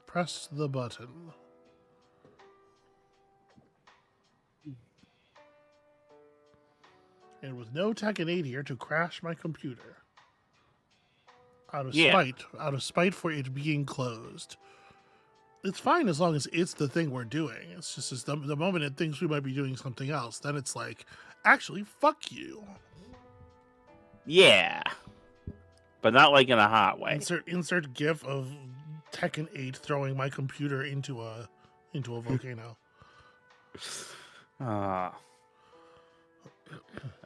Press the button. And with no Tekken 8 here to crash my computer. Out of spite for it being closed. It's fine as long as it's the thing we're doing. It's just the moment it thinks we might be doing something else, then it's like, actually, fuck you. Yeah. But not like in a hot way. Insert GIF of Tekken 8 throwing my computer into a volcano.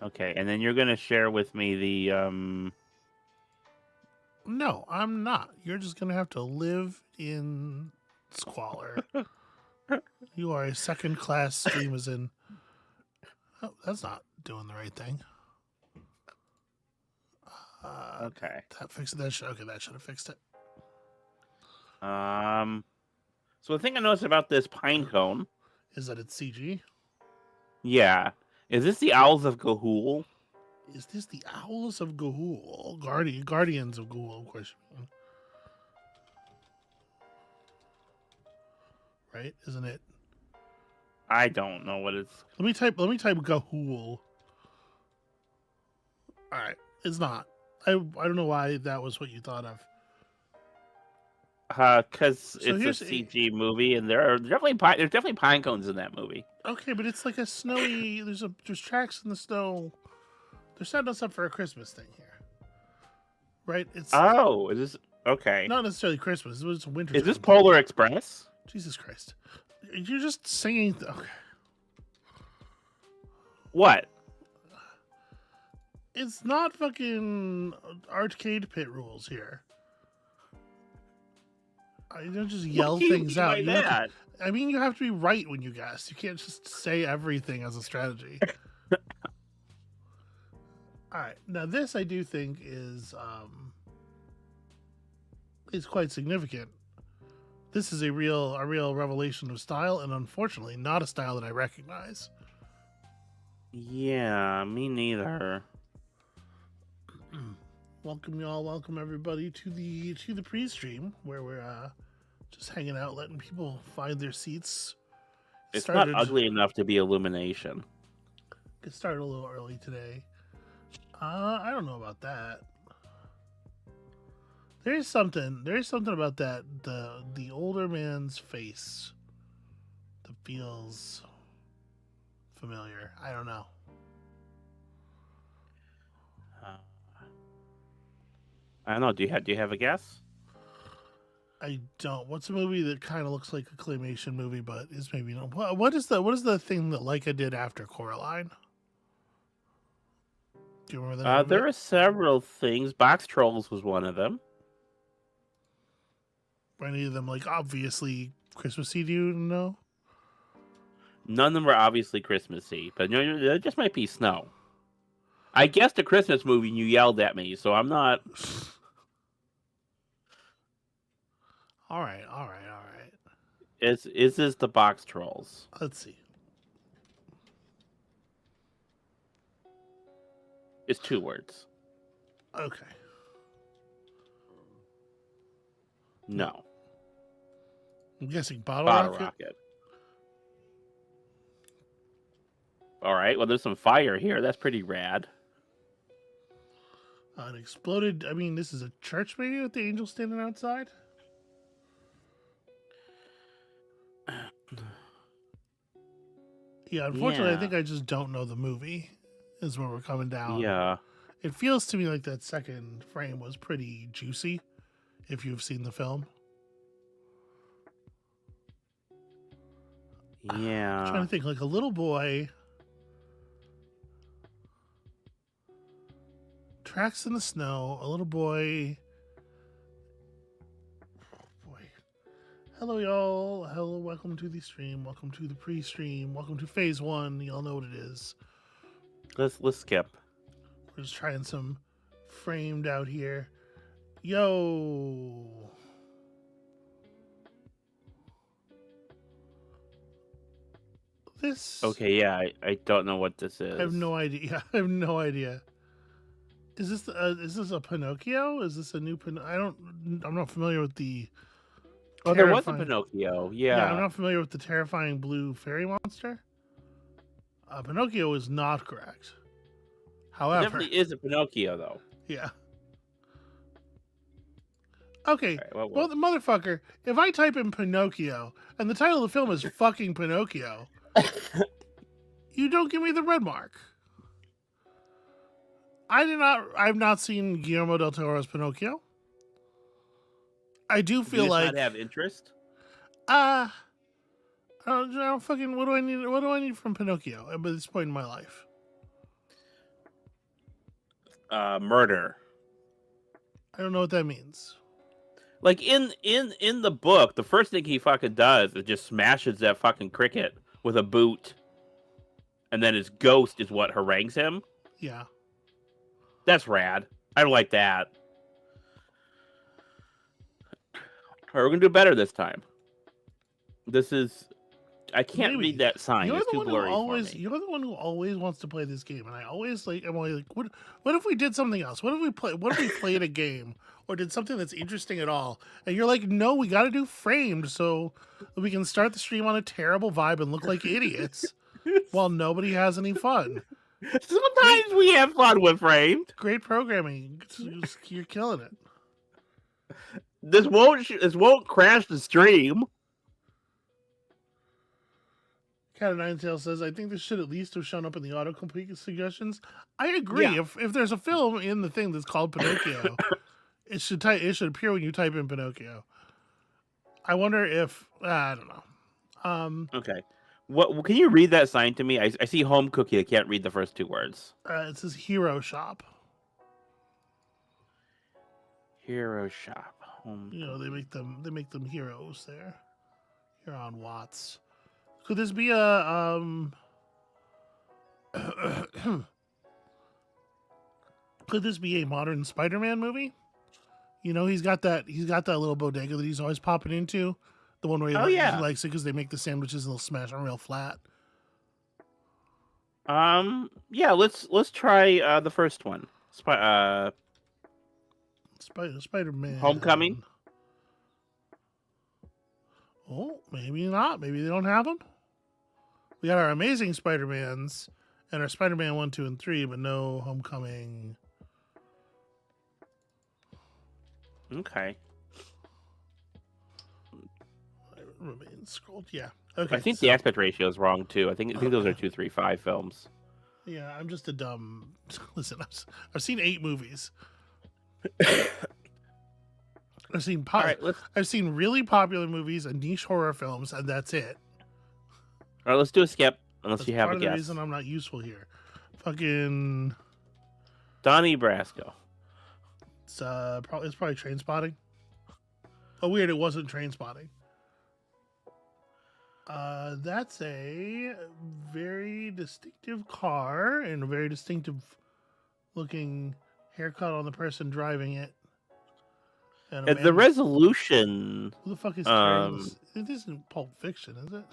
Okay, and then you're gonna share with me the No, I'm not. You're just gonna have to live in squalor. You are a second-class stream, as in. Oh, that's not doing the right thing. Okay. That fixed that. Okay, that should have fixed it. So the thing I noticed about this pine cone is that it's CG. Yeah. Is this the Owls of Ga'Hoole? Is this the Owls of Ga'Hoole? Guardians of Ga'Hoole, of course. Right? Isn't it? I don't know what it's. Let me type Ga'Hoole. All right, it's not. I don't know why that was what you thought of. Because it's a CG movie, and there's definitely pine cones in that movie. Okay, but it's like a snowy. There's tracks in the snow. They're setting us up for a Christmas thing here, right? It's is this okay? Not necessarily Christmas. It was winter. Is this Polar Express? Jesus Christ! You're just singing. Okay. What? It's not fucking arcade pit rules here. You don't just yell things out. I mean, you have to be right when you guess. You can't just say everything as a strategy. All right, now this I do think is quite significant. This is a real revelation of style, and unfortunately, not a style that I recognize. Yeah, me neither. Welcome y'all, welcome everybody to the pre-stream where we're just hanging out, letting people find their seats. It's not ugly enough to be Illumination. It started a little early today. I don't know about that. There is something about that the older man's face that feels familiar. I don't know. I don't know. Do you have a guess? I don't. What's a movie that kind of looks like a claymation movie, but is maybe not? What is the thing that Leica did after Coraline? Do you remember that? There are several things. Box Trolls was one of them. Were any of them like obviously Christmassy? Do you know? None of them were obviously Christmassy, but there just might be snow. I guessed a Christmas movie and you yelled at me, so I'm not. All right. Is this the Box Trolls? Let's see. It's 2 words. Okay. No. I'm guessing Bottle Rocket. All right. Well, there's some fire here. That's pretty rad. An exploded. I mean, this is a church maybe with the angel standing outside. Yeah, unfortunately, I think I just don't know the movie. Is where we're coming down. Yeah. It feels to me like that second frame was pretty juicy. If you've seen the film. Yeah. I'm trying to think, like a little boy. Tracks in the snow. A little boy. Hello, y'all. Hello, welcome to the stream. Welcome to the pre-stream. Welcome to phase 1. Y'all know what it is. Let's skip. We're just trying some framed out here. Yo. This. Okay, yeah, I don't know what this is. I have no idea. Is this a Pinocchio? Is this a new I'm not familiar with the Oh, there was a terrifying. Pinocchio. Yeah, I'm Yeah. not familiar with the terrifying blue fairy monster. Pinocchio is not correct. It However, definitely is a Pinocchio, though. yeah. Okay, All right, what well, was the motherfucker, if I type in Pinocchio and the title of the film is fucking Pinocchio, you don't give me the red mark. I've not seen Guillermo del Toro's Pinocchio. I do Do feel you just like, not have interest? I don't fucking, what do I need from Pinocchio at this point in my life? Murder. I don't know what that means. Like in the book, the first thing he fucking does is just smashes that fucking cricket with a boot, and then his ghost is what harangues him. Yeah. That's rad. I like that. All right, we're gonna do better this time. This is. I can't Maybe. read that sign. You're It's the too one who blurry for always me. you're the one who always wants to play this game, and I always I'm always like, what if we did something else? What if we played a game or did something that's interesting at all? And you're like, no, we got to do Framed so that we can start the stream on a terrible vibe and look like idiots while nobody has any fun. Sometimes we have fun with Framed. Great programming. You're killing it. This won't crash the stream. Cat of Nine Tails says, I think this should at least have shown up in the autocomplete suggestions. I agree. Yeah. If there's a film in the thing that's called Pinocchio, it should appear when you type in Pinocchio. I wonder if I don't know. Okay. What can you read that sign to me? I see home cookie. I can't read the first two words. It says Hero Shop. Hero shop. Home. You know, they make them heroes there. Here on Watts. Could this be a could this be a modern Spider-Man movie? You know, he's got that little bodega that he's always popping into. The one where he likes it because they make the sandwiches and they'll smash them real flat. Yeah, let's try the first one. Spider-Man. Homecoming? Oh, maybe not. Maybe they don't have them. We got our Amazing Spider-Mans and our Spider-Man 1, 2, and 3, but no Homecoming. Okay. Remain scrolled. Yeah. Okay. I think the aspect ratio is wrong too. I think those are 235 films. Yeah, I'm just a dumb. Listen, I've seen 8 movies. I've seen I've seen really popular movies and niche horror films, and that's it. All right, let's do a skip unless That's you have part a of the guess. reason I'm not useful here. Fucking. Donnie Brasco. It's probably Train Spotting. Oh, weird! It wasn't Train Spotting. That's a very distinctive car and a very distinctive looking haircut on the person driving it. And The resolution. Who the fuck is carrying this? It isn't Pulp Fiction, is it?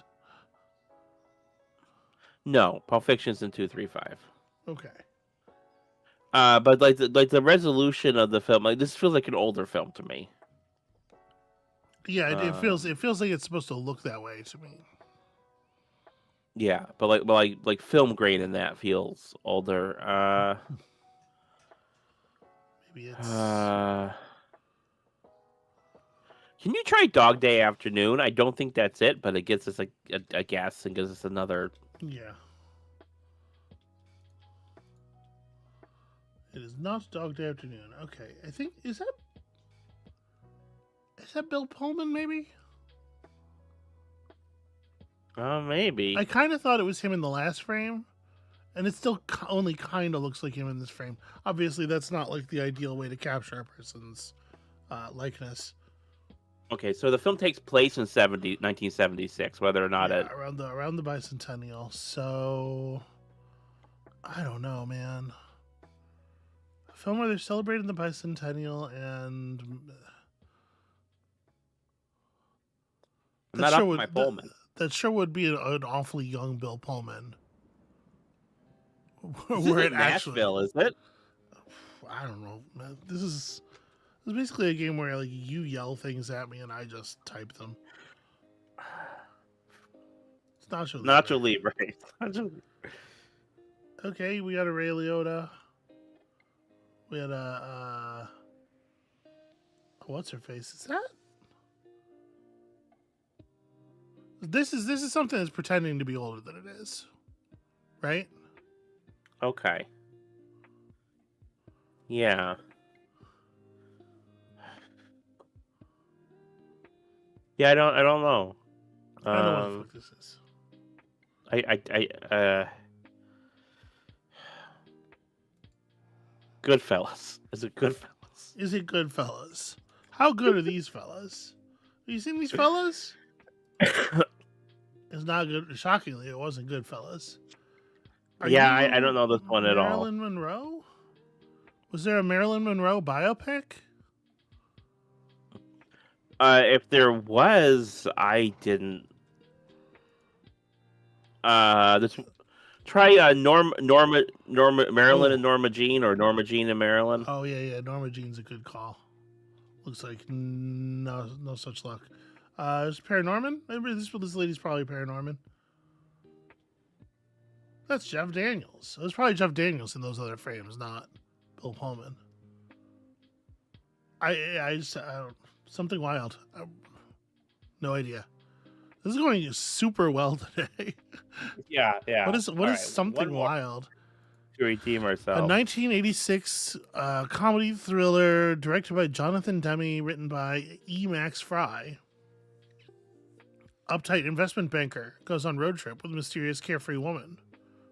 No, Pulp Fiction's in 235. Okay. But like the resolution of the film, like this feels like an older film to me. Yeah, it feels like it's supposed to look that way to me. Yeah, but like film grain in that feels older. Maybe it's. Can you try Dog Day Afternoon? I don't think that's it, but it gets us a guess and gives us another. Yeah. It is not Dog Day Afternoon. Okay, I think is that Bill Pullman? Maybe. Maybe. I kind of thought it was him in the last frame, and it still only kind of looks like him in this frame. Obviously, that's not like the ideal way to capture a person's likeness. Okay, so the film takes place in 1976, whether or not it around the bicentennial. So I don't know, man. A film where they're celebrating the bicentennial and I'm not up with my Pullman. That sure would be an awfully young Bill Pullman. This isn't Nashville, is it? I don't know, man. This is It's basically a game where like you yell things at me and I just type them. It's Nacho Libre. Nacho Libre. Okay, we got a Ray Liotta. We had a what's her face? Is that? This is something that's pretending to be older than it is, right? Okay. Yeah. Yeah, I don't know. I know what the fuck this is. Goodfellas. Is it Goodfellas? Is it Goodfellas? How good are these fellas? Have you seen these fellas? It's not good. Shockingly, it wasn't Goodfellas. Yeah, I don't know this one at all. Marilyn Monroe? Was there a Marilyn Monroe biopic? If there was, I didn't. This try Marilyn and Norma Jean, or Norma Jean and Marilyn. Oh yeah, Norma Jean's a good call. Looks like no such luck. Is Paranorman? Maybe this lady's probably Paranorman. That's Jeff Daniels. It was probably Jeff Daniels in those other frames, not Bill Pullman. I just something wild. No idea. This is going super well today. Yeah. What is something wild? To redeem ourselves. A 1986 comedy thriller directed by Jonathan Demme, written by E. Max Fry. Uptight investment banker goes on road trip with a mysterious carefree woman,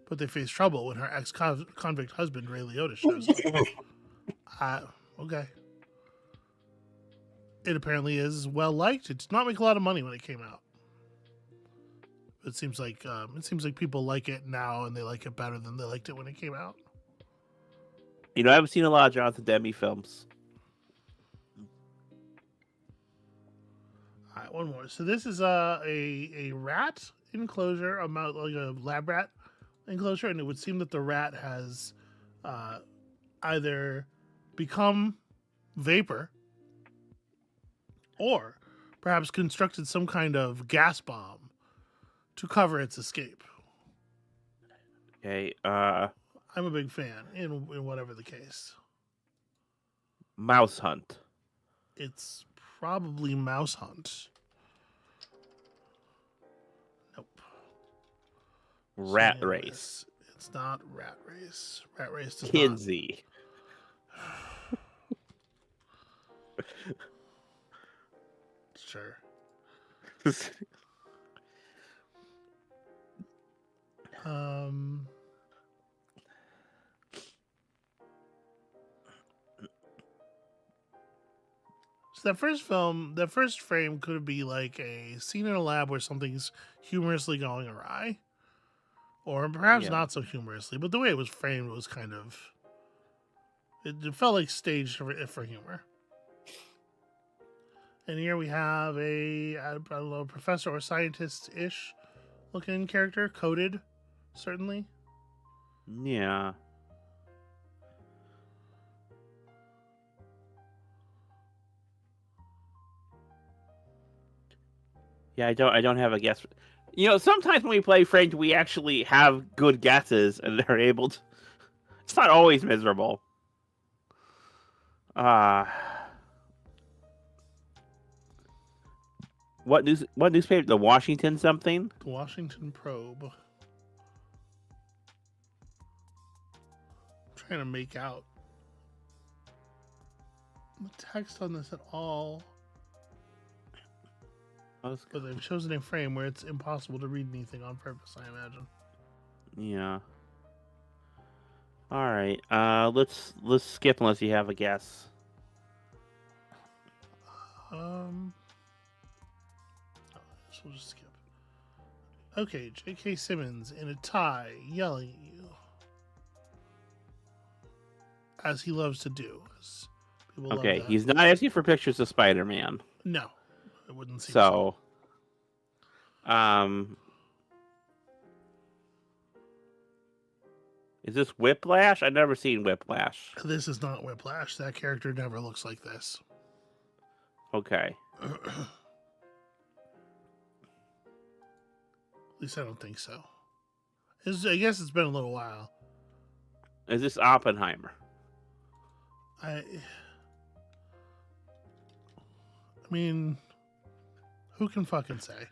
but they face trouble when her ex-convict husband, Ray Liotta, shows up. Okay. It apparently is well liked. It did not make a lot of money when it came out. It seems like people like it now, and they like it better than they liked it when it came out. You know, I haven't seen a lot of Jonathan Demme films. All right, one more. So this is a rat enclosure, like a lab rat enclosure, and it would seem that the rat has either become vapor or perhaps constructed some kind of gas bomb to cover its escape. Okay. I'm a big fan in whatever the case. Mouse Hunt. It's probably Mouse Hunt. Nope. Rat Race. It's not Rat Race. Rat Race does Kinsey. Sure. So that first frame could be like a scene in a lab where something's humorously going awry, or perhaps not so humorously. But the way it was framed was kind of it felt like staged for humor. And here we have I don't know, professor or scientist-ish looking character, coded, certainly. Yeah. Yeah, I don't have a guess. You know, sometimes when we play Framed, we actually have good guesses, and they're able to. It's not always miserable. What newspaper? The Washington something? The Washington Probe. I'm trying to make out the text on this at all. But they've chosen a frame where it's impossible to read anything on purpose, I imagine. Yeah. All right. Let's skip unless you have a guess. So we'll just skip. Okay, J.K. Simmons in a tie, yelling at you, as he loves to do. Okay, he's not asking for pictures of Spider-Man. No, I wouldn't seem so. Is this Whiplash? I've never seen Whiplash. This is not Whiplash. That character never looks like this. Okay. At least I don't think so. I guess it's been a little while. Is this Oppenheimer? I mean, who can fucking say?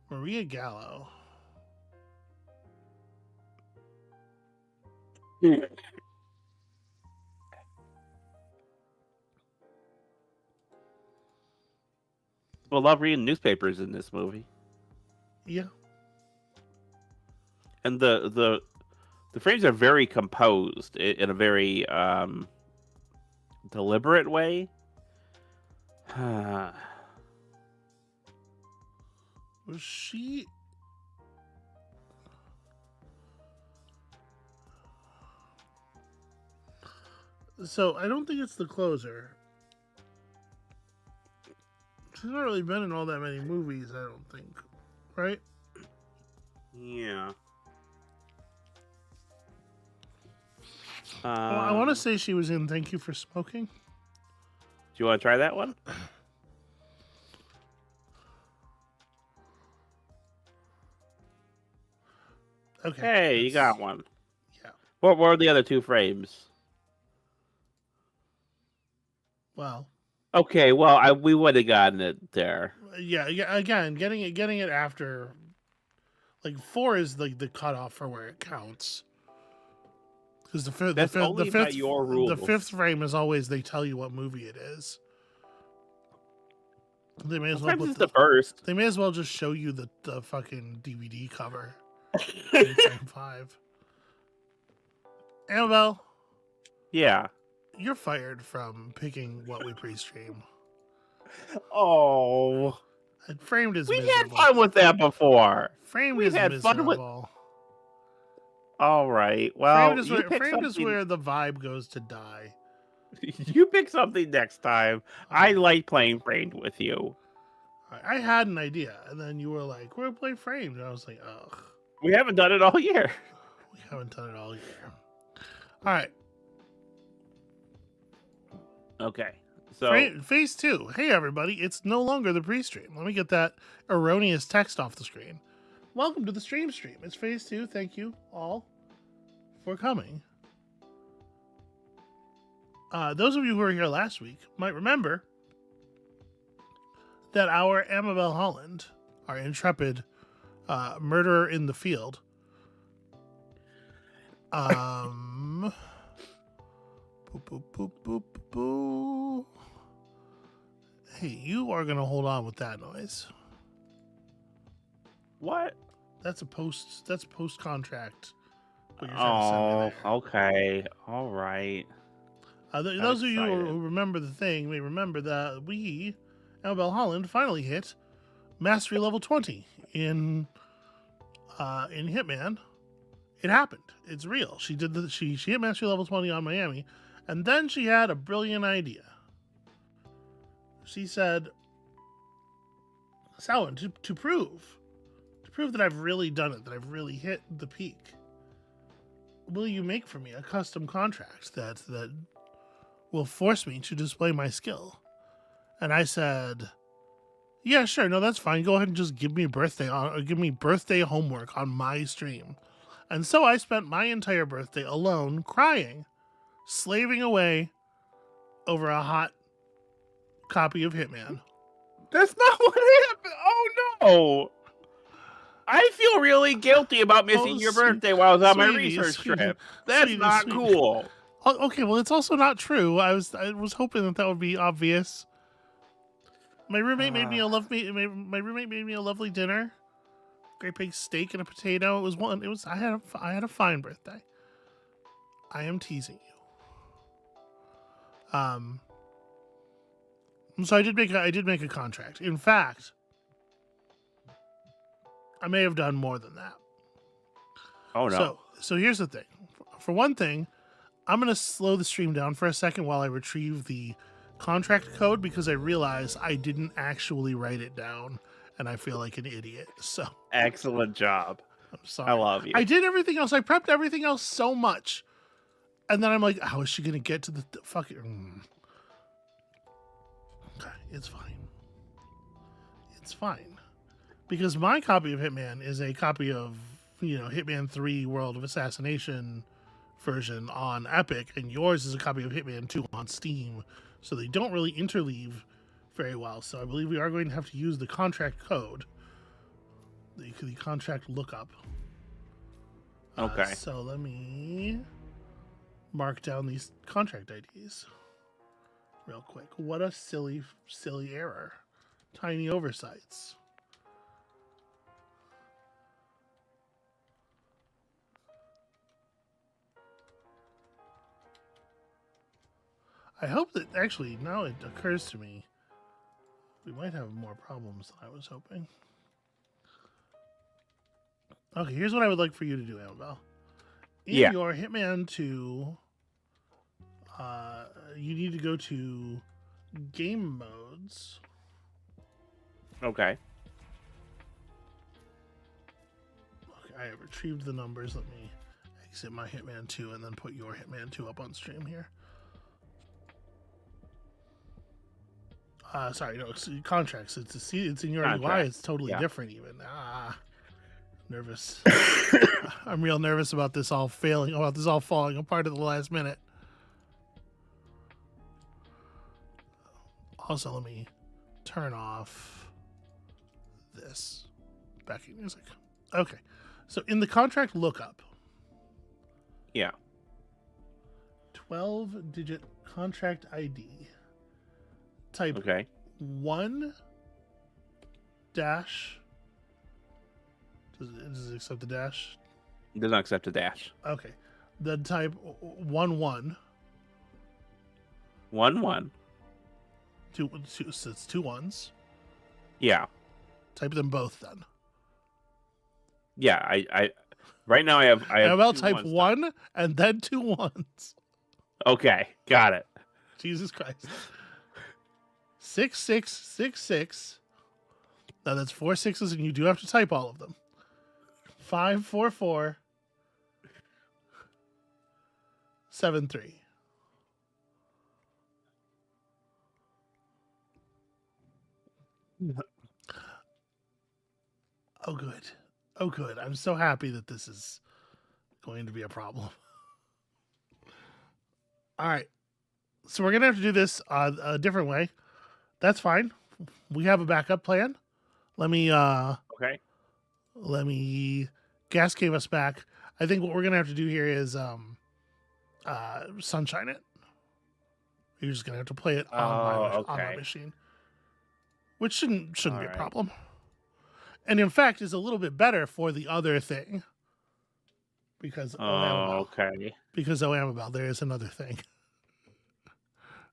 Maria Gallo. Well, love reading newspapers in this movie. Yeah. And the frames are very composed in a very deliberate way. Was she? So I don't think it's the closer. She's not really been in all that many movies, I don't think. Right? Yeah. Well, I want to say she was in Thank You for Smoking. Do you want to try that one? Okay. Hey, you got one. Yeah. What were the other two frames? Well. Okay, well, we would have gotten it there. Yeah. Again, getting it after, like 4 is like the cutoff for where it counts. Because the fifth frame is always they tell you what movie it is. They may as well put the first. They may as well just show you the fucking DVD cover. In frame 5. Amabel. Yeah. You're fired from picking what we pre-stream. Oh. And Framed is we miserable. had fun with that before. Framed is had miserable. fun with. All right. Well, Framed is where the vibe goes to die. You pick something next time. I like playing Framed with you. I had an idea, and then you were like, "We're gonna play Framed," and I was like, "Ugh." We haven't done it all year. We haven't done it all year. All right. Okay. So phase 2. Hey everybody, it's no longer the pre-stream. Let me get that erroneous text off the screen. Welcome to the stream. It's phase 2. Thank you all for coming. Those of you who were here last week might remember that our Amabel Holland, our intrepid murderer in the field, boop, boop, boop, boop, boop. Hey, you are gonna hold on with that noise. what? That's post contract. Oh, okay. All right. Those of you who remember the thing may remember that we, Amabel Holland, finally hit Mastery Level 20 in Hitman. It happened. It's real. She hit Mastery Level 20 on Miami, and then she had a brilliant idea. She said, "Salwin, to prove that I've really done it, that I've really hit the peak, will you make for me a custom contract that will force me to display my skill?" And I said, "Yeah, sure. No, that's fine. Go ahead and just give me birthday homework on my stream." And so I spent my entire birthday alone, crying, slaving away over a hot copy of Hitman. That's not what happened. Oh no! I feel really guilty about missing your birthday while I was on my research trip. That's not cool. Okay, well, it's also not true. I was hoping that would be obvious. My roommate made me a lovely dinner. Great big steak and a potato. I had a fine birthday. I am teasing you. So I did make a contract. In fact, I may have done more than that. Oh no. So here's the thing. For one thing, I'm going to slow the stream down for a second while I retrieve the contract code, because I realize I didn't actually write it down and I feel like an idiot. So Excellent job. I'm sorry. I love you. I did everything else. I prepped everything else so much, and then I'm like, how is she gonna get to the fucking? Okay, it's fine. It's fine, because my copy of Hitman is a copy of Hitman 3 World of Assassination version on Epic, and yours is a copy of Hitman 2 on Steam, so they don't really interleave very well. So I believe we are going to have to use the contract code, the contract lookup. Okay. So let me mark down these contract IDs real quick. What a silly error. Tiny oversights. I hope that actually now it occurs to me we might have more problems than I was hoping. Okay, here's what I would like for you to do, Amabel. In your Hitman 2, you need to go to game modes. Okay. I have retrieved the numbers. Let me exit my Hitman 2 and then put your Hitman 2 up on stream here. Sorry, no, it's contracts. It's in your UI. It's totally different even. Nervous. I'm real nervous about this all falling apart at the last minute. Also, let me turn off this backing music. Okay. So in the contract lookup. Yeah. 12-digit contract ID. Type 1 dash. Does it accept the dash? It does not accept a dash. Okay. Then type 1-1. 1-1. So it's 2 1s. Yeah. Type them both then. Yeah, I right now I have Amabel, type 1 and then 2 1s. Okay, got it. Jesus Christ. 6666. Now that's 4 6s, and you do have to type all of them. 544 73. Oh, good. Oh, good. I'm so happy that this is going to be a problem. All right. So we're going to have to do this a different way. That's fine. We have a backup plan. Let me gas cave us back. I think what we're going to have to do here is sunshine it. You're just going to have to play it on my machine. Which shouldn't be a problem. And in fact is a little bit better for the other thing. Because because Amabel, there is another thing.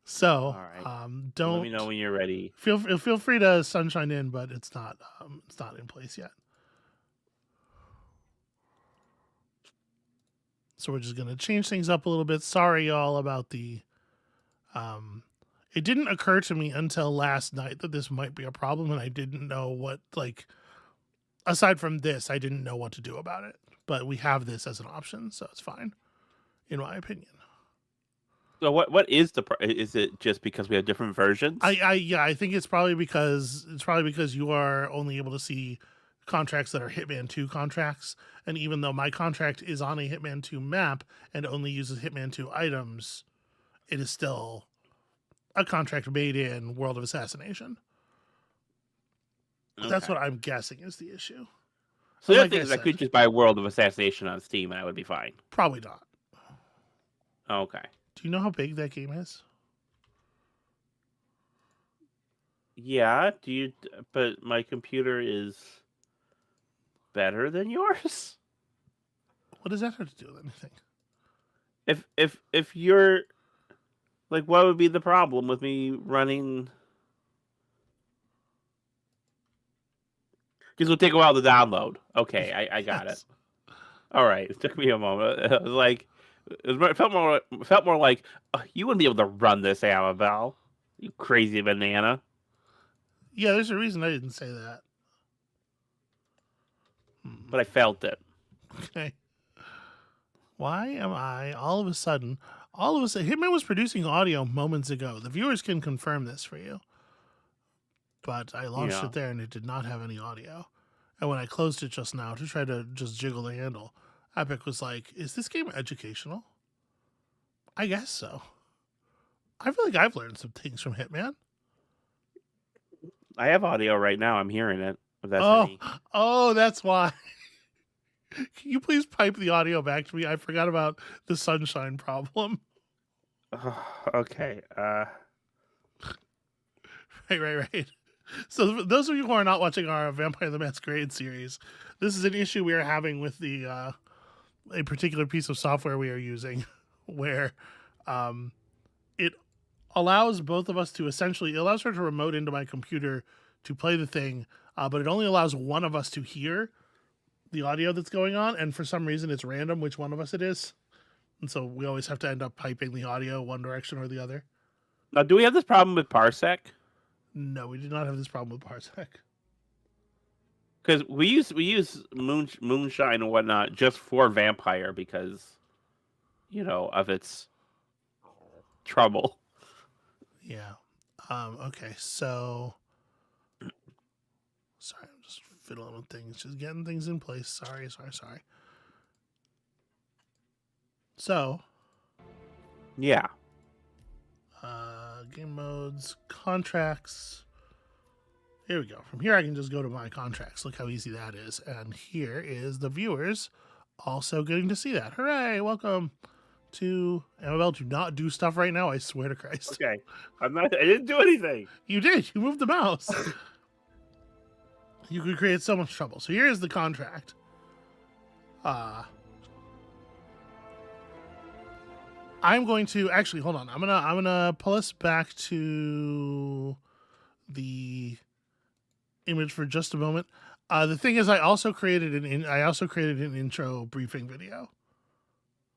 So don't. Let me know when you're ready. Feel free to sunshine in, but it's not in place yet. So we're just gonna change things up a little bit. Sorry, y'all, about the. It didn't occur to me until last night that this might be a problem, and I didn't know what aside from this, I didn't know what to do about it. But we have this as an option, so it's fine, in my opinion. So what is is it just because we have different versions? I think it's probably because you are only able to see contracts that are Hitman 2 contracts, and even though my contract is on a Hitman 2 map and only uses Hitman 2 items, it is still a contract made in World of Assassination. Okay. That's what I'm guessing is the issue. So the other thing is I could just buy World of Assassination on Steam and I would be fine. Probably not. Okay. Do you know how big that game is? Yeah. But my computer is better than yours. What does that have to do with anything? If you're like, what would be the problem with me running? Because it'll take a while to download. Okay, I got it. All right, it took me a moment. It was like, it felt more like you wouldn't be able to run this, Amabel. You crazy banana. Yeah, there's a reason I didn't say that. but I felt it. Okay. Why am I all of a sudden, Hitman was producing audio moments ago. The viewers can confirm this for you. But I launched Yeah. it there and it did not have any audio. And when I closed it just now to try to just jiggle the handle, Epic was like, is this game educational? I guess so. I feel like I've learned some things from Hitman. I have audio right now. I'm hearing it. If that's any... That's why. Can you please pipe the audio back to me? I forgot about the sunshine problem. Okay. Right. So those of you who are not watching our Vampire the Masquerade series, this is an issue we are having with the a particular piece of software we are using, where it allows both of us to it allows her to remote into my computer to play the thing, but it only allows one of us to hear the audio that's going on, and for some reason it's random which one of us it is, and so we always have to end up piping the audio one direction or the other. Now, do we have this problem with Parsec? No, we do not have this problem with Parsec. Because we use Moonshine and whatnot just for Vampire because, of its trouble. Yeah. Okay, so... Sorry, I'm just fiddling with things. Just getting things in place. Sorry. So... Yeah. Game modes, contracts. Here we go. From here, I can just go to my contracts. Look how easy that is. And here is the viewers also getting to see that. Hooray! Welcome to Amabel. Do not do stuff right now. I swear to Christ. Okay. I didn't do anything. You did. You moved the mouse. You could create so much trouble. So here is the contract. I'm going to actually hold on. I'm gonna pull us back to the image for just a moment. The thing is, I also created an intro briefing video.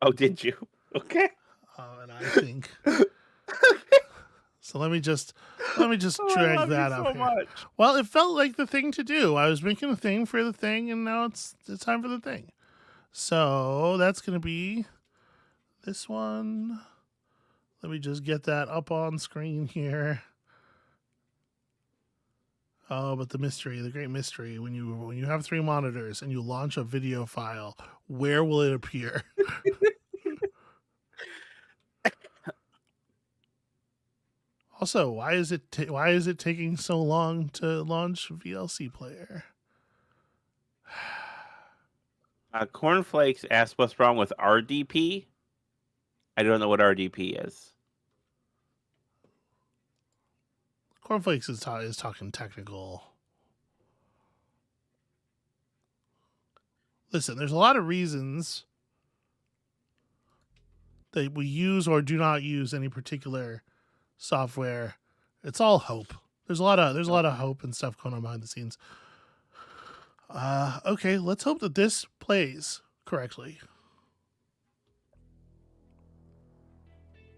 Oh, did you? Okay. And I think so. Let me just drag that up here. Much. Well, it felt like the thing to do. I was making a thing for the thing, and now it's time for the thing. So that's gonna be this one. Let me just get that up on screen here. Oh, but the great mystery, when you have 3 monitors and you launch a video file, where will it appear? Also, why is it taking so long to launch VLC player? Cornflakes asked what's wrong with RDP. I don't know what RDP is. Cornflakes is talking technical. Listen, there's a lot of reasons that we use or do not use any particular software. It's all hope. There's a lot of hope and stuff going on behind the scenes. Okay, let's hope that this plays correctly.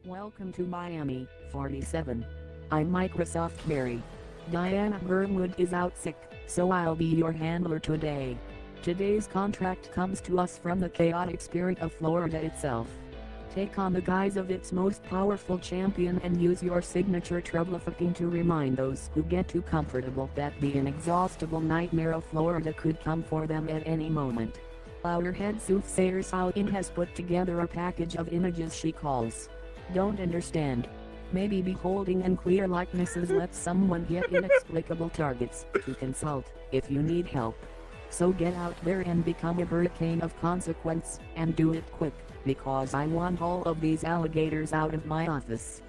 Welcome to Miami, 47. I'm Microsoft Barry. Diana Burnwood is out sick, so I'll be your handler today. Today's contract comes to us from the chaotic spirit of Florida itself. Take on the guise of its most powerful champion and use your signature trouble-fucking to remind those who get too comfortable that the inexhaustible nightmare of Florida could come for them at any moment. Our head soothsayer Saoin has put together a package of images she calls "Don't Understand." Maybe beholding and clear likenesses let someone get inexplicable targets to consult if you need help. So get out there and become a hurricane of consequence, and do it quick, because I want all of these alligators out of my office.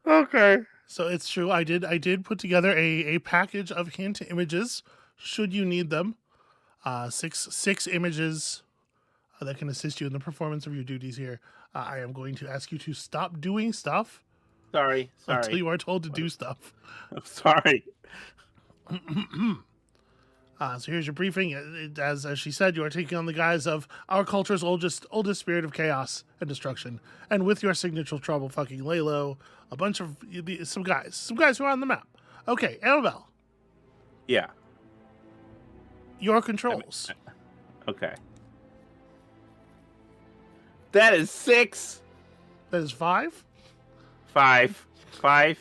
Okay. So it's true. I did put together a package of hint images, should you need them. 6 images that can assist you in the performance of your duties here. I am going to ask you to stop doing stuff. Sorry. Until you are told to do stuff. I'm sorry. So here's your briefing. As she said, you are taking on the guise of our culture's oldest spirit of chaos and destruction, and with your signature trouble fucking Lalo, a bunch of some guys who are on the map. Okay, Amabel. Yeah. Your controls. Okay. That is 6. That is 5. 5. 5.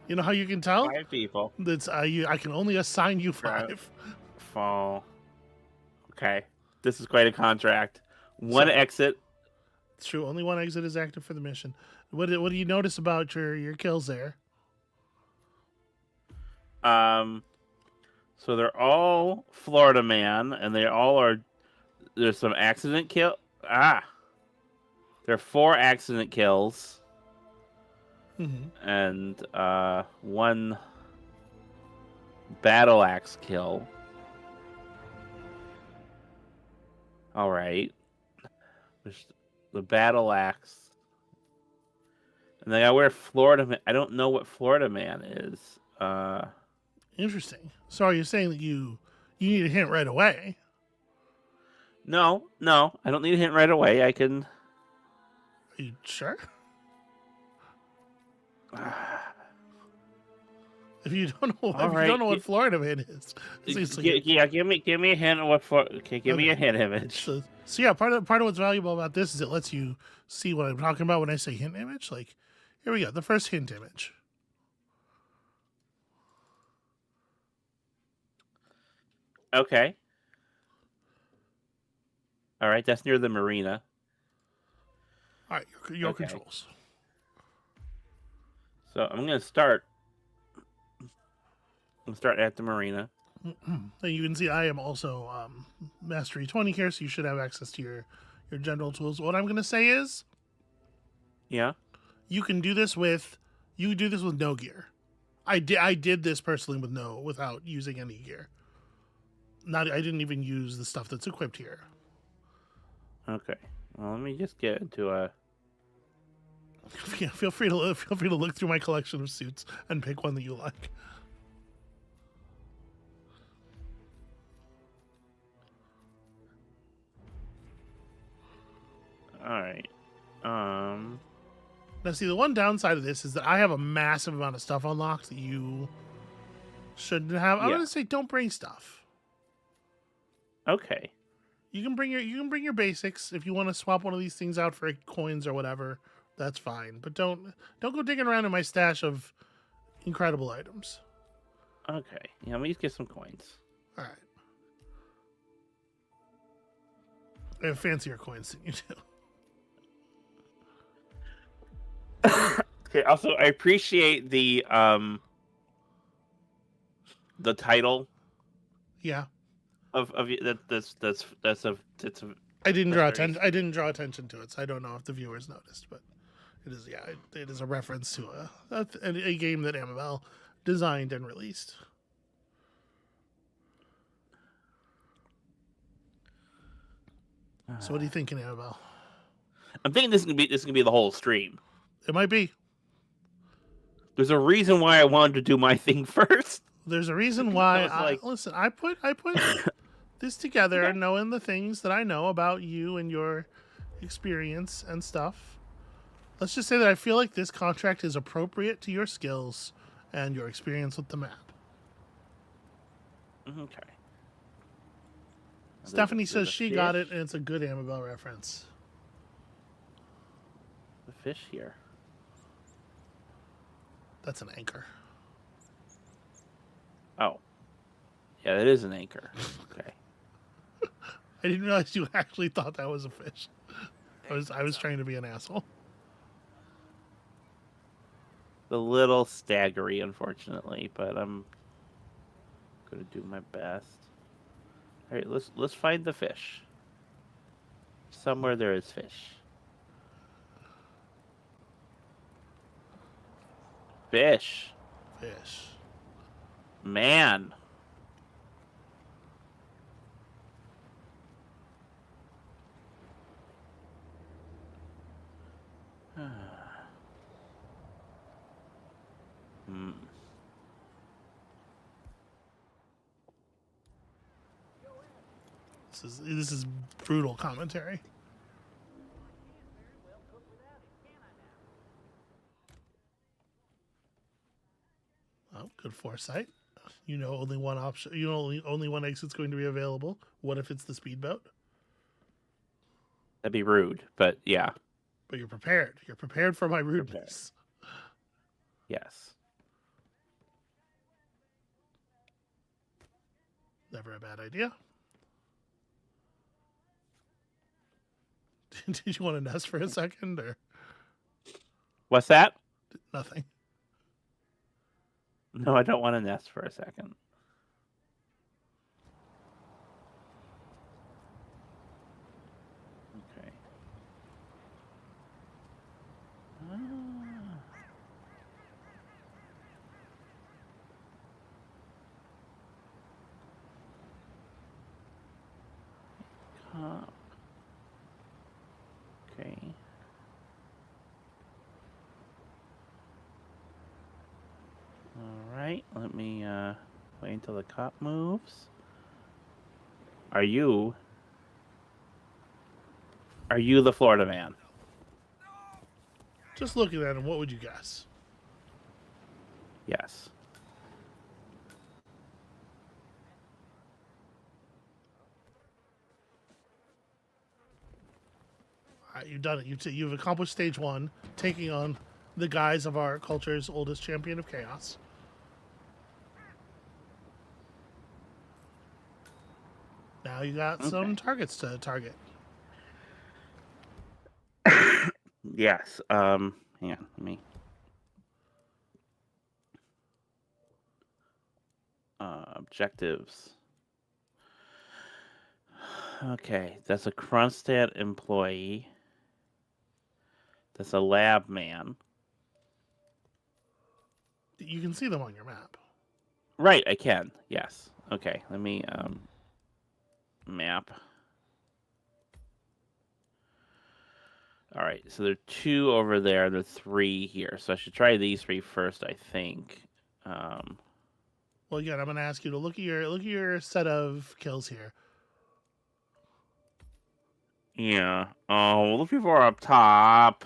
You know how you can tell? 5 people. That's I can only assign you 5. Fall. Okay. This is quite a contract. One exit. It's true. Only one exit is active for the mission. What do you notice about your kills there? So they're all Florida man, and they all are. There's some accident kill. There are 4 accident kills, and 1 battle axe kill. All right. There's the battle axe, and then I wear Florida man. I don't know what Florida man is. Interesting. So are you saying that you need a hint right away? No, I don't need a hint right away. I can. Are you sure? If you don't know, you don't know what Florida man is, give me a hint of what. Give me a hint image. So yeah, part of what's valuable about this is it lets you see what I'm talking about when I say hint image. Like, here we go, the first hint image. Okay. All right, that's near the marina. All right, your controls. So I'm gonna start. At the marina. And you can see I am also Mastery 20 here, so you should have access to your general tools. What I'm going to say is, yeah, you can do this with no gear. I did this personally without using any gear. I didn't even use the stuff that's equipped here. Okay. Well, let me just get into a. Yeah, feel free to look through my collection of suits and pick one that you like. All right. Now, see, the one downside of this is that I have a massive amount of stuff unlocked that you shouldn't have. I'm gonna say don't bring stuff. Okay. You can bring your basics if you want to swap one of these things out for coins or whatever. That's fine, but don't go digging around in my stash of incredible items. Okay. Yeah, let me just get some coins. All right. I have fancier coins than you do. Okay. Also, I appreciate the title. Yeah. Of that's a. I didn't draw attention to it, so I don't know if the viewers noticed, but it is it is a reference to a game that Amabel designed and released. So what are you thinking, Amabel? I'm thinking this is gonna be the whole stream. It might be. There's a reason why I wanted to do my thing first. There's a reason why. Listen, I put this together, knowing the things that I know about you and your experience and stuff. Let's just say that I feel like this contract is appropriate to your skills and your experience with the map. Okay. Stephanie says she got it, and it's a good Amabel reference. The fish here. That's an anchor. Oh. Yeah, that is an anchor. Okay. I didn't realize you actually thought that was a fish. I was trying to be an asshole. A little staggery, unfortunately, but I'm gonna do my best. All right, let's find the fish. Somewhere there is fish. Fish. Man. This is brutal commentary. Oh, good foresight. You know, only one option. You know, only one exit's going to be available. What if it's the speedboat? That'd be rude, but yeah. But you're prepared. You're prepared for my rudeness. Yes. Never a bad idea. Did you want to nest for a second, or What's that? nothing? No, I don't want to nest for a second. Okay. Okay. All right. Let me wait until the cop moves. Are you the Florida man? Just looking at him, what would you guess? Yes. All right, you've done it. You've accomplished stage 1, taking on the guise of our culture's oldest champion of chaos. Now you got some targets to target. Yes. Hang on. Let me. Objectives. Okay, that's a Kronstadt employee. That's a lab man. You can see them on your map. Right, I can. Yes. Okay, let me map. All right, so there are 2 over there. There are 3 here. So I should try these 3 first, I think. Well, again, I'm going to ask you to look at your set of kills here. Yeah. Oh, looking for up top.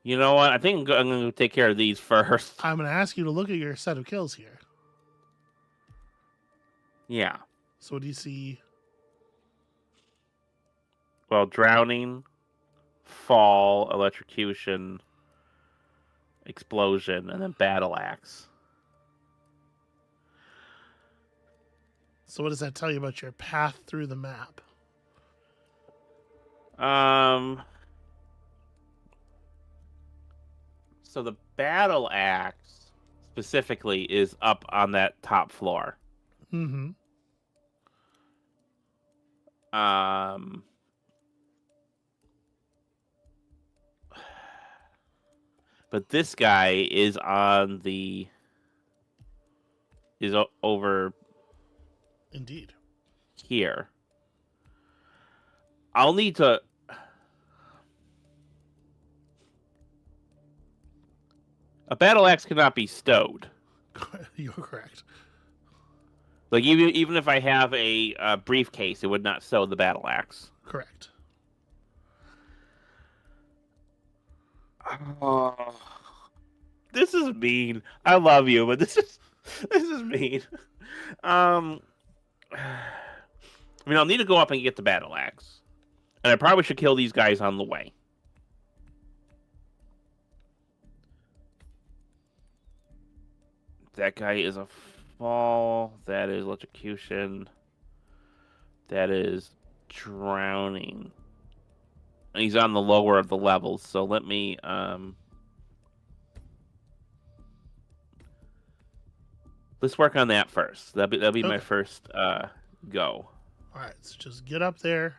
You know what? I think I'm going to take care of these first. I'm going to ask you to look at your set of kills here. Yeah. So what do you see? Well, drowning, fall, electrocution, explosion, and then battle axe. So what does that tell you about your path through the map? So the battle axe specifically is up on that top floor. Mm-hmm. But this guy is on the over Indeed. here. I'll need to. A battle axe cannot be stowed. You're correct. Like even if I have a briefcase, it would not stow the battle axe. Correct. Oh, this is mean. I love you, but this is mean. I mean, I'll need to go up and get the battle axe, and I probably should kill these guys on the way. That guy is a fall. That is electrocution. That is drowning. And he's on the lower of the levels, so let me let's work on that first. That'll be my first go. All right, so just get up there,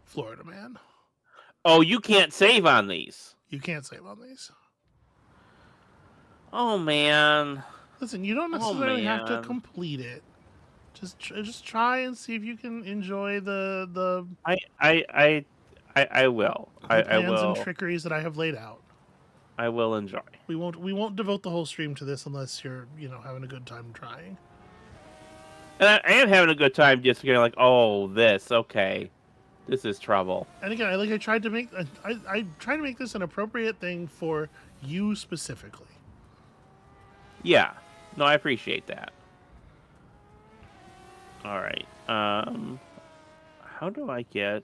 Florida man. Oh, you can't save on these. You can't save on these. Oh man. Listen, you don't necessarily have to complete it. Just try and see if you can enjoy the I will. I plans will. and trickeries that I have laid out. I will enjoy. We won't devote the whole stream to this unless you're having a good time trying. And I am having a good time just getting like, oh, this okay, this is trouble. And again, I tried to make I tried to make this an appropriate thing for you specifically. Yeah. No, I appreciate that. All right. How do I get?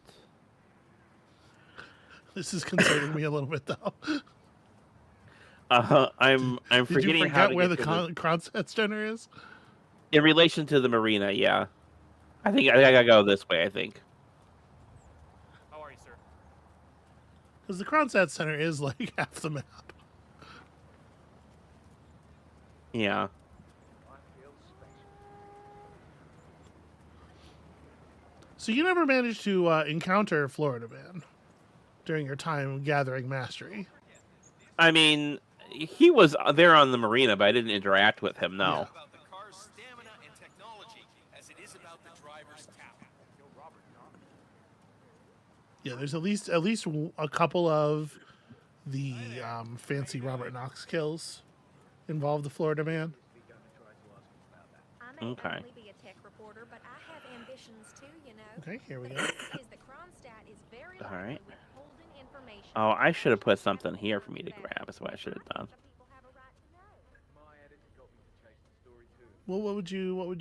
This is concerning me a little bit, though. I'm Did you forgetting how forget to where get the to Kronstadt Center is? in relation to the marina. Yeah, I think I gotta go this way. I think. How are you, sir? Because the Kronstadt Center is like half the map. Yeah. So you never managed to encounter Florida Man during your time gathering mastery. I mean, he was there on the marina, but I didn't interact with him. No. Yeah. About the car's stamina and technology, as it is about the driver's talent. Yeah, there's at least a couple of the fancy Robert Knox kills involve the Florida Man. I may Okay. only be a tech reporter, but I have ambitions too, you know. Okay, here we The go. fact is that Kronstadt is very All likely right. withholding information Oh, I about should have put matters something that here for me to matter. grab. Is what I should have done. Some people have a right to know. My editor got me to change the story too. Well, what would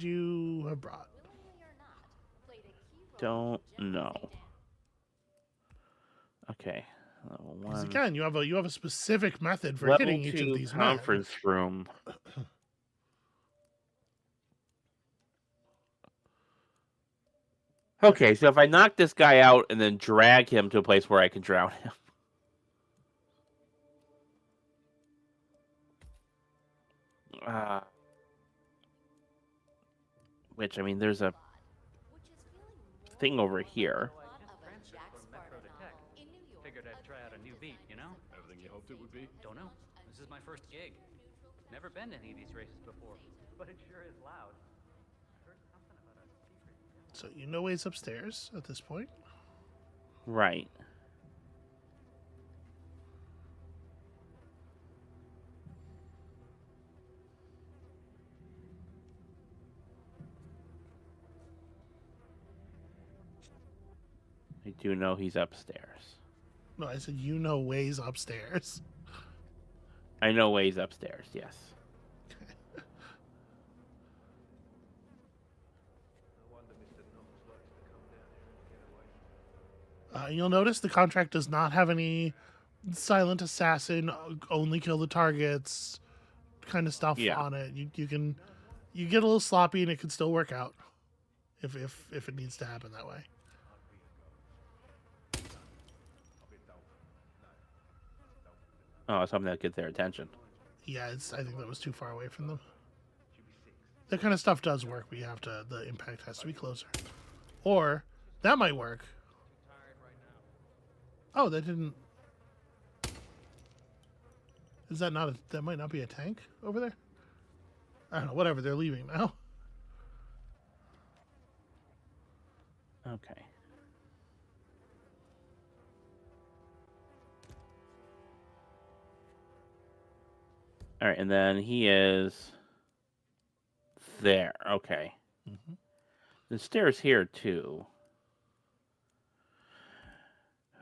you have brought? Willingly or not, played a key role Don't in know. takedown. Okay. Level Because 1. again, you have a specific method for Level hitting each 2 of these conference room. Okay, so if I knock this guy out and then drag him to a place where I can drown him. Which, I mean, there's a thing over here. Figured I'd try out a new beat, you know? Everything you hoped it would be? Don't know. This is my first gig. Never been to any of these races before, but it sure is loud. Heard something about a secret. So you know ways upstairs at this point. Right. I do know he's upstairs. No, I said you know ways upstairs. I know ways upstairs, yes. You'll Notice the contract does not have any silent assassin, only kill the targets kind of stuff Yeah. on it. You get a little sloppy and it can still work out if it needs to happen that way. Oh, something that gets their attention. Yeah, I think that was too far away from them. That kind of stuff does work, but the impact has to be closer. Or that might work. Oh, that didn't. Is that not that might not be a tank over there? I don't know, whatever, they're leaving now. Okay. All right, and then he is there. Okay. Mm-hmm. The stairs here too.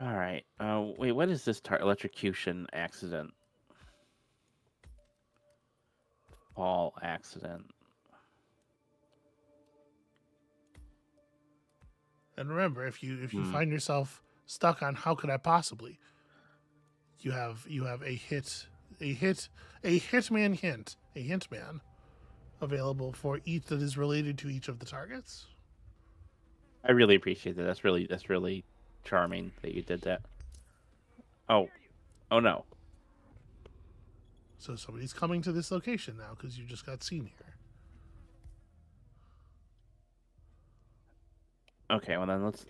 All right. Wait, what is this electrocution accident? Fall accident. And remember, if you find yourself stuck on how could I possibly, you have a hitman available for each that is related to each of the targets. I really appreciate that. That's really charming that you did that. Oh no. So somebody's coming to this location now because you just got seen here. Okay, well then let's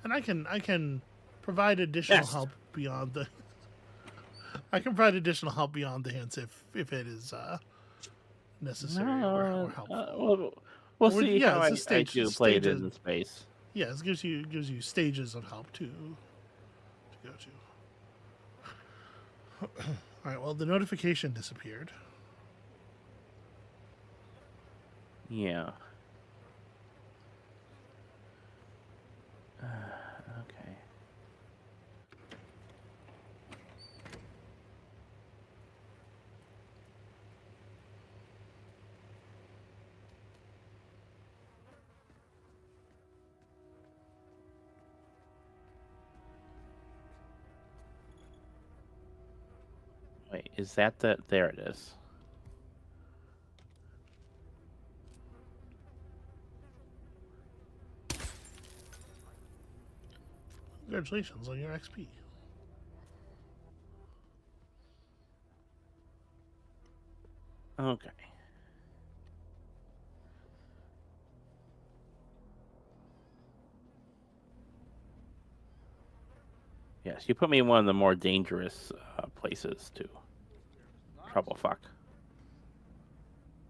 And I can provide additional Yes. help beyond the. I can provide additional help beyond the hints if it is necessary or helpful. we'll Or, see yeah, how it's a I do play it in space. Yeah, it gives you stages of help to go to. All right. Well, the notification disappeared. Yeah. Okay. Wait, is that the... There it is. Congratulations on your XP. Okay. Yes, you put me in one of the more dangerous places to trouble fuck.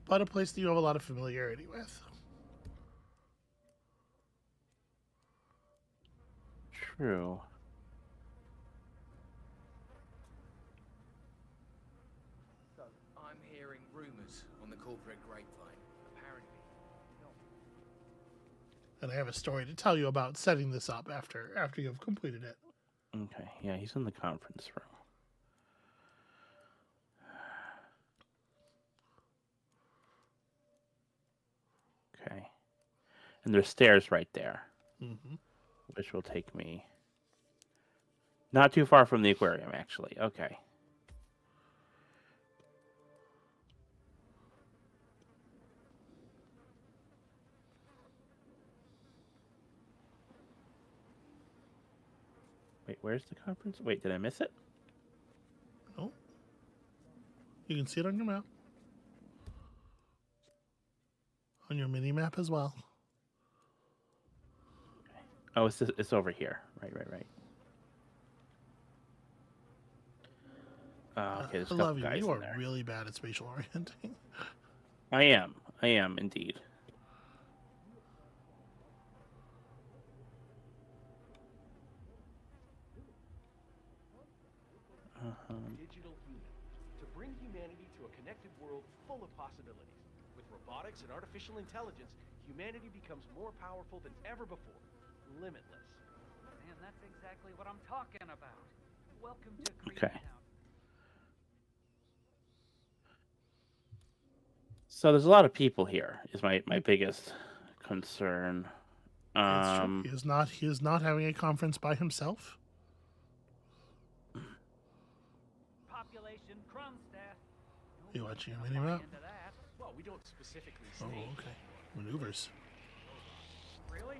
But a place that you have a lot of familiarity with. True. I'm hearing rumors on the corporate grapevine. Apparently, And I have a story to tell you about setting this up after you have completed it. Okay, yeah, he's in the conference room. Okay. And there's stairs right there, Mm-hmm. which will take me not too far from the aquarium, actually. Okay. Wait, where's the conference? Wait, did I miss it? No. You can see it on your map. On your mini map as well. Oh, it's over here. Right. Okay, there's a I couple love you. guys You in are there. really bad at spatial orienting. I am indeed. Digital human. To bring humanity to a connected world full of possibilities. With robotics and artificial intelligence, humanity becomes more powerful than ever before. Limitless. Man, that's exactly what I'm talking about. Welcome to Okay. Town. So there's a lot of people here. Is my biggest concern. It's true. He is not having a conference by himself. Population crumb stat. You watching your mini map? Into that. Well, we don't specifically Oh, say. okay. Maneuvers. Really?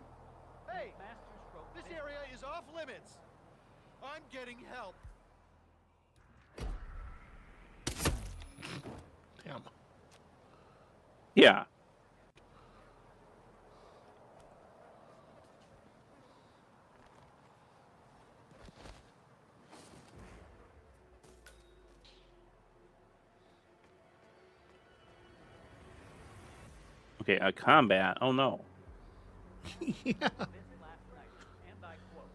Hey, Masterstroke. this area is off limits. I'm getting help. Damn. Yeah. Okay, combat. Oh no. Yeah. This last night, and I quote,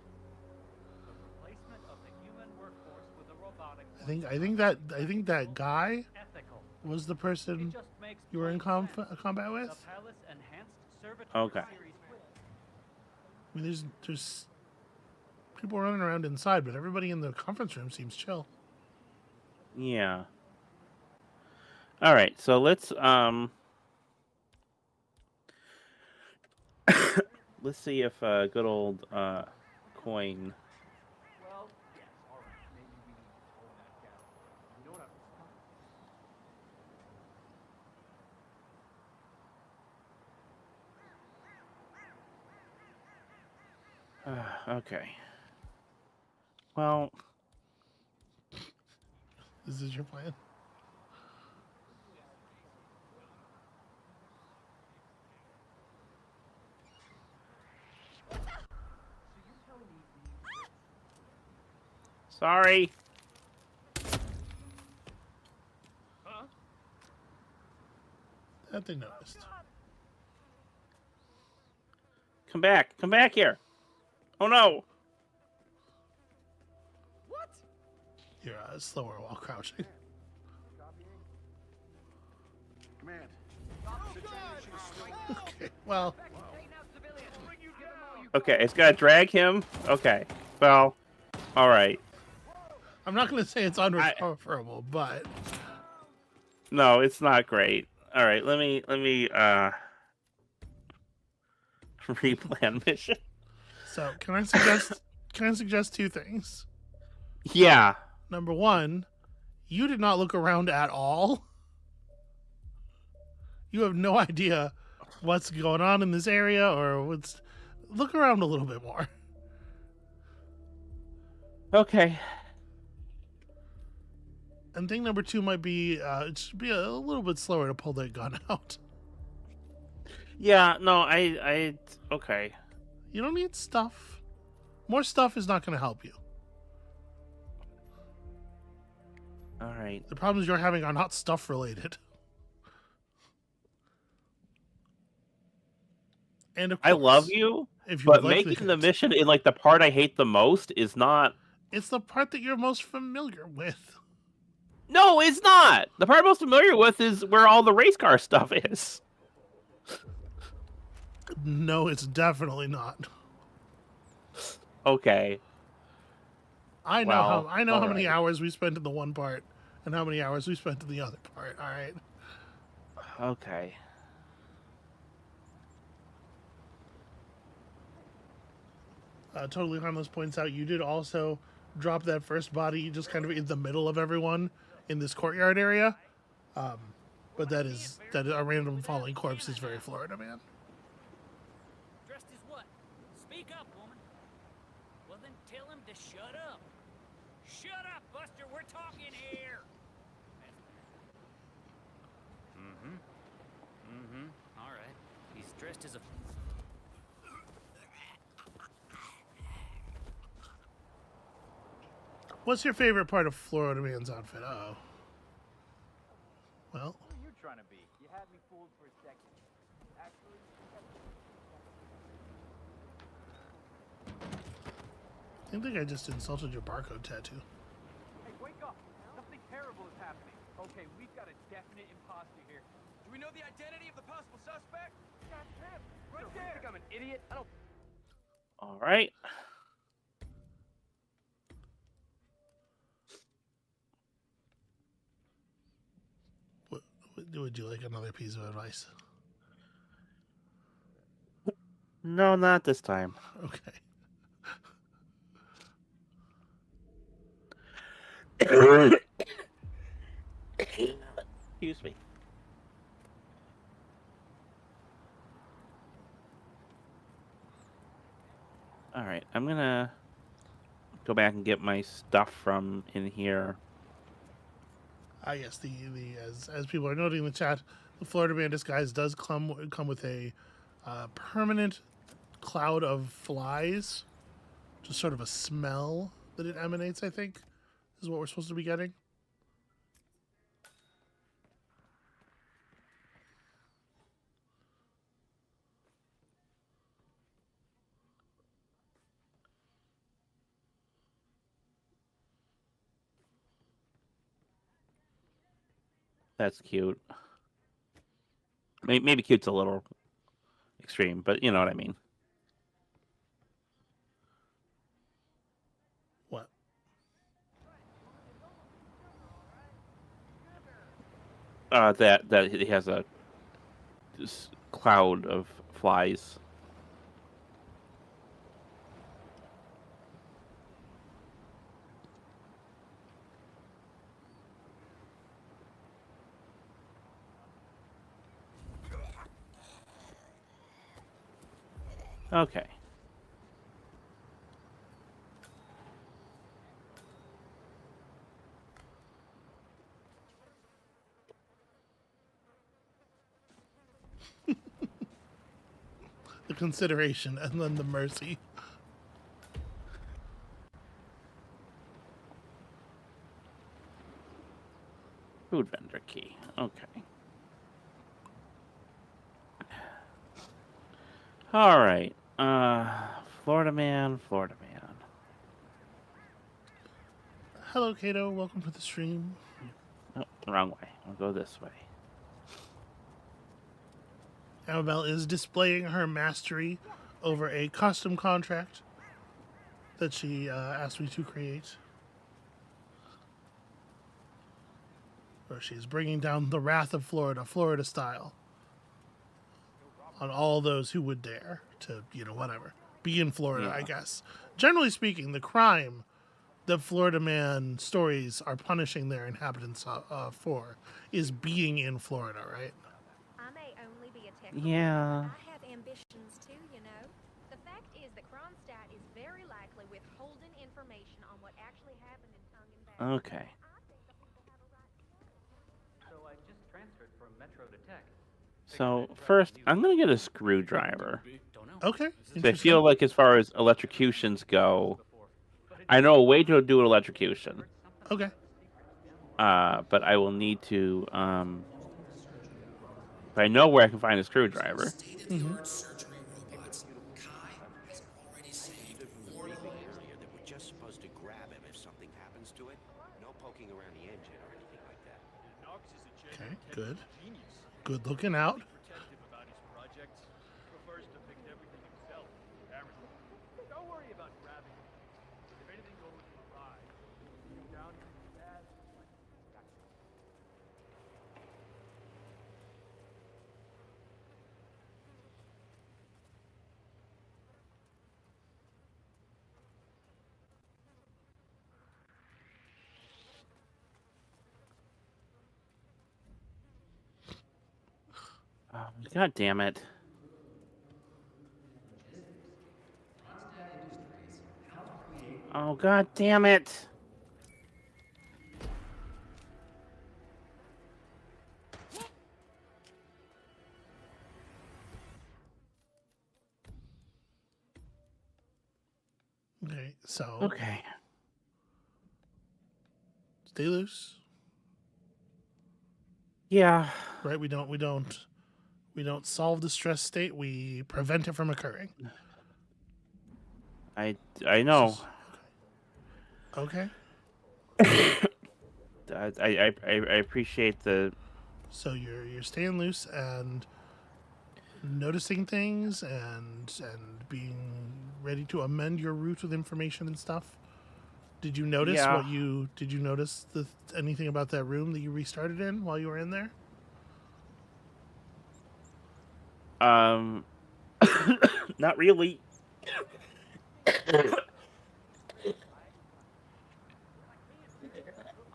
the replacement of the human workforce with a robotic I think that guy ethical. was the It person just makes you were in plain sense. combat with. The Palace Enhanced Servitor Okay. Series I mean, there's people running around inside, but everybody in the conference room seems chill. Yeah. All right, so let's let's see if good old coin. Well, yes, all right. Maybe we need to tone that down. You know what Okay. Well, This is your plan. sorry. That they noticed. Come back here. Oh no. You're slower while crouching. Command. Oh, God! Okay, well, Okay, it's gotta drag him. Okay, well, all right. I'm not going to say it's unrecoverable, but No, it's not great. All right, let me replan mission. so can I suggest two things? Yeah. Number one, you did not look around at all. You have no idea what's going on in this area or what's. Look around a little bit more. Okay. And thing number two might be it should be a little bit slower to pull that gun out. Yeah. No. Okay. You don't need stuff. More stuff is not going to help you. All right. The problems you're having are not stuff related. And of course, I love you, if you but would like making the mission in like the part I hate the most is not. It's the part that you're most familiar with. No, it's not. The part I'm most familiar with is where all the race car stuff is. No, it's definitely not. Okay. I know Well, how many right. hours we spent in the one part and how many hours we spent in the other part. All right. Okay. Totally Harmless points out you did also drop that first body just kind of in the middle of everyone in this courtyard area. But that is a random falling corpse is very Florida Man. Dressed as what? Speak up, woman. Well, then tell him to shut up. Shut up, Buster. We're talking here. All right. He's dressed as a... What's your favorite part of Florida Man's outfit? Uh-oh. Well, Who are you trying to be? You had me fooled for a second. Actually... I think I just insulted your barcode tattoo. Hey, wake up! Something terrible is happening. Okay, we've got a definite imposter here. Do we know the identity of the possible suspect? That's him! Right there! You think I'm an idiot? I don't... All right. Would you like another piece of advice? No, not this time. Okay. Excuse me. All right, I'm gonna go back and get my stuff from in here. Yes, as people are noting in the chat, the Florida Man disguise does come with a permanent cloud of flies, just sort of a smell that it emanates. I think is what we're supposed to be getting. That's cute. Maybe cute's a little extreme, but you know what I mean. What? That he has a this cloud of flies. Okay. The consideration and then the mercy. Food vendor key. Okay. All right. Florida Man. Hello, Kato. Welcome to the stream. Oh, wrong way. I'll go this way. Amabel is displaying her mastery over a custom contract that she asked me to create. Where she's bringing down the wrath of Florida, Florida style, on all those who would dare to, whatever, be in Florida, I guess. Generally speaking, the crime that Florida Man stories are punishing their inhabitants for is being in Florida, right? I may only be a tech Yeah. I have ambitions too, you know. The fact is that Kronstadt is very likely withholding information on what actually happened in Tongan. Okay. So I just transferred from Metro to Tech. So first, I'm gonna get a screwdriver. Okay. So I feel like as far as electrocutions go, I know a way to do an electrocution. Okay. But I will need to. If I know where I can find a screwdriver. Surgery robots. Kai has already saved more area that we're just supposed to grab him if something happens to it. No poking around the engine or anything like that. Okay, good. Good looking out. Protective about his projects. Prefers to fix everything himself, apparently. Don't worry about grabbing him. If anything goes awry, you down here bad. God damn it. Oh, god damn it. Okay, so Okay. stay loose. Yeah. Right? We don't solve the stress state. We prevent it from occurring. I know. Okay. I appreciate the. So you're staying loose and noticing things and being ready to amend your route with information and stuff. Did you notice did you notice anything about that room that you restarted in while you were in there? Not really.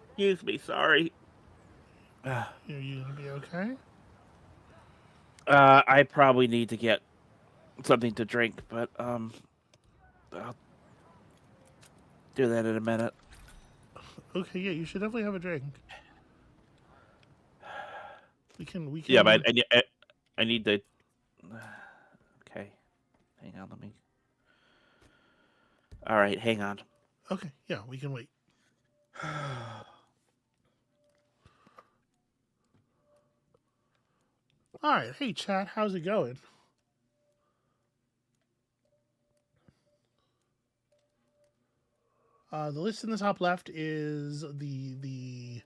Excuse me, sorry. Are you gonna be okay? I probably need to get something to drink, but I'll do that in a minute. Okay, yeah, you should definitely have a drink. We can. Yeah, but I need to. Okay, hang on. Let me. All right, hang on. Okay, yeah, we can wait. All right, hey chat, how's it going? The list in the top left is the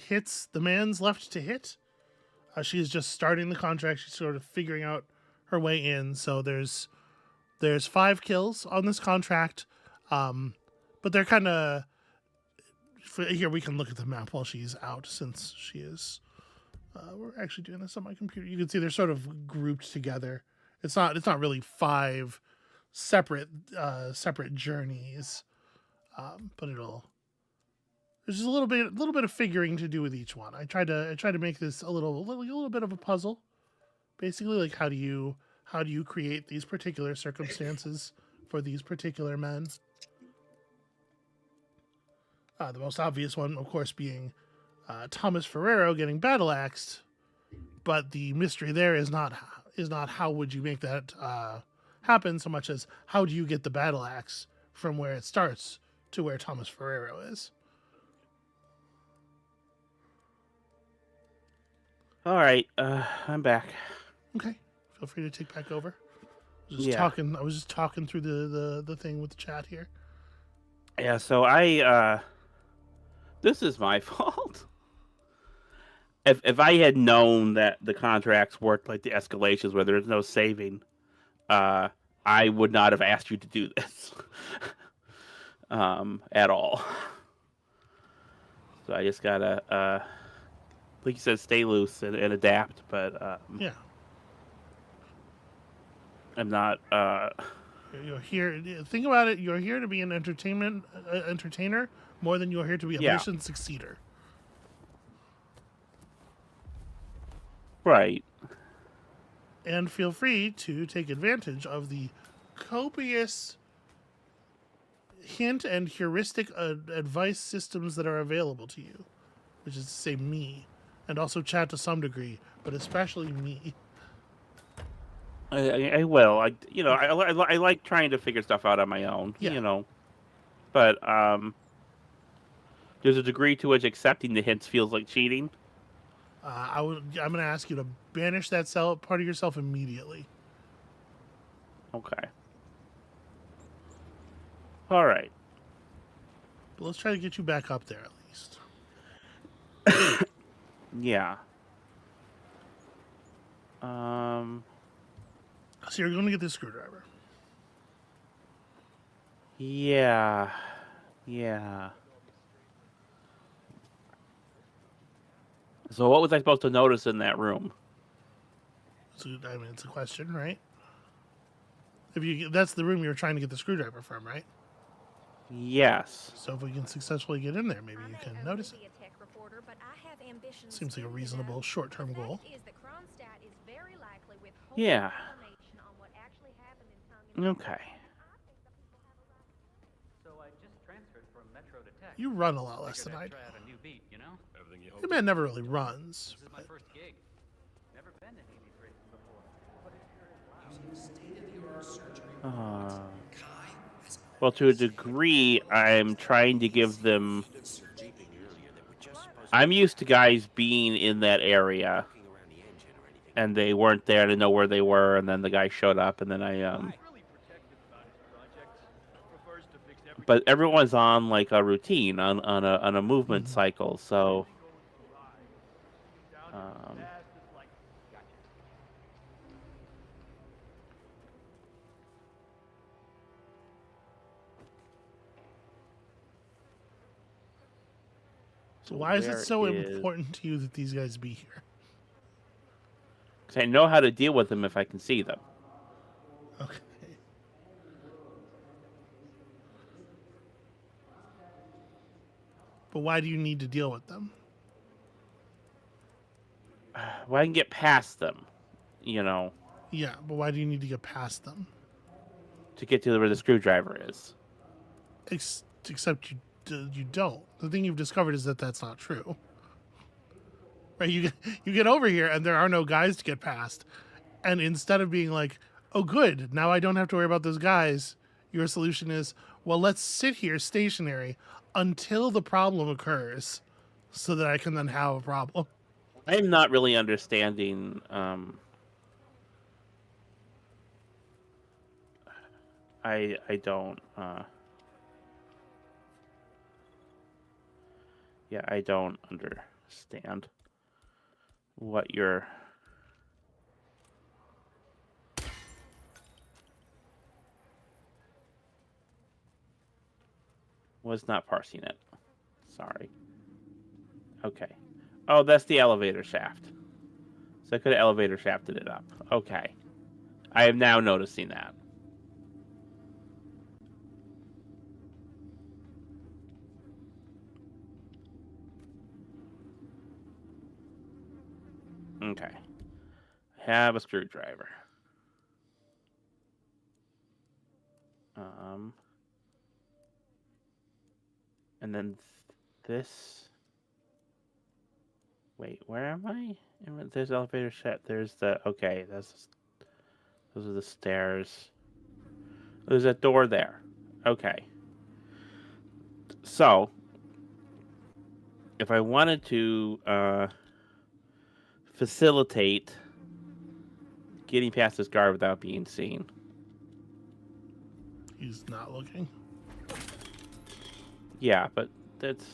hits the man's left to hit. She is just starting the contract. She's sort of figuring out her way in. So there's 5 kills on this contract, but they're kind of here. We can look at the map while she's out, since she is. We're actually doing this on my computer. You can see they're sort of grouped together. It's not really 5 separate journeys, but there's just a little bit of figuring to do with each one. I tried to make this a little bit of a puzzle, basically, like how do you create these particular circumstances for these particular men. The most obvious one, of course, being Thomas Ferrero getting battle axed, but the mystery there is not how would you make that happen, so much as how do you get the battle axe from where it starts to where Thomas Ferrero is. All right, I'm back. Okay, feel free to take back over. I was just talking through the thing with the chat here. Yeah, so this is my fault. if I had known that the contracts worked like the escalations where there's no saving, I would not have asked you to do this at all. So I just gotta, like you said, stay loose and adapt. But Yeah. I'm not. You're here. Think about it. You're here to be an entertainer more than you're here to be a Yeah. mission succeeder. Right. And feel free to take advantage of the copious hint and heuristic advice systems that are available to you, which is to say me, and also chat to some degree, but especially me. I will. I like trying to figure stuff out on my own. Yeah. But there's a degree to which accepting the hints feels like cheating. I'm going to ask you to banish that part of yourself immediately. Okay. All right. But let's try to get you back up there at least. Yeah. So you're going to get this screwdriver. Yeah. So what was I supposed to notice in that room? So, I mean, it's a question, right? That's the room you're trying to get the screwdriver from, right? Yes. So if we can successfully get in there, maybe you can notice it. A tech reporter, but I have ambitions Seems like a too, reasonable you know. short-term The goal. fact is that Kronstadt is very likely withholding Yeah. information on what actually happened in Tongan. Okay. So I just transferred from Metro to Tech. You run a lot less than Figured I do. I'd try out a new beat, you know? Hitman never really runs. This is my first gig. Never been to any of these races before. But it sure is loud. Well, to a degree, I'm trying to give them. I'm used to guys being in that area, and they weren't there to know where they were, and then the guy showed up, and then But everyone's on like a routine, on a movement cycle, so. So why is it so important to you that these guys be here? Because I know how to deal with them if I can see them. Okay. But why do you need to deal with them? Well, I can get past them, you know. Yeah, but why do you need to get past them? To get to where the screwdriver is. Except you don't. The thing you've discovered is that that's not true. Right? You get over here and there are no guys to get past. And instead of being like, oh good, now I don't have to worry about those guys, your solution is, well, let's sit here stationary until the problem occurs so that I can then have a problem. I'm not really understanding I don't I don't understand what you're was not parsing it. Sorry. Okay. Oh, that's the elevator shaft. So I could have elevator shafted it up. Okay. I am now noticing that. Okay. I have a screwdriver. And then this. Wait, where am I? There's elevator shaft. There's the. Okay, those are the stairs. There's a door there. Okay. So, if I wanted to facilitate getting past this guard without being seen. He's not looking. Yeah, but that's...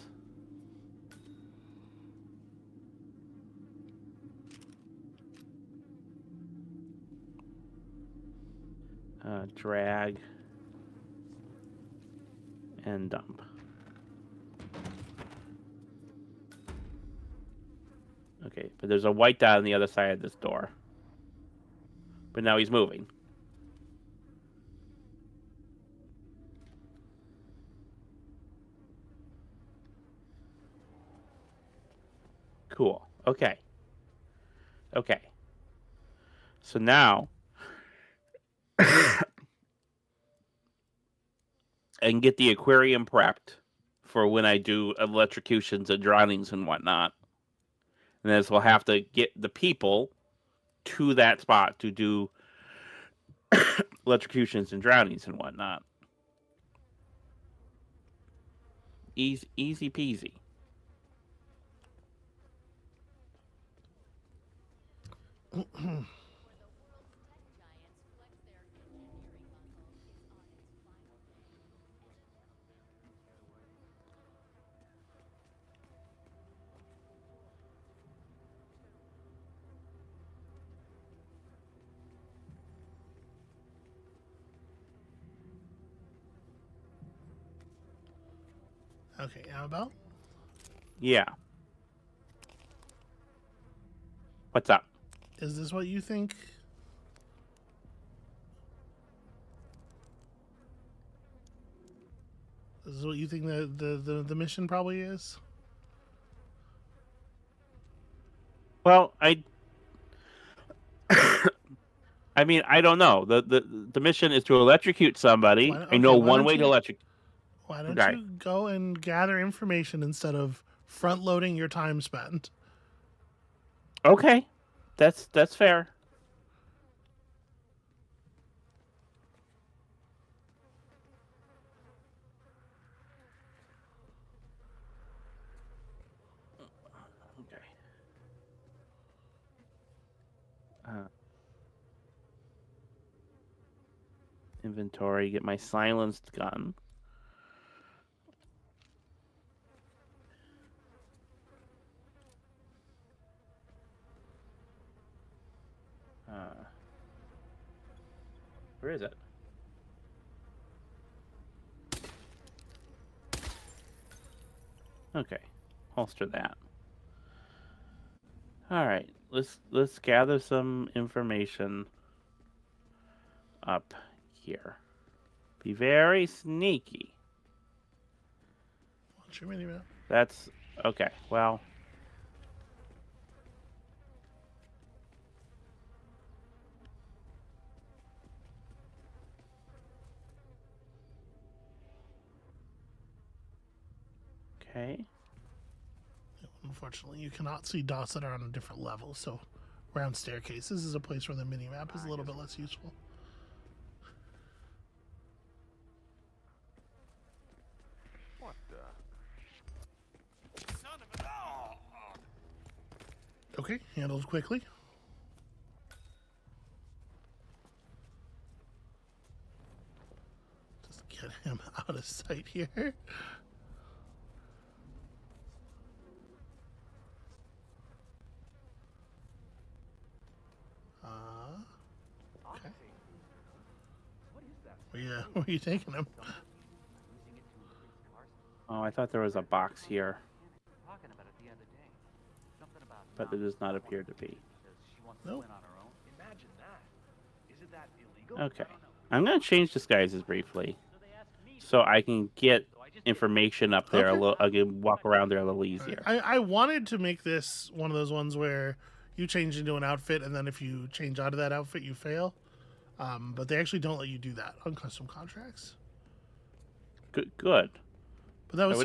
Drag and dump. Okay, but there's a white dot on the other side of this door. But now he's moving. Cool. Okay. Okay. So now I can get the aquarium prepped for when I do electrocutions and drownings and whatnot. And then we'll have to get the people to that spot to do electrocutions and drownings and whatnot. Easy peasy. Okay, Amabel? Yeah. What's up? Is this what you think? This is what you think the mission probably is? Well, I mean, I don't know. The mission is to electrocute somebody. I know one way to electrocute. Why don't you go and gather information instead of front loading your time spent? Okay, that's fair. Okay. Inventory. Get my silenced gun. Where is it? Okay, holster that. All right, let's gather some information up here. Be very sneaky. What's your mini map? That's okay. Well. Okay. Unfortunately, you cannot see dots that are on a different level, so round staircases is a place where the mini-map is a little bit less useful. What the? Son of a... Okay, handled quickly. Just get him out of sight here. Okay. Where are you taking him? Oh, I thought there was a box here. But there does not appear to be. Nope. Imagine that. Isn't that illegal? Okay. I'm going to change disguises briefly so I can get information up there a little. I can walk around there a little easier. I wanted to make this one of those ones where you change into an outfit and then if you change out of that outfit, you fail. But they actually don't let you do that on custom contracts. Good. But that was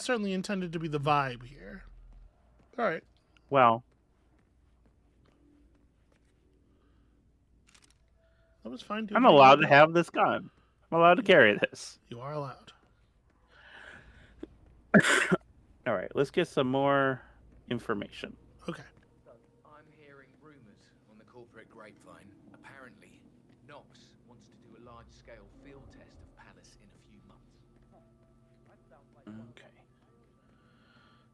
certainly intended to be the vibe here. All right. Well, that was fine. I'm allowed to have this gun. I'm allowed to carry this. You are allowed. All right, let's get some more information. Okay. I'm hearing rumors on the corporate grapevine. Apparently, Knox wants to do a large-scale field test of Palace in a few months. Okay.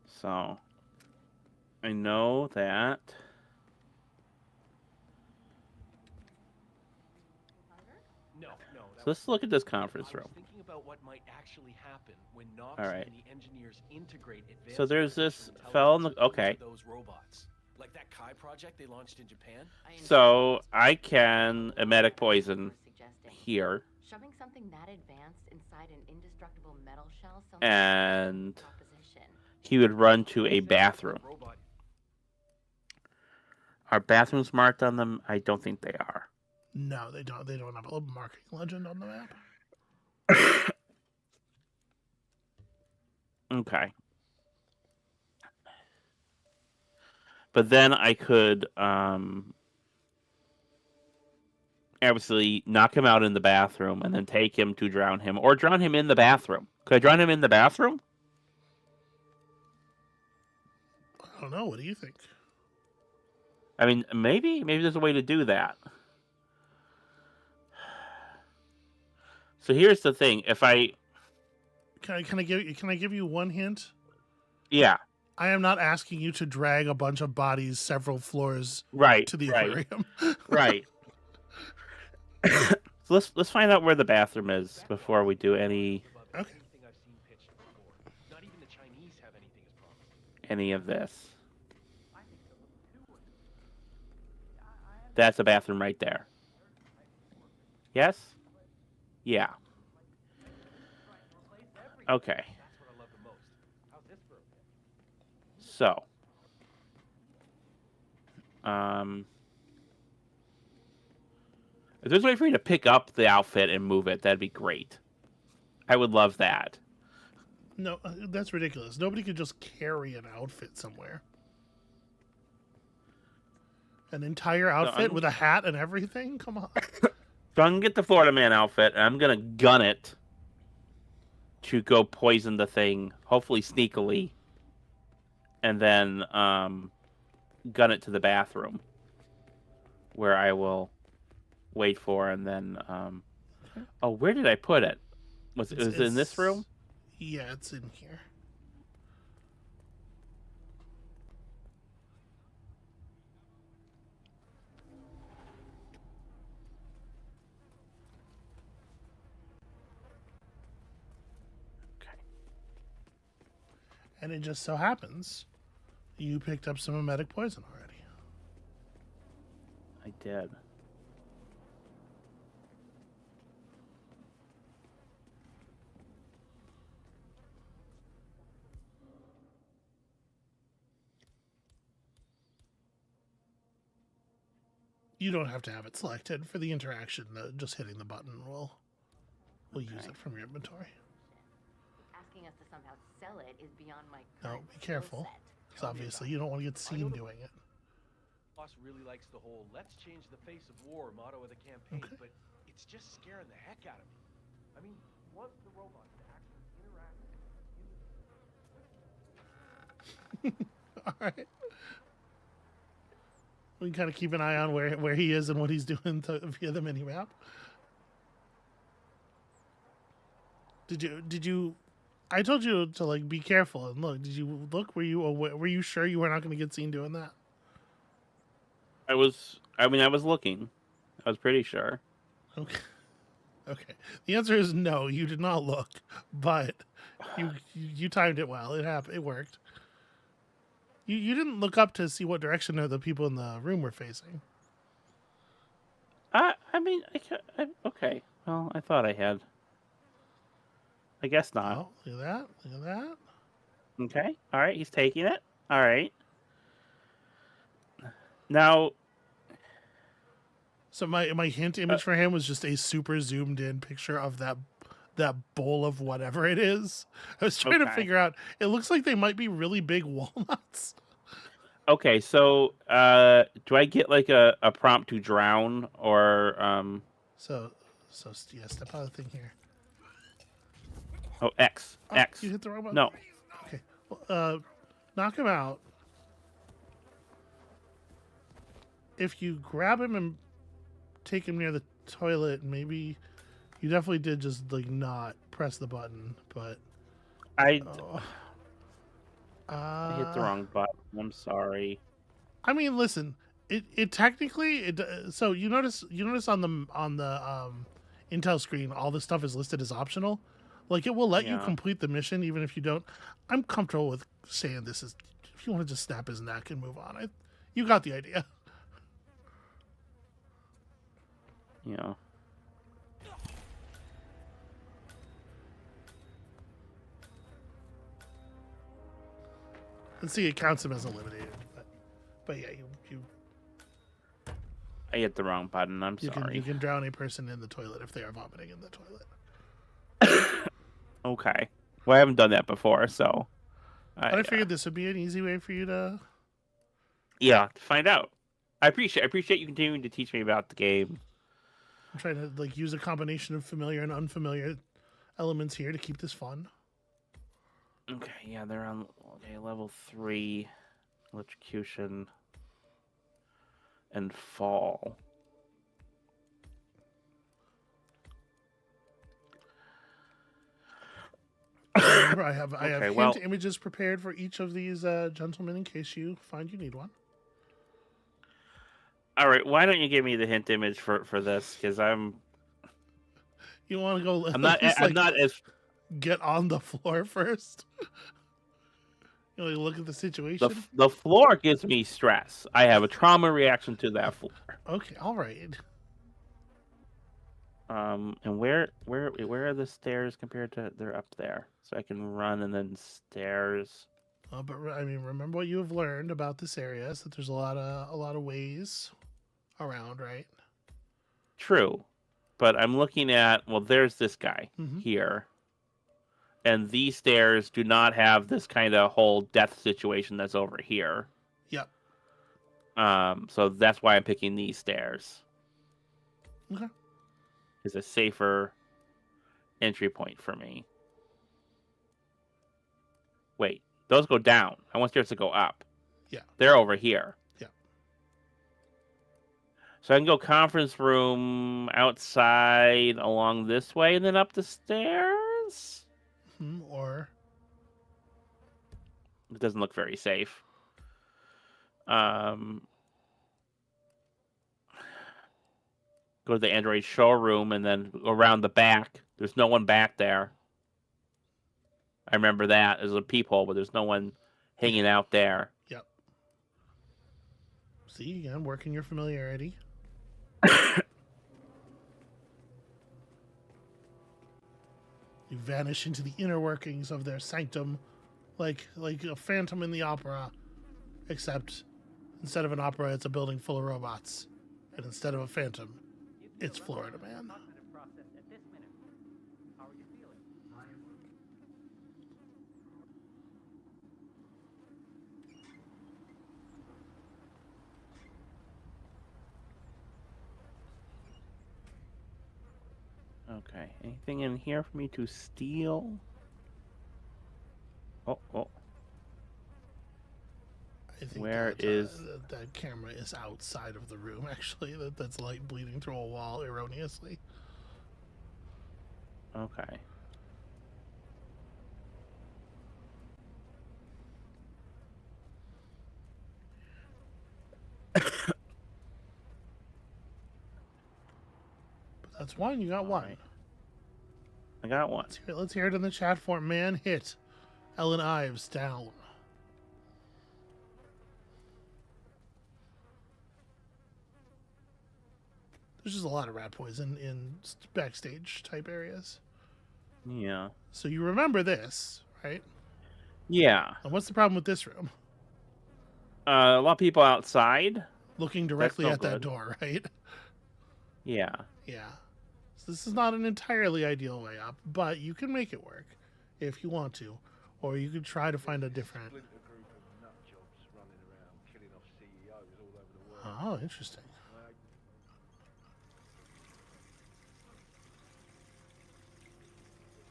So, I know that... No. let's look at this I conference was room. thinking about what might actually happen when Nox All right. and the engineers integrate advanced So there's this artificial fellow in the intelligence okay. into those robots. Like that Kai project they launched in Japan? So I can emetic poison here, Shoving something that advanced inside an indestructible metal shell sounds and like a proposition. he would run to a bathroom. Robot. Are bathrooms marked on them? I don't think they are. No, they don't. They don't have a marking legend on the map. Okay. But then I could obviously knock him out in the bathroom and then take him to drown him, or drown him in the bathroom. Could I drown him in the bathroom? I don't know. What do you think? I mean, maybe there's a way to do that. So here's the thing: if I Can I give you one hint? yeah, I am not asking you to drag a bunch of bodies several floors right to the right, aquarium. right. So let's find out where the bathroom is before we do any Okay. Anything I've seen pitched before. Not even the Chinese have anything as promising. any of this. That's a bathroom right there. Yes? Yeah. Okay. That's what I love the most. How's this for a pitch? So, if there's a way for you to pick up the outfit and move it, that'd be great. I would love that. No, that's ridiculous. Nobody could just carry an outfit somewhere. An entire outfit with a hat and everything? Come on. So I'm gonna get the Florida Man outfit, and I'm gonna gun it to go poison the thing, hopefully sneakily, and then gun it to the bathroom, where I will wait for, and then oh, where did I put it? Was it in this room? Yeah, it's in here. And it just so happens you picked up some emetic poison already. I did. You don't have to have it selected for the interaction. Just hitting the button will use it from your inventory. Asking us to somehow sell it is beyond my No, current be careful. skill set. Because obviously you don't want to get seen doing it. Boss really likes the whole "let's change the face of war" motto of the campaign, Okay. but it's just scaring the heck out of me. I mean, want the robots to actually interact. All right. We can kind of keep an eye on where he is and what he's doing via the mini map. Did you? I told you to like be careful and look. Did you look? Were you sure you were not going to get seen doing that? I was looking. I was pretty sure. Okay. Okay. The answer is no. You did not look, but you timed it well. It happened. It worked. You didn't look up to see what direction the people in the room were facing. Okay. Well, I thought I had. I guess not. Oh, look at that. Look at that. Okay. All right. He's taking it. All right. Now. So my hint image for him was just a super zoomed in picture of that bowl of whatever it is. I was trying to figure out. It looks like they might be really big walnuts. Okay, so do I get like a prompt to drown or So yeah, step out of the thing here. Oh, X. Oh, X. You hit the wrong button. No. Okay. Well, knock him out. If you grab him and take him near the toilet, maybe you definitely did just like not press the button, but I hit the wrong button. I'm sorry. I mean, listen, it technically so you notice on the intel screen, all this stuff is listed as optional. Like, it will let you Yeah. complete the mission even if you don't. I'm comfortable with saying this is, if you want to just snap his neck and move on. You got the idea. Yeah. And see, it counts him as eliminated. But yeah, you I hit the wrong button. I'm sorry. you can drown a person in the toilet if they are vomiting in the toilet. Okay. Well, I haven't done that before, so. But I figured this would be an easy way for you to. Yeah, to find out. I appreciate you continuing to teach me about the game. I'm trying to like use a combination of familiar and unfamiliar elements here to keep this fun. Okay, yeah, they're on level 3, electrocution, and fall. Remember, I have hint images prepared for each of these gentlemen in case you find you need one. All right, why don't you give me the hint image for this? Because You want to go? I'm not as get on the floor first. You know, look at the situation. the floor gives me stress. I have a trauma reaction to that floor. Okay, all right. And where are the stairs compared to? They're up there, so I can run and then stairs. But I mean, remember what you have learned about this area is that there's a lot of ways around, right? True, but I'm looking at there's this guy here, and these stairs do not have this kind of whole death situation that's over here. Yep. So that's why I'm picking these stairs. Okay. Is a safer entry point for me. Wait, those go down. I want stairs to go up. Yeah. They're over here. Yeah. So I can go conference room outside along this way and then up the stairs? Or it doesn't look very safe. Go to the Android showroom and then go around the back. There's no one back there. I remember that. There's a peephole, but there's no one hanging out there. Yep. See, again, working your familiarity. You vanish into the inner workings of their sanctum like a phantom in the opera, except instead of an opera, it's a building full of robots. And instead of a phantom, it's Florida Man. Okay, anything in here for me to steal? Oh. I think Where that, is... that camera is outside of the room, actually. That's light bleeding through a wall erroneously. Okay. That's one. You got one. Right. I got one. Let's hear it in the chat for man hit. Ellen Ives down. There's just a lot of rat poison in backstage type areas. Yeah. So you remember this, right? Yeah. And what's the problem with this room? A lot of people outside. Looking directly no at that good. door, right? Yeah. Yeah. So this is not an entirely ideal way up, but you can make it work if you want to. Or you could try to find a different... Oh, interesting.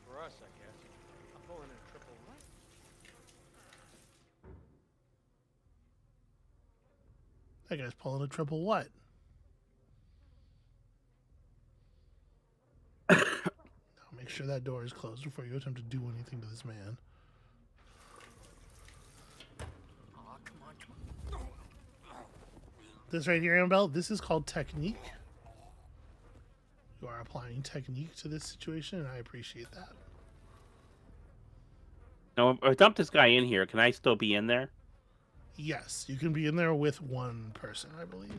For us, I guess. I'm pulling in a triple what? That guy's pulling a triple what? Now make sure that door is closed before you attempt to do anything to this man. This right here, Amabel, this is called technique. You are are applying technique to this situation, and I appreciate that. Now, if I dump this guy in here, can I still be in there? Yes, you can be in there with one person, I believe.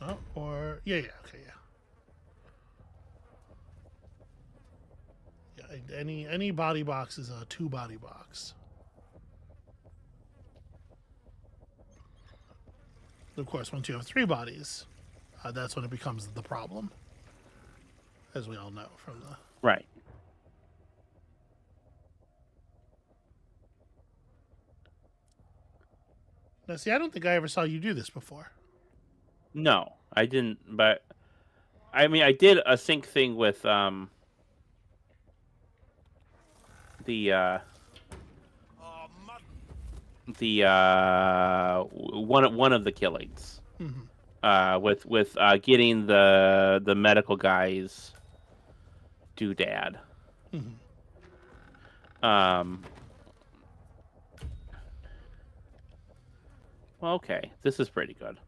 Oh, or yeah, okay, yeah. Any body box is a 2-body box. Of course, once you have 3 bodies, that's when it becomes the problem, as we all know from the Right. Now, see, I don't think I ever saw you do this before. No, I didn't. But I mean, I did a sync thing with the one of the killings. With getting the medical guy's doodad. Well, okay, this is pretty good.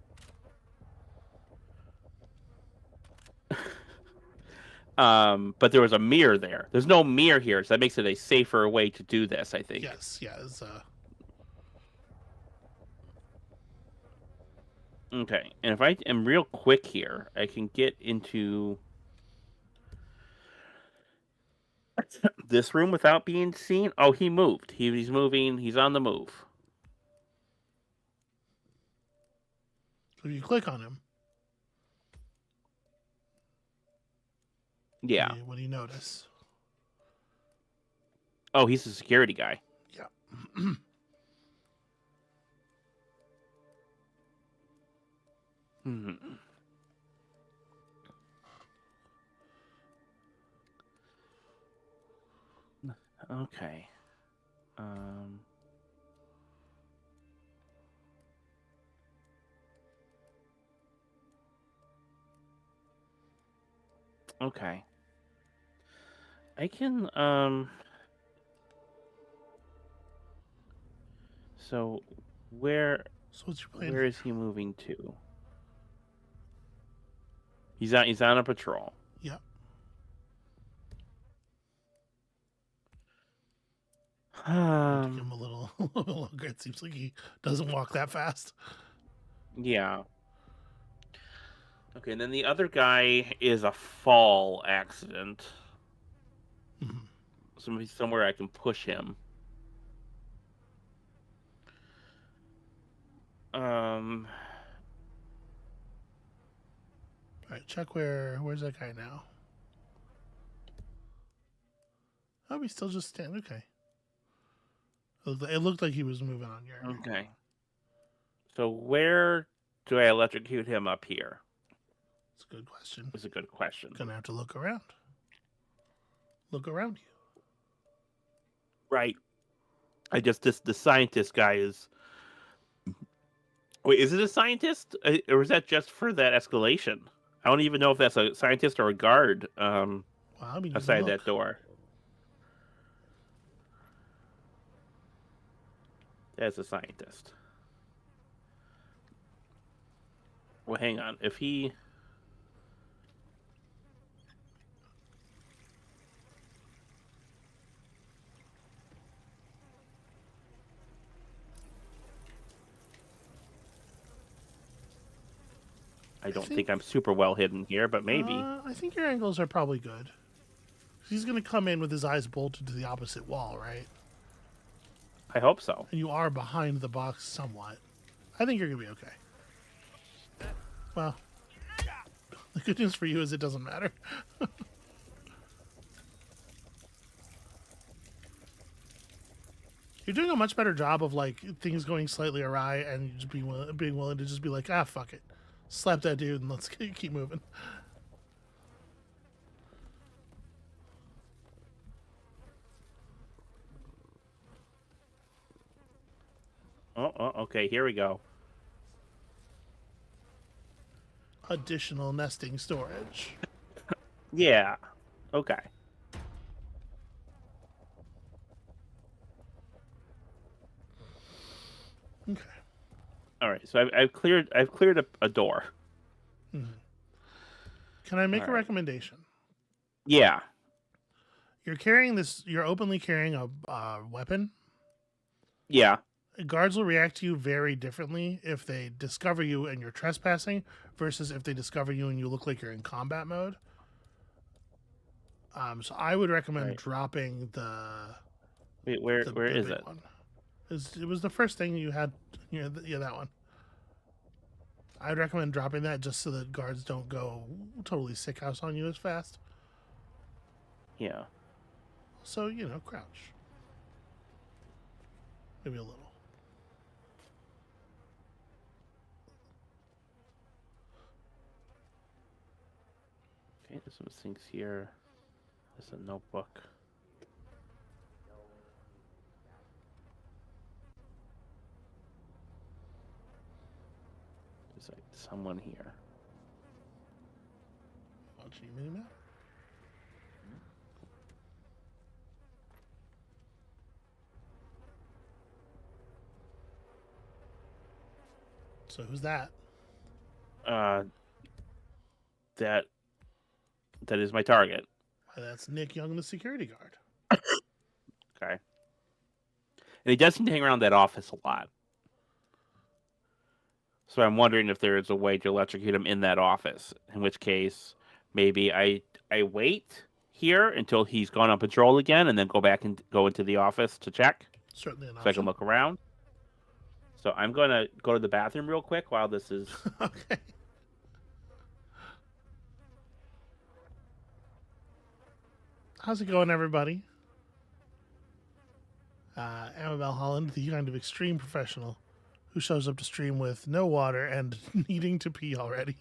But there was a mirror there. There's no mirror here, so that makes it a safer way to do this, I think. Yes, yeah. Okay, and if I am real quick here, I can get into this room without being seen. Oh, he moved. He's moving. He's on the move. So if you click on him, yeah. What do you notice? Oh, he's a security guy. Yeah. Okay. Okay. I can, so where is he moving to? He's on a patrol. Yep. Give him a little longer. It seems like he doesn't walk that fast. Yeah. Okay, and then the other guy is a fall accident. Somewhere I can push him. All right, check where's that guy now? Oh, he's still just standing. Okay. It looked like he was moving on your. Okay. So where do I electrocute him up here? It's a good question. It's a good question. Gonna have to look around. Look around you. Right. The scientist guy is. Wait, is it a scientist, or is that just for that escalation? I don't even know if that's a scientist or a guard. Well, I mean, outside that door. That's a scientist. Well, hang on. If he. I don't think I'm super well hidden here, but maybe. I think your angles are probably good. He's going to come in with his eyes bolted to the opposite wall, right? I hope so. And you are behind the box somewhat. I think you're going to be okay. Well, the good news for you is it doesn't matter. You're doing a much better job of like things going slightly awry and just being willing to just be like, ah, fuck it. Slap that dude and let's keep moving. Oh, okay. Here we go. Additional nesting storage. Yeah. Okay. Okay. All right. So I've cleared a door. Okay. Can I make All a right. recommendation? Yeah. You're carrying this. You're openly carrying a weapon. Yeah. Guards will react to you very differently if they discover you and you're trespassing versus if they discover you and you look like you're in combat mode. So I would recommend dropping the. Wait, where the is big it? one. It was the first thing you had. Yeah, that one. I'd recommend dropping that just so that guards don't go totally sick house on you as fast. Yeah. So, crouch. Maybe a little. Okay, there's some things here. There's a notebook. There's like someone here. Watching your mini map. So who's that? That is my target. That's Nick Young, the security guard. Okay. And he does seem to hang around that office a lot. So I'm wondering if there is a way to electrocute him in that office. In which case, maybe I wait here until he's gone on patrol again, and then go back and go into the office to check. Certainly an option. So I can look around. So I'm going to go to the bathroom real quick while this is... Okay. How's it going, everybody? Amabel Holland, the kind of extreme professional who shows up to stream with no water and needing to pee already.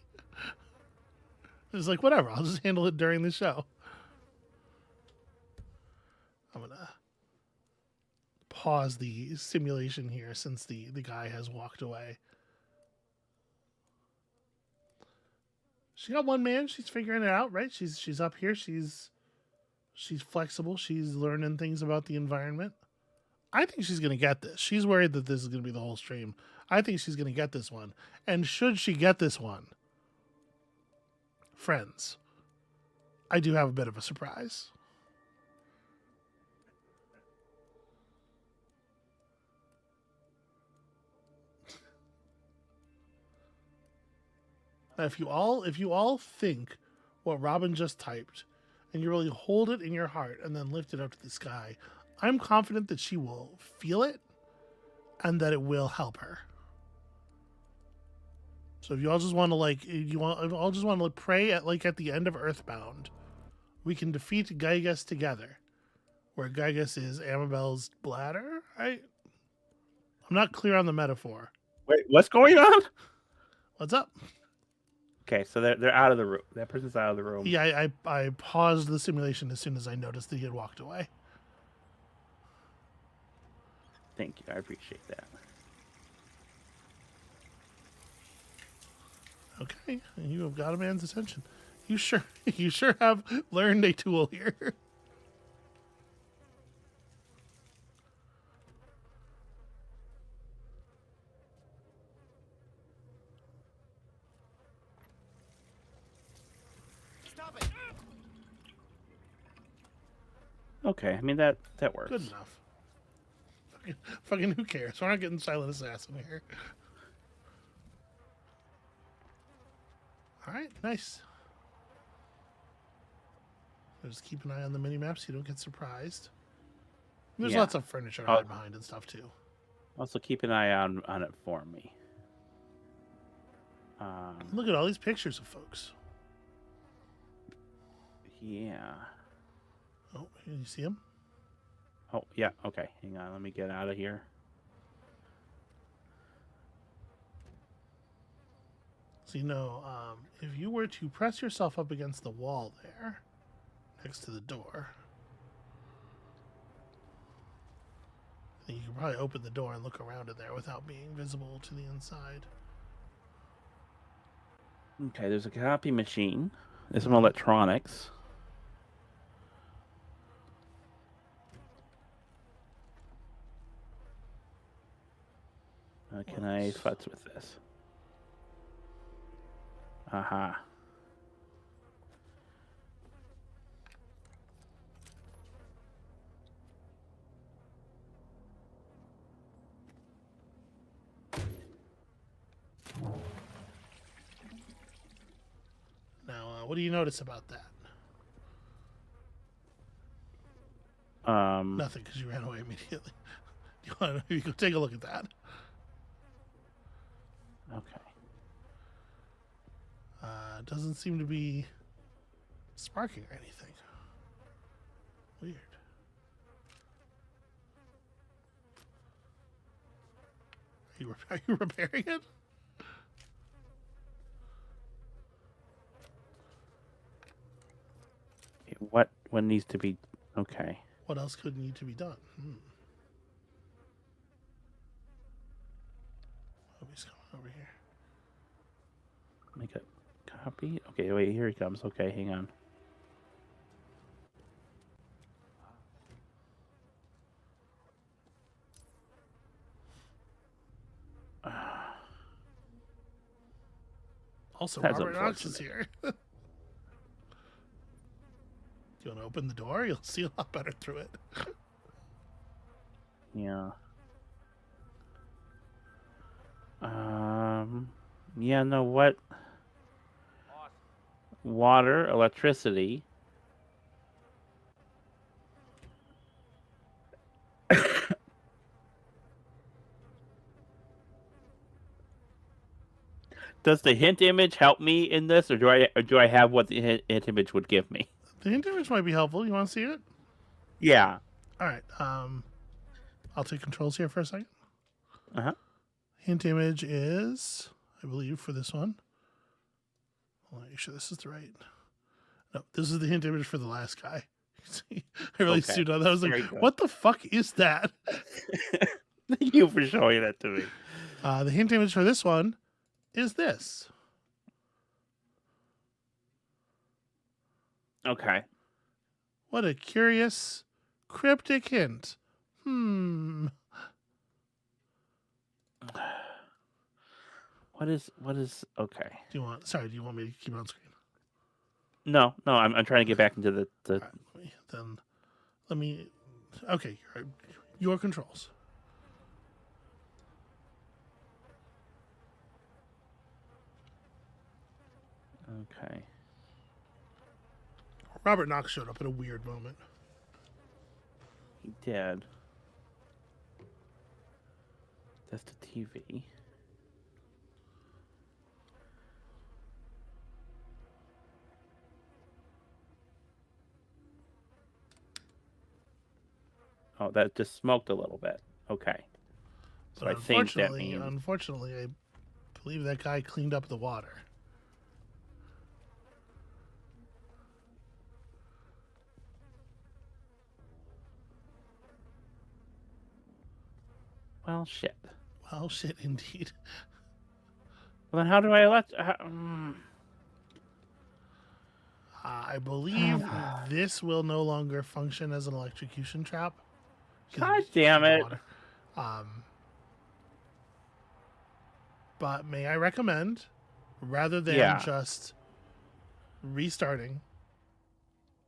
It's like, whatever, I'll just handle it during the show. I'm going to pause the simulation here since the guy has walked away. She got one man. She's figuring it out, right? She's up here. She's flexible. She's learning things about the environment. I think she's going to get this. She's worried that this is going to be the whole stream. I think she's going to get this one. And should she get this one, friends, I do have a bit of a surprise. Now, if you all think what Robin just typed, and you really hold it in your heart and then lift it up to the sky, I'm confident that she will feel it and that it will help her. So if you all just want to pray at the end of Earthbound, we can defeat Gygas together, where Gygas is Amabel's bladder. I'm not clear on the metaphor. Wait, what's going on? What's up? Okay, so they're out of the room. That person's out of the room. Yeah, I paused the simulation as soon as I noticed that he had walked away. Thank you. I appreciate that. Okay, you have got a man's attention. You sure have learned a tool here. Stop it! Okay, I mean that works. Good enough. Fucking who cares? We're not getting silent assassin here. All right, nice. Just keep an eye on the mini map so you don't get surprised. There's lots of furniture to hide behind and stuff too. Also, keep an eye on it for me. Look at all these pictures of folks. Yeah. Oh, you see them? Oh, yeah. Okay, hang on. Let me get out of here. So if you were to press yourself up against the wall there, next to the door, then you can probably open the door and look around in there without being visible to the inside. Okay, there's a copy machine. There's some electronics. Can I futz with this? Aha. What do you notice about that? Nothing, because you ran away immediately. You want to go take a look at that? Okay. Doesn't seem to be sparking or anything. Weird. Are you repairing it? What needs to be? Okay. What else could need to be done? Oh, he's coming over here. Make a copy. Okay, wait. Here he comes. Okay, hang on. Also, That's Robert Knox is unfortunate. here. Do you want to open the door? You'll see a lot better through it. Yeah. Yeah, no, what? Water, electricity. Does the hint image help me in this, or do I have what the hint image would give me? The hint image might be helpful. You want to see it? Yeah. All right. I'll take controls here for a second. Uh-huh. Hint image is, I believe, for this one. Hold on, make sure this is the right. No, this is the hint image for the last guy. See, I really Okay. sued on that. I was There like, you go. what the fuck is that? Thank you for showing that to me. The hint image for this one is this. Okay. What a curious, cryptic hint. What is okay? Do you want me to keep it on screen? No, I'm trying to get back into the All right, let me. Okay, your controls. Okay. Robert Knox showed up at a weird moment. He did. That's the TV. Oh, that just smoked a little bit. Okay. So But I think that unfortunately, means... I believe that guy cleaned up the water. Well, shit. Well, shit, indeed. Well, then how do I let... I believe this will no longer function as an electrocution trap. God damn it. But may I recommend, rather than just restarting,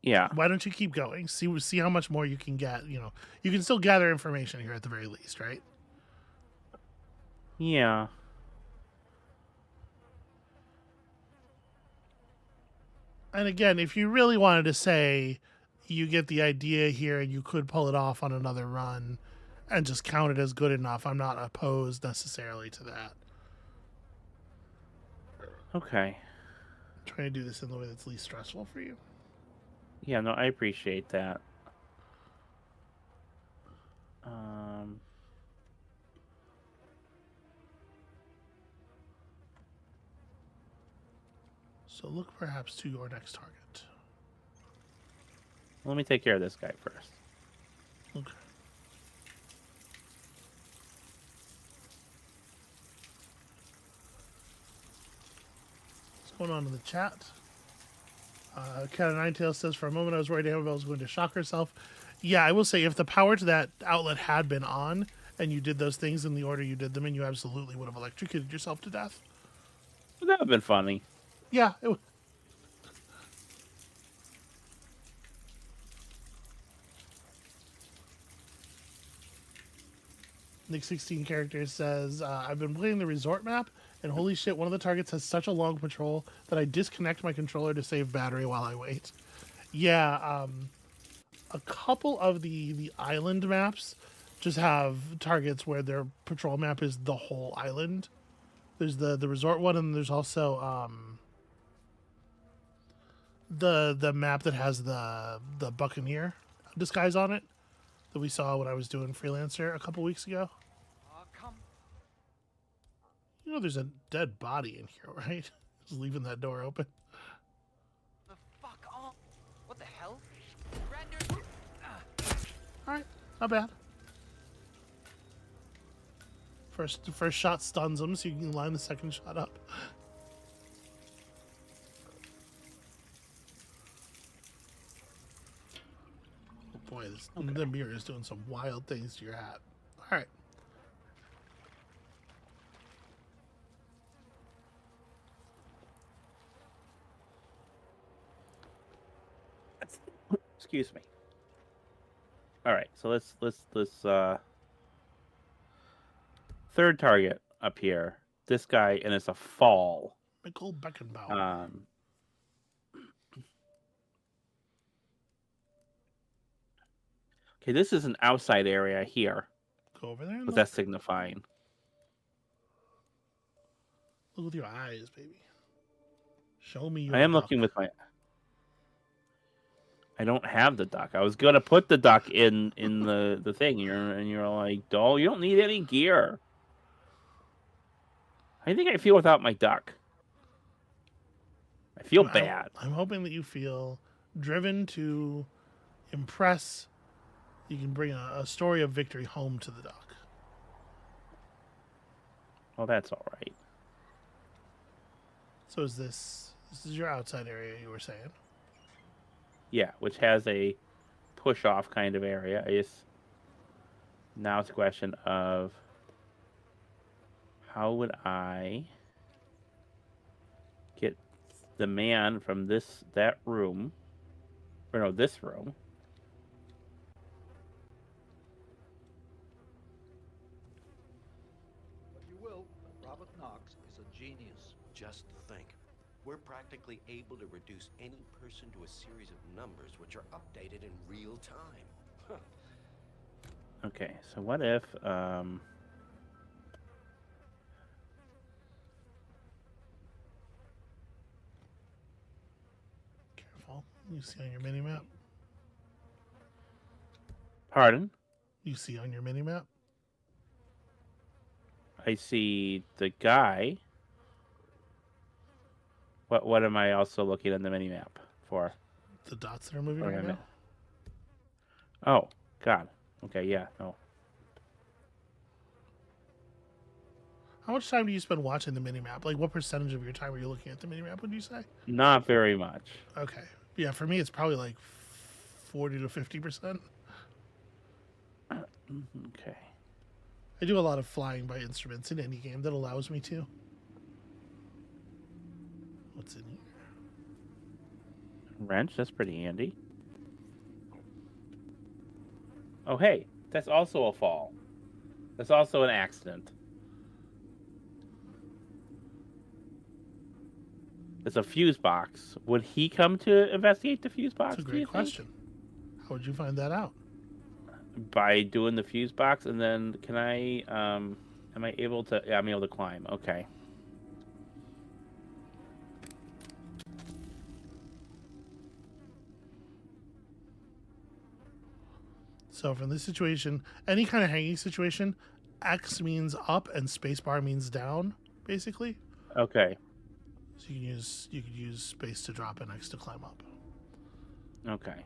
why don't you keep going? See how much more you can get. You know, you can still gather information here at the very least, right? Yeah. And again, if you really wanted to say you get the idea here and you could pull it off on another run and just count it as good enough, I'm not opposed necessarily to that. Okay. I'm trying to do this in the way that's least stressful for you. Yeah, no, I appreciate that. So look perhaps to your next target. Let me take care of this guy first. Okay. What's going on in the chat? Cat of Nine Tails says, for a moment I was worried Amabel was going to shock herself. Yeah, I will say, if the power to that outlet had been on and you did those things in the order you did them in, you absolutely would have electrocuted yourself to death. That would have been funny. Yeah, it would. Nick16 character says, I've been playing the resort map, and holy shit, one of the targets has such a long patrol that I disconnect my controller to save battery while I wait. Yeah, a couple of the island maps just have targets where their patrol map is the whole island. There's the resort one, and there's also the map that has the Buccaneer disguise on it that we saw when I was doing Freelancer a couple weeks ago. You know there's a dead body in here, right? Just leaving that door open. The fuck off! What the hell? Alright, not bad. The first shot stuns him, so you can line the second shot up. Oh boy, the mirror is doing some wild things to your hat. Alright. Excuse me. All right, so let's third target up here. This guy, and it's a fall. Michael Beckenbauer. Okay, this is an outside area here. Go over there and What's that signifying? Look with your eyes, baby. Show me your I am duck. looking with my... I don't have the duck. I was gonna put the duck in the thing, and you're like, "Oh, you don't need any gear." I think I feel without my duck. I feel bad. I'm hoping that you feel driven to impress. You can bring a story of victory home to the duck. Well, that's all right. So this is your outside area you were saying? Yeah, which has a push-off kind of area. Now it's a question of how would I get the man from that room, or no, this room. What you will, but Robert Knox is a genius. Just think. We're practically able to reduce any person to a series of numbers which are updated in real time. Okay, so what if Careful. You see on your mini map? Pardon? You see on your mini map? I see the guy. What am I also looking at the mini map for? The dots that are moving right now? Oh, God. Okay, yeah, no. How much time do you spend watching the mini map? Like, what percentage of your time are you looking at the mini map, would you say? Not very much. Okay. Yeah, for me, it's probably like 40 to 50%. Okay. I do a lot of flying by instruments in any game that allows me to. What's in here? Wrench, that's pretty handy. Oh, hey, that's also a fall. That's also an accident. It's a fuse box. Would he come to investigate the fuse box? That's a great question. How would you find that out? By doing the fuse box, and then can I, am I able to, yeah, I'm able to climb. Okay. So from this situation, any kind of hanging situation, X means up and spacebar means down, basically. Okay. So you could use space to drop and X to climb up. Okay.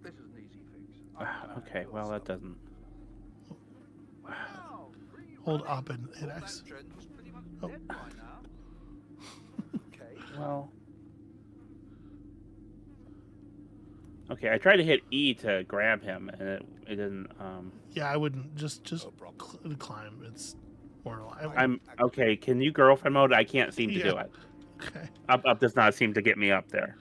This is an easy fix. Okay, well that doesn't. Hold up and hit X. Oh. Okay. Well. Okay, I tried to hit E to grab him, and it didn't. Yeah, I wouldn't just climb. It's more reliable. I'm okay. Can you girlfriend mode? I can't seem to do it. Okay. Up does not seem to get me up there.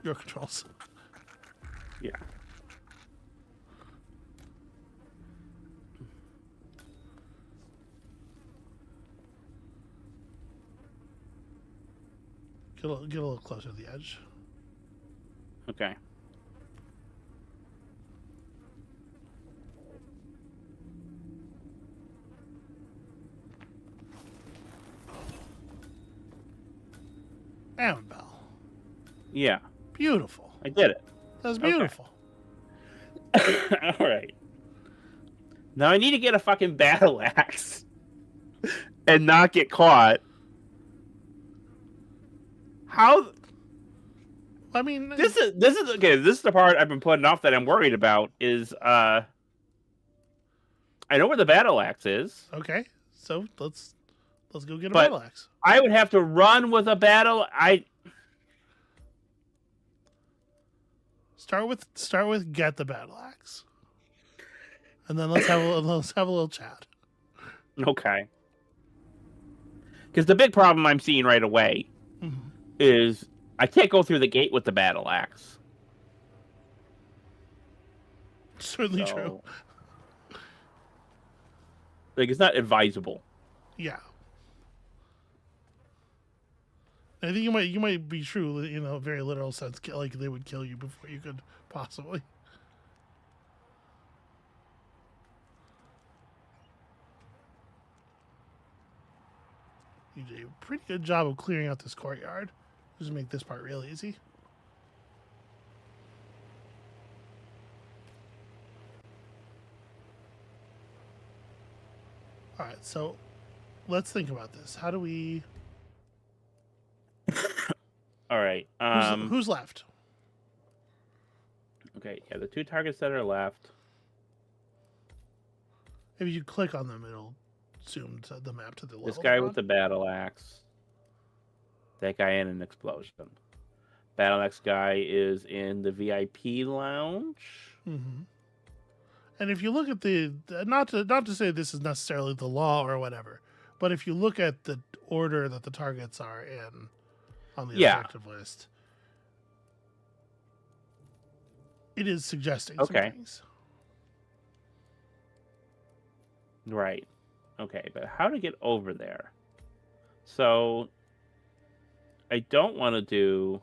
Your controls. Yeah. Get a little closer to the edge. Okay. Amabel. Yeah. Beautiful. I did it. That's beautiful. Okay. All right. Now I need to get a fucking battle axe and not get caught. How? I mean, This is okay. This is the part I've been putting off that I'm worried about. Is I know where the battle axe is. Okay, so let's go get a But battle axe. I would have to run with a battle. Start with get the battle axe, and then let's have a little chat. Okay. Because the big problem I'm seeing right away is I can't go through the gate with the battle axe. Certainly true. Like, it's not advisable. Yeah. I think you might be true, in a very literal sense, like they would kill you before you could possibly. You did a pretty good job of clearing out this courtyard. Just make this part real easy. All right, so let's think about this. How do we? All right. Who's left? Okay. Yeah, the two targets that are left. If you click on them, it'll zoom to the map to the level. This guy with the battle axe. That guy in an explosion. Battle axe guy is in the VIP lounge. Mm-hmm. And if you look at the not to say this is necessarily the law or whatever, but if you look at the order that the targets are in on the objective list, it is suggesting some things. Right. Okay, but how to get over there? So I don't want to do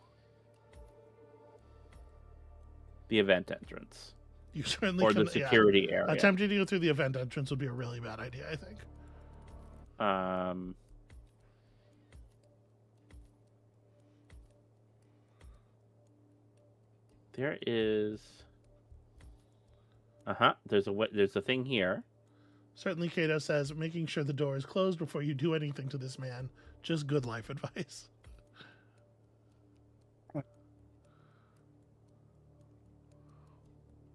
the event entrance. You certainly or the security area. Attempting to go through the event entrance would be a really bad idea, I think. There is. There's a thing here. Certainly, Kato says, making sure the door is closed before you do anything to this man. Just good life advice.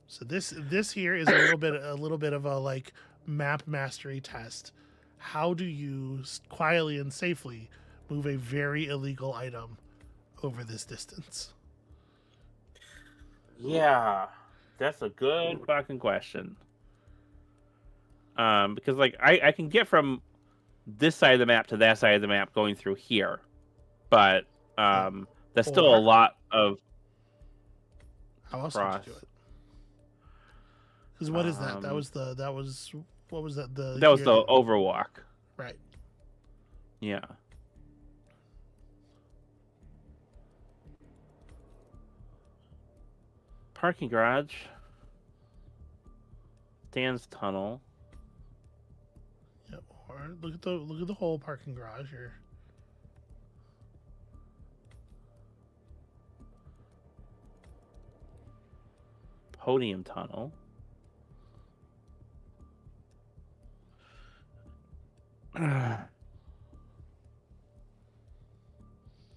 So this here is a little bit of a like map mastery test. How do you quietly and safely move a very illegal item over this distance? Yeah, that's a good fucking question. Because like I can get from this side of the map to that side of the map going through here, but that's still a lot of. How else would you do it? Because what is that? That was what was that? That was the overwalk. Right. Yeah. Parking garage. Dan's tunnel. Yeah, or look at the whole parking garage here. Podium tunnel.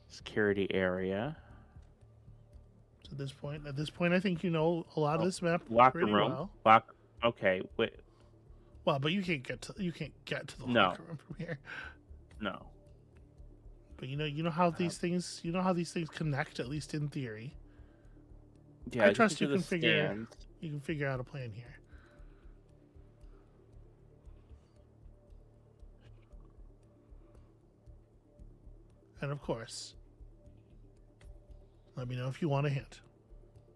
Security area. At this point, I think you know a lot of this map Locker pretty room. well. Okay, wait. Well, but you can't get to the locker room from here. No. But you know how these things connect, at least in theory. Yeah, I trust you can figure out a plan here. And of course, Let me know if you want a hint.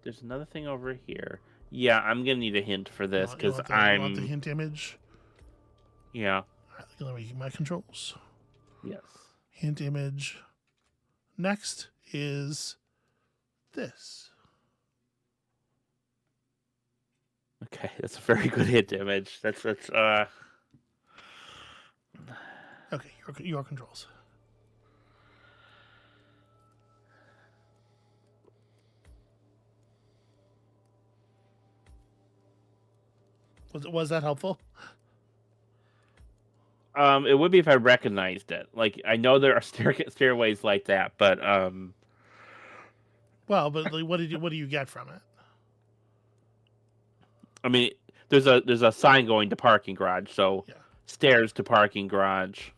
There's another thing over here. Yeah, I'm gonna need a hint for this because You want the hint image? Yeah. Let me get my controls. Yes. Hint image. Next is this. Okay, that's a very good hint image. That's Okay, your controls. Was that helpful? It would be if I recognized it. Like, I know there are stairways like that, but Well, but like, what do you get from it? I mean, there's a sign going to parking garage, so Yeah. stairs to parking garage.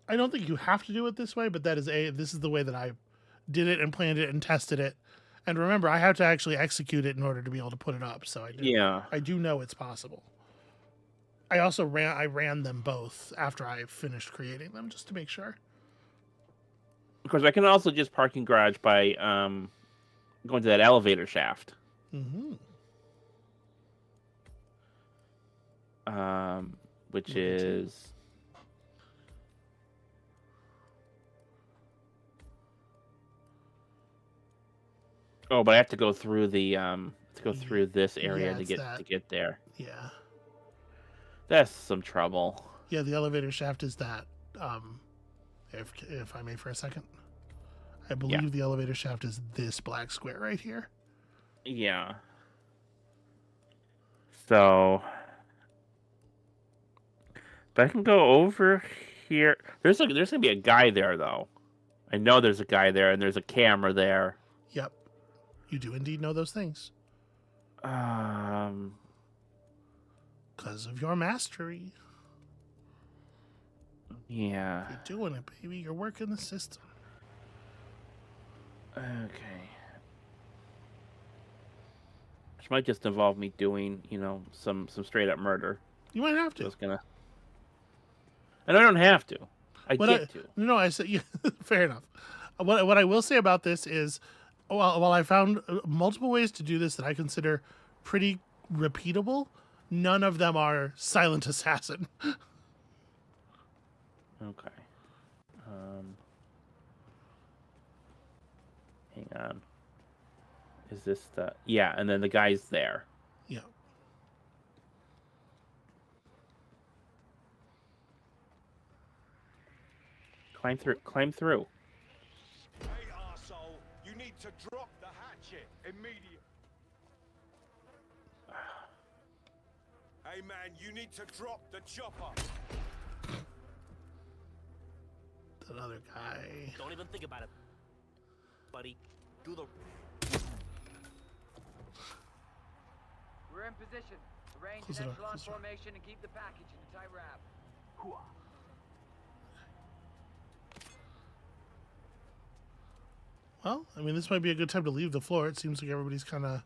I don't think you have to do it this way, but this is the way that I did it and planned it and tested it. And remember, I have to actually execute it in order to be able to put it up. So I do know it's possible. I also ran them both after I finished creating them just to make sure. Of course, I can also just parking garage by going to that elevator shaft. Mm-hmm. Which is but I have to go through the through this area to get there. Yeah. That's some trouble. Yeah, the elevator shaft is that. If I may for a second. I believe the elevator shaft is this black square right here. Yeah. So, but I can go over here. There's gonna be a guy there though. I know there's a guy there, and there's a camera there. Yep, you do indeed know those things. Because of your mastery. Yeah. You're doing it, baby. You're working the system. Okay. Which might just involve me doing, some straight up murder. You might have to. And I don't have to. I get to. No, I said, yeah, fair enough. What I will say about this is, while I found multiple ways to do this that I consider pretty repeatable, none of them are Silent Assassin. Okay. Hang on. Is this the... Yeah, and then the guy's there. Yeah. Climb through. Hey, arsehole, you need to drop the hatchet immediately. Hey, man, you need to drop the chopper. That other guy. Don't even think about it, buddy. Do the... We're in position. Arrange an echelon formation and keep the package in a tight wrap. Well, I mean, this might be a good time to leave the floor. It seems like everybody's kind of...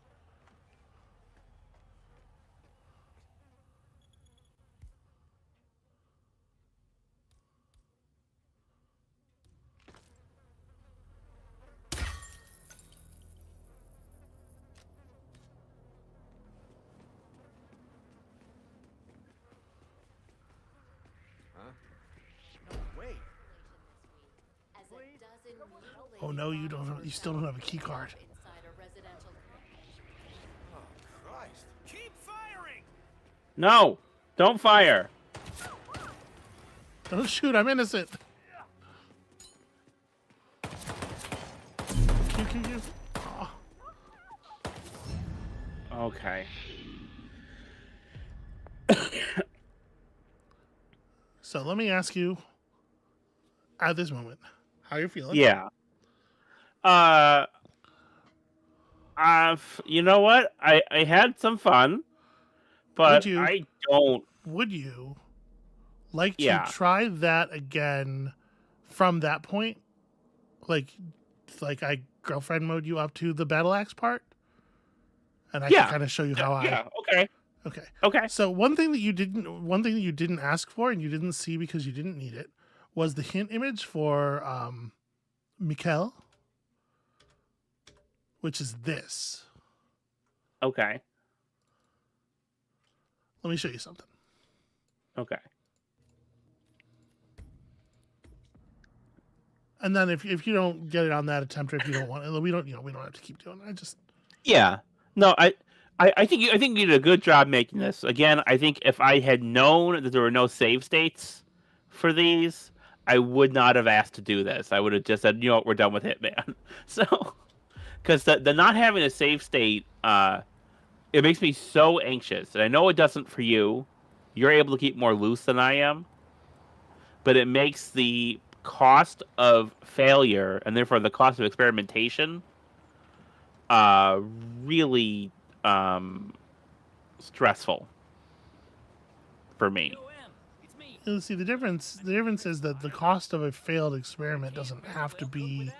Oh no, you still don't have a key card. Oh, Christ. Keep firing! No! Don't fire! Don't shoot, I'm innocent. Q. Oh. Okay. So let me ask you, at this moment, how you feeling? Yeah. You know what? I had some fun, but I don't. Would you like to try that again from that point? Like I girlfriend mode you up to the battle axe part, and I can kind of show you how Okay. So one thing that you didn't ask for and you didn't see because you didn't need it was the hint image for Mikkel, which is this. Okay. Let me show you something. Okay. And then if you don't get it on that attempt, or if you don't want it, we don't have to keep doing it. I just No, I think you did a good job making this. Again, I think if I had known that there were no save states for these, I would not have asked to do this. I would have just said, you know what, we're done with Hitman. So, because the not having a save state, it makes me so anxious. And I know it doesn't for you. You're able to keep more loose than I am. But it makes the cost of failure, and therefore the cost of experimentation, really stressful for me. see the difference. The difference is that the cost of a failed experiment doesn't have to be.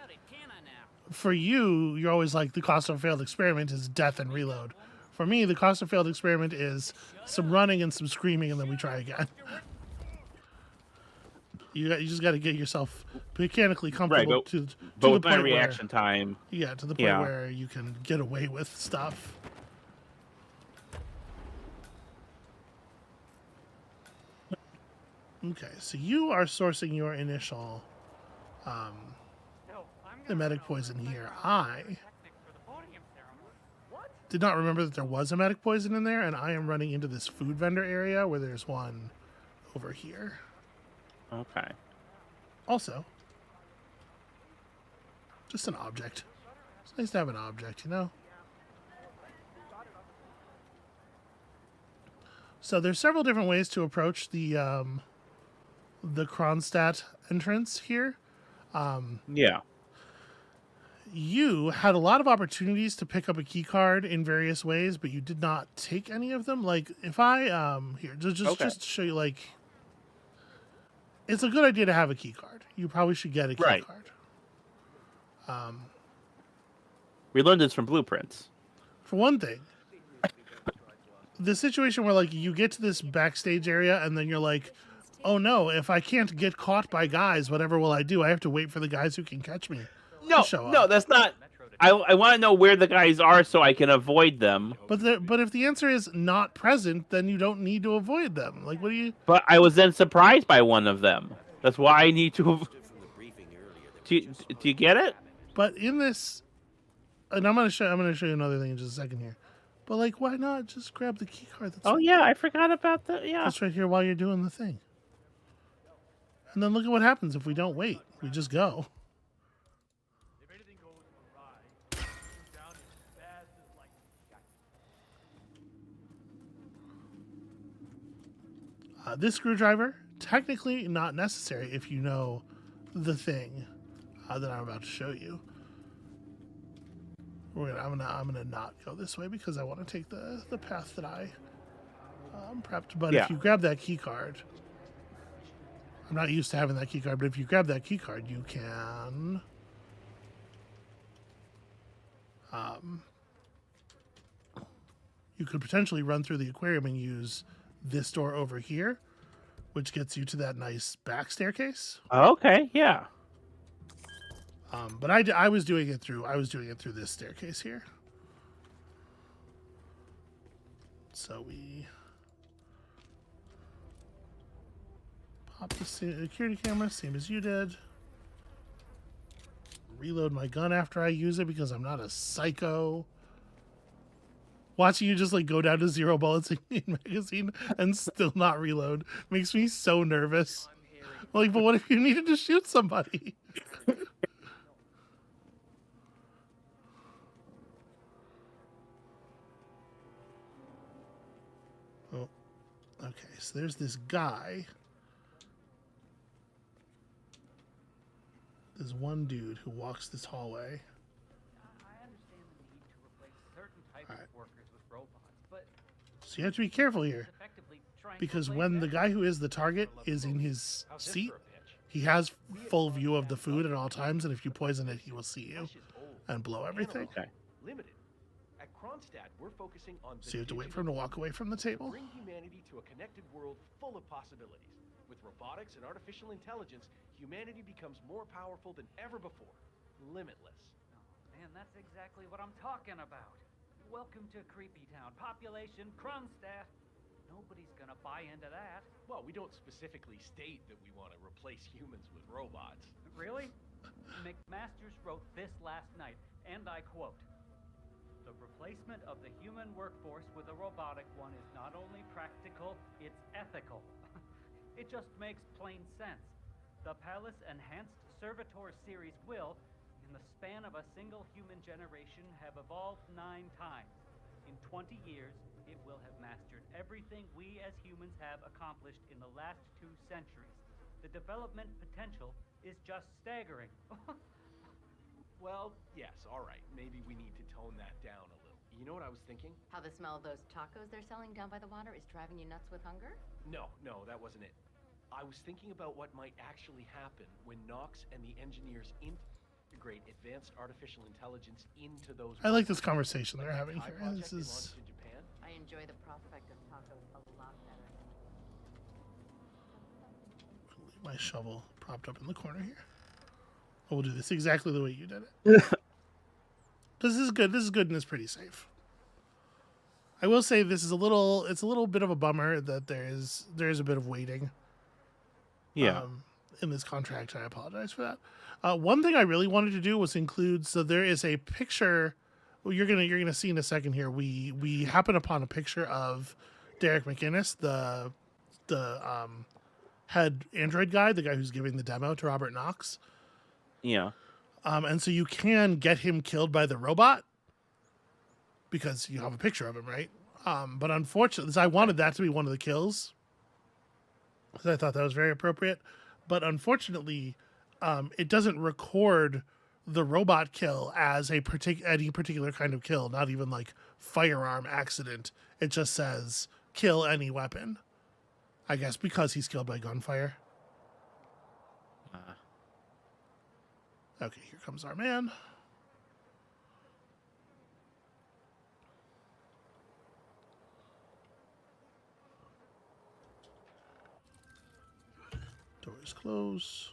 For you, you're always like, the cost of a failed experiment is death and reload. For me, the cost of failed experiment is some running and some screaming, and then we try again. You just got to get yourself mechanically comfortable right, to the point my reaction time. Yeah, to the point where you can get away with stuff. Okay, so you are sourcing your initial emetic poison here. I did not remember that there was emetic poison in there, and I am running into this food vendor area where there's one over here. Okay. Also, just an object. It's nice to have an object, you know? So there's several different ways to approach the Kronstadt entrance here. Yeah. You had a lot of opportunities to pick up a key card in various ways, but you did not take any of them. Like, if I here, just to show you, like, it's a good idea to have a key card. You probably should get a key card. We learned this from blueprints. For one thing, the situation where, like, you get to this backstage area and then you're like, oh no, if I can't get caught by guys, whatever will I do? I have to wait for the guys who can catch me. No, that's not. I want to know where the guys are so I can avoid them. But if the answer is not present, then you don't need to avoid them. Like, what do you? But I was then surprised by one of them. That's why I need to. Do you get it? But in this, and I'm gonna show you another thing in just a second here. But, like, why not just grab the key card? That's yeah, I forgot about that. Yeah, that's right here while you're doing the thing. And then look at what happens if we don't wait. We just go. This screwdriver, technically not necessary if you know the thing that I'm about to show you. I'm gonna not go this way because I want to take the path that I prepped. But if you grab that key card, I'm not used to having that key card, but if you grab that key card, you can you could potentially run through the aquarium and use this door over here, which gets you to that nice back staircase. Okay, yeah. But I was doing it through this staircase here. So we pop the security camera, same as you did. Reload my gun after I use it because I'm not a psycho. Watching you just, like, go down to 0 bullets in magazine and still not reload makes me so nervous. Like, but what if you needed to shoot somebody? Oh, okay. So there's this guy. There's one dude who walks this hallway. So you have to be careful here, because when the guy who is the target is in his seat, he has full view of the food at all times, and if you poison it, he will see you and blow everything. Okay. Limited. At Kronstadt, we're focusing on So you have to wait for him to walk away from the table. Bring humanity to a connected world full of possibilities. With robotics and artificial intelligence, humanity becomes more powerful than ever before. Limitless. Oh, man, that's exactly what I'm talking about. Welcome to Creepy Town. Population, Kronstadt. Nobody's gonna buy into that. Well, we don't specifically state that we want to replace humans with robots. Really? McMasters wrote this last night, and I quote, "The replacement of the human workforce with a robotic one is not only practical, it's ethical." It just makes plain sense. The Palace Enhanced Servitor series will, in the span of a single human generation, have evolved 9 times. In 20 years, it will have mastered everything we as humans have accomplished in the last 2 centuries. The development potential is just staggering. Well, yes, all right. Maybe we need to tone that down a little. You know what I was thinking? How the smell of those tacos they're selling down by the water is driving you nuts with hunger? No, that wasn't it. I was thinking about what might actually happen when Nox and the engineers integrate advanced artificial intelligence into those... I like this conversation they're having here. This is... I enjoy the prospect of tacos a lot better. Leave my shovel propped up in the corner here. Oh, we'll do this exactly the way you did it. This is good. This is good and it's pretty safe. I will say this is a little bit of a bummer that there is a bit of waiting. Yeah. In this contract, I apologize for that. One thing I really wanted to do was include. So there is a picture. Well, you're gonna see in a second here. We happen upon a picture of Derek McInnes, the head Android guy, the guy who's giving the demo to Robert Knox. Yeah. And so you can get him killed by the robot because you have a picture of him, right? But unfortunately, I wanted that to be one of the kills because I thought that was very appropriate. But unfortunately, it doesn't record the robot kill as any particular kind of kill, not even like firearm accident. It just says kill any weapon. I guess because he's killed by gunfire. Okay, here comes our man. Door is closed.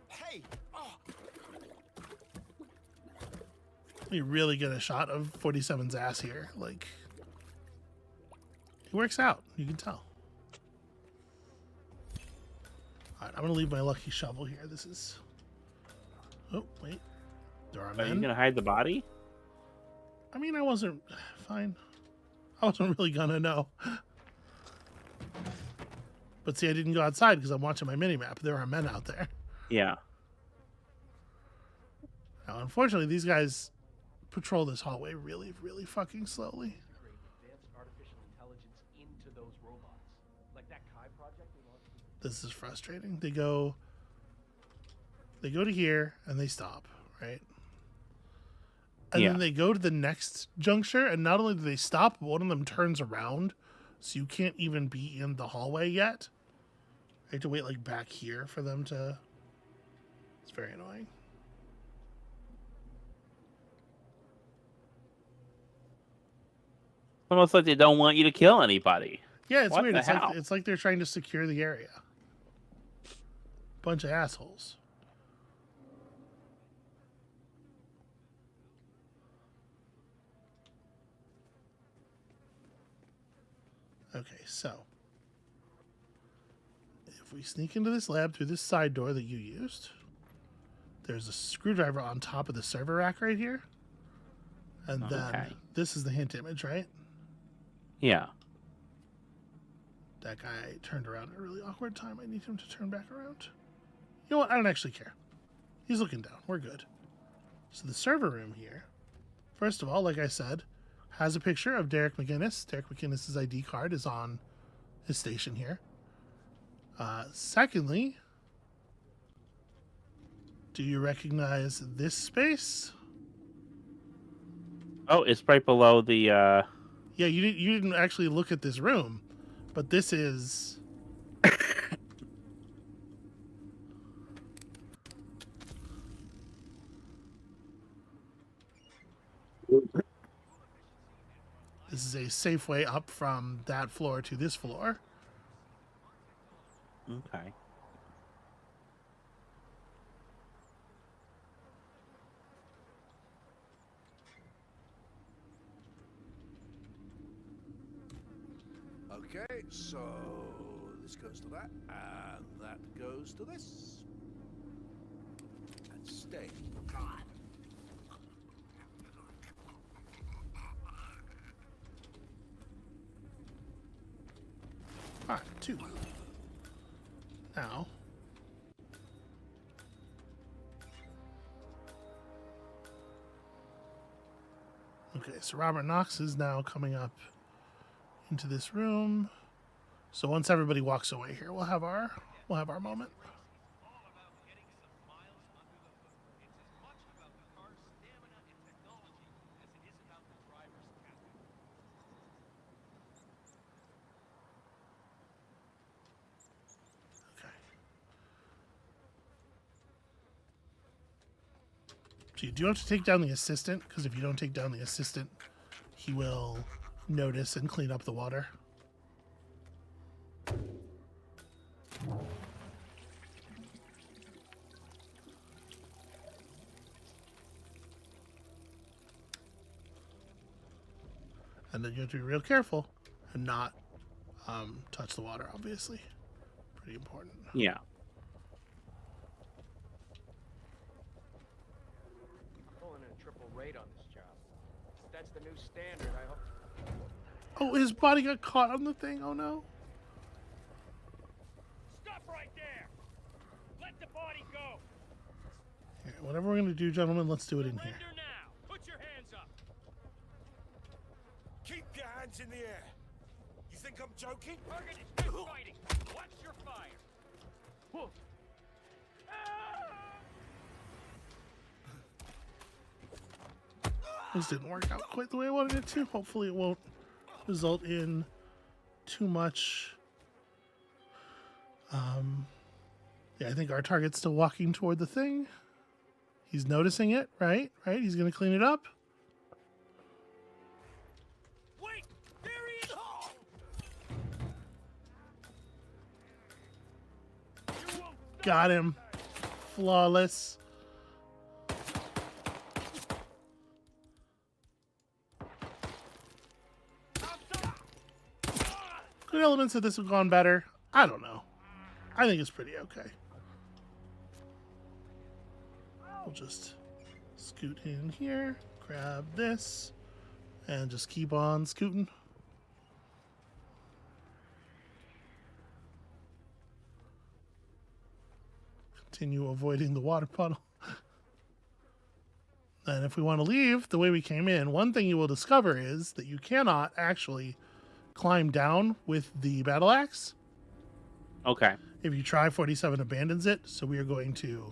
Hey! Oh. You really get a shot of 47's ass here. Like, he works out. You can tell. All right, I'm gonna leave my lucky shovel here. This is. Oh wait, there are men. Are you gonna hide the body? I mean, I wasn't fine. I wasn't really gonna know. But see, I didn't go outside because I'm watching my mini map. There are men out there. Yeah. Now, unfortunately, these guys patrol this hallway really, really fucking slowly. Advanced artificial intelligence into those robots, like that Kai project we launched. This is frustrating. They go to here and they stop, right? And then they go to the next juncture, and not only do they stop, but one of them turns around, so you can't even be in the hallway yet. I have to wait like back here for them to. It's very annoying. Almost like they don't want you to kill anybody. Yeah, it's What weird. the It's hell? like, it's like they're trying to secure the area. Bunch of assholes. Okay, so if we sneak into this lab through this side door that you used, there's a screwdriver on top of the server rack right here. And then this is the hint image, right? Yeah. That guy turned around at a really awkward time. I need him to turn back around. You know what? I don't actually care. He's looking down. We're good. So the server room here, first of all, like I said, has a picture of Derek McInnes. Derek McInnes' ID card is on his station here. Secondly, do you recognize this space? Oh, it's right below the. Yeah, you didn't actually look at this room, but this is. This is a safe way up from that floor to this floor. Okay. Okay, so this goes to that, and that goes to this. And stay. All right, 2. Now. Okay, so Robert Knox is now coming up into this room. So once everybody walks away here, we'll have our moment. So you do have to take down the assistant, because if you don't take down the assistant, he will notice and clean up the water. And then you have to be real careful and not touch the water, obviously. Pretty important. Yeah. Pulling in a triple rate on this job. That's the new standard, I hope. Oh, his body got caught on the thing. Oh no. Stop right there! Let the body go! Here, whatever we're gonna do, gentlemen, let's do it in here. Surrender now! Put your hands up! Keep your hands in the air. You think I'm joking? Target is still fighting! Watch your fire! Whoa. This didn't work out quite the way I wanted it to. Hopefully it won't result in too much. Yeah, I think our target's still walking toward the thing. He's noticing it, right? Right? He's going to clean it up. Wait! There he is! Got him. Flawless. Good elements of this have gone better. I don't know. I think it's pretty okay. We'll just scoot in here, grab this, and just keep on scooting. Continue avoiding the water puddle. And if we want to leave the way we came in, one thing you will discover is that you cannot actually climb down with the battle axe. Okay. If you try, 47 abandons it, so we are going to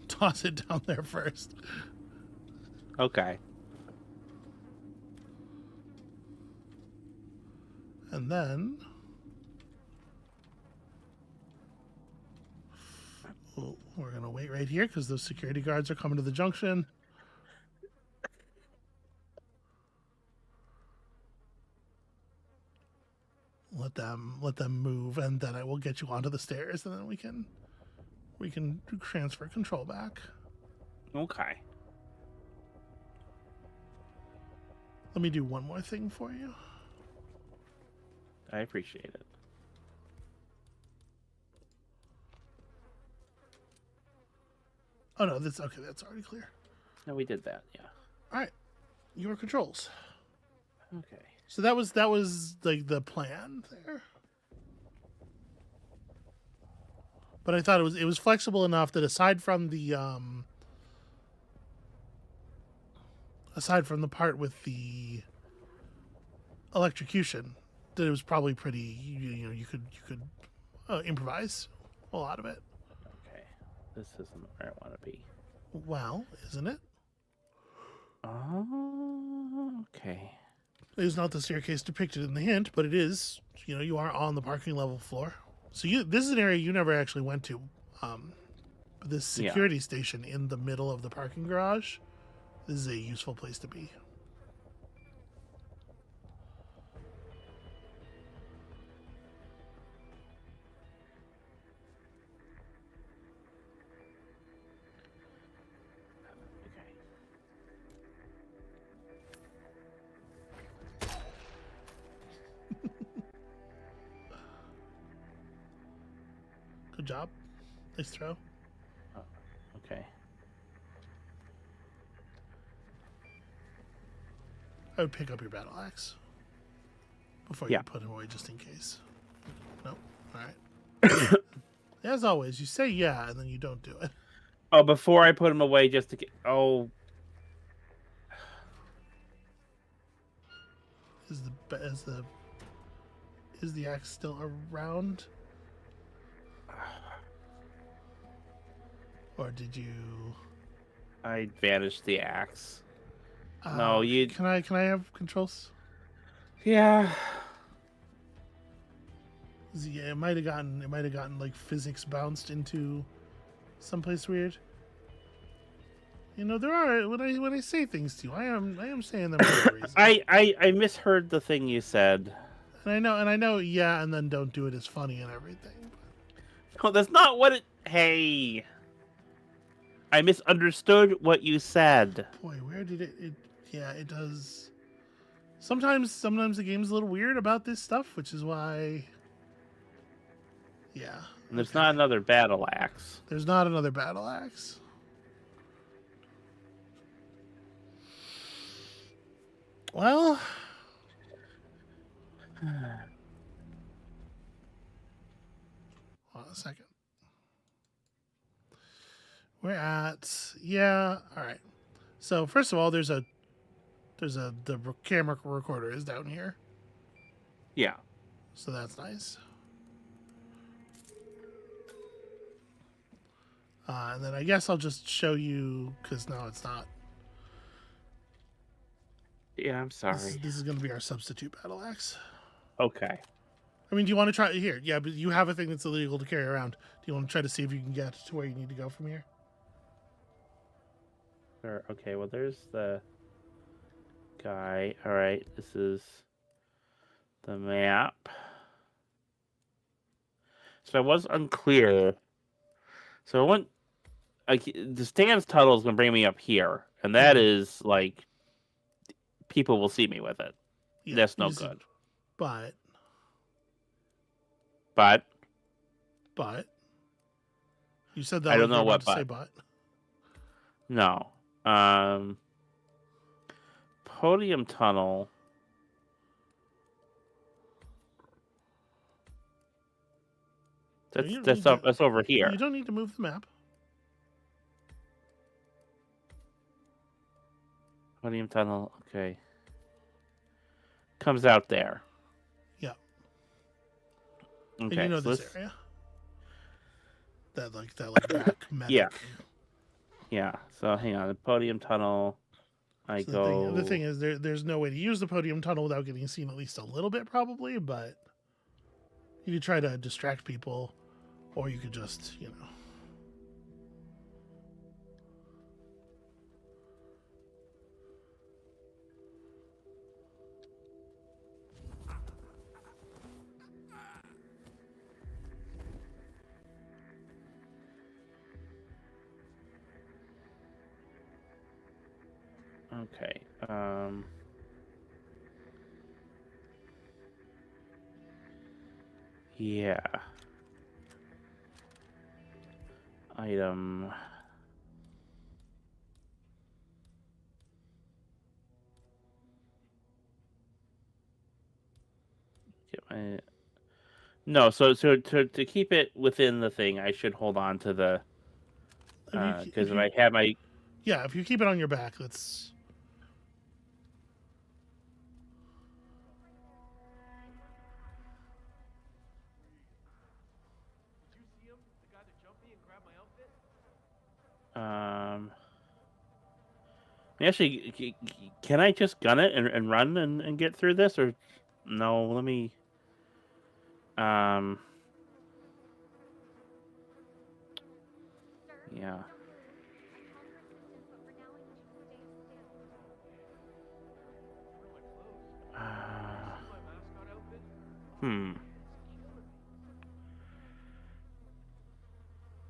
toss it down there first. Okay. And then we're going to wait right here because those security guards are coming to the junction. Let them move, and then I will get you onto the stairs, and then we can transfer control back. Okay. Let me do one more thing for you. I appreciate it. Oh no, that's okay. That's already clear. No, we did that. Yeah. All right, your controls. Okay. So that was like the plan there. But I thought it was flexible enough that aside from the part with the electrocution, that it was probably pretty. You could improvise a lot of it. Okay. This isn't where I want to be. Well, isn't it? Oh, okay. It is not the staircase depicted in the hint, but it is. You are on the parking level floor. So this is an area you never actually went to. This security station in the middle of the parking garage. This is a useful place to be. Good job. Nice throw. Okay. I would pick up your battle axe before you put it away, just in case. Nope. All right. As always, you say yeah, and then you don't do it. Oh, before I put him away, just to get. Oh. Is the axe still around? Or did you? I vanished the axe. No, you. Can I have controls? Yeah. Yeah, it might have gotten like physics bounced into someplace weird. You know, there are when I say things to you, I am saying them for a reason. I misheard the thing you said. And I know, yeah, and then don't do it as funny and everything. No, that's not what it. Hey, I misunderstood what you said. Boy, where did it? Yeah, it does. Sometimes the game's a little weird about this stuff, which is why. Yeah. And there's not another battle axe. There's not another battle axe. Well. Hold on a second. We're at all right. So first of all, the camera recorder is down here. Yeah. So that's nice. And then I guess I'll just show you, because no, it's not. Yeah, I'm sorry. This is going to be our substitute battle axe. Okay. I mean, do you want to try here? Yeah, but you have a thing that's illegal to carry around. Do you want to try to see if you can get to where you need to go from here? Sure. Okay, well, there's the guy. All right, this is the map. So I was unclear. So I went. The Stan's tunnel is going to bring me up here, and that is like people will see me with it. Yeah, that's no good. But you said that I don't know what to say but. No. Podium tunnel. That's over here. You don't need to move the map. Podium tunnel. Okay. Comes out there. Yeah. Okay. And you know this area. That back medic. Yeah. Yeah. So hang on. The podium tunnel. The thing is, there's no way to use the podium tunnel without getting seen at least a little bit, probably. But you could try to distract people, or you could just, you know. Okay. Yeah. Item. Get my. No, so to keep it within the thing, I should hold on to the. Because if I have my. Yeah, if you keep it on your back, that's. Actually, can I just gun it and run and get through this, or no? Let me. Yeah.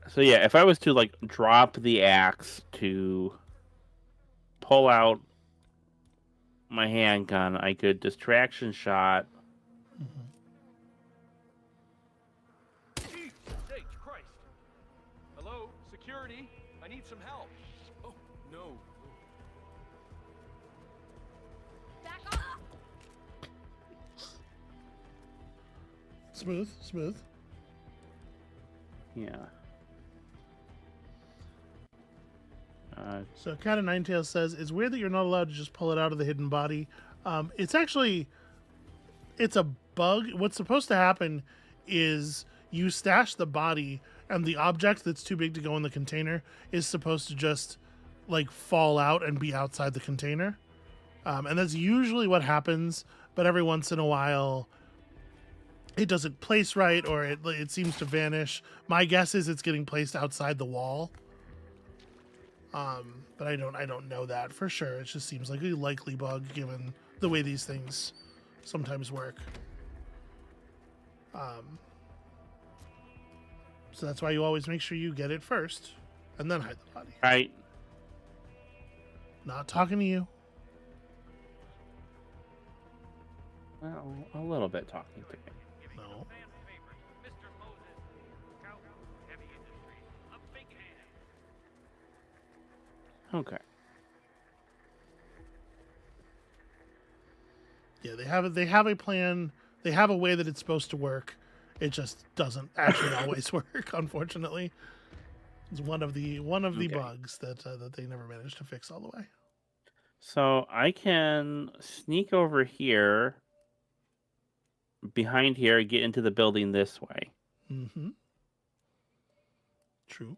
So yeah, if I was to like drop the axe to pull out my handgun, I could distraction shot. I need some help. Oh, no. Back off! Smooth, smooth. Yeah. So Cat of Ninetails says, it's weird that you're not allowed to just pull it out of the hidden body. It's actually, it's a bug. What's supposed to happen is you stash the body and the object that's too big to go in the container is supposed to just like fall out and be outside the container. And that's usually what happens, but every once in a while it doesn't place right or it seems to vanish. My guess is it's getting placed outside the wall. But I don't know that for sure. It just seems like a likely bug given the way these things sometimes work. So that's why you always make sure you get it first and then hide the body. Right. Not talking to you. Well, a little bit talking to me. No. Okay. Yeah, they have a plan. They have a way that it's supposed to work. It just doesn't actually always work, unfortunately. It's one of the bugs that they never managed to fix all the way. So I can sneak over here, behind here, get into the building this way. Mm-hmm. True.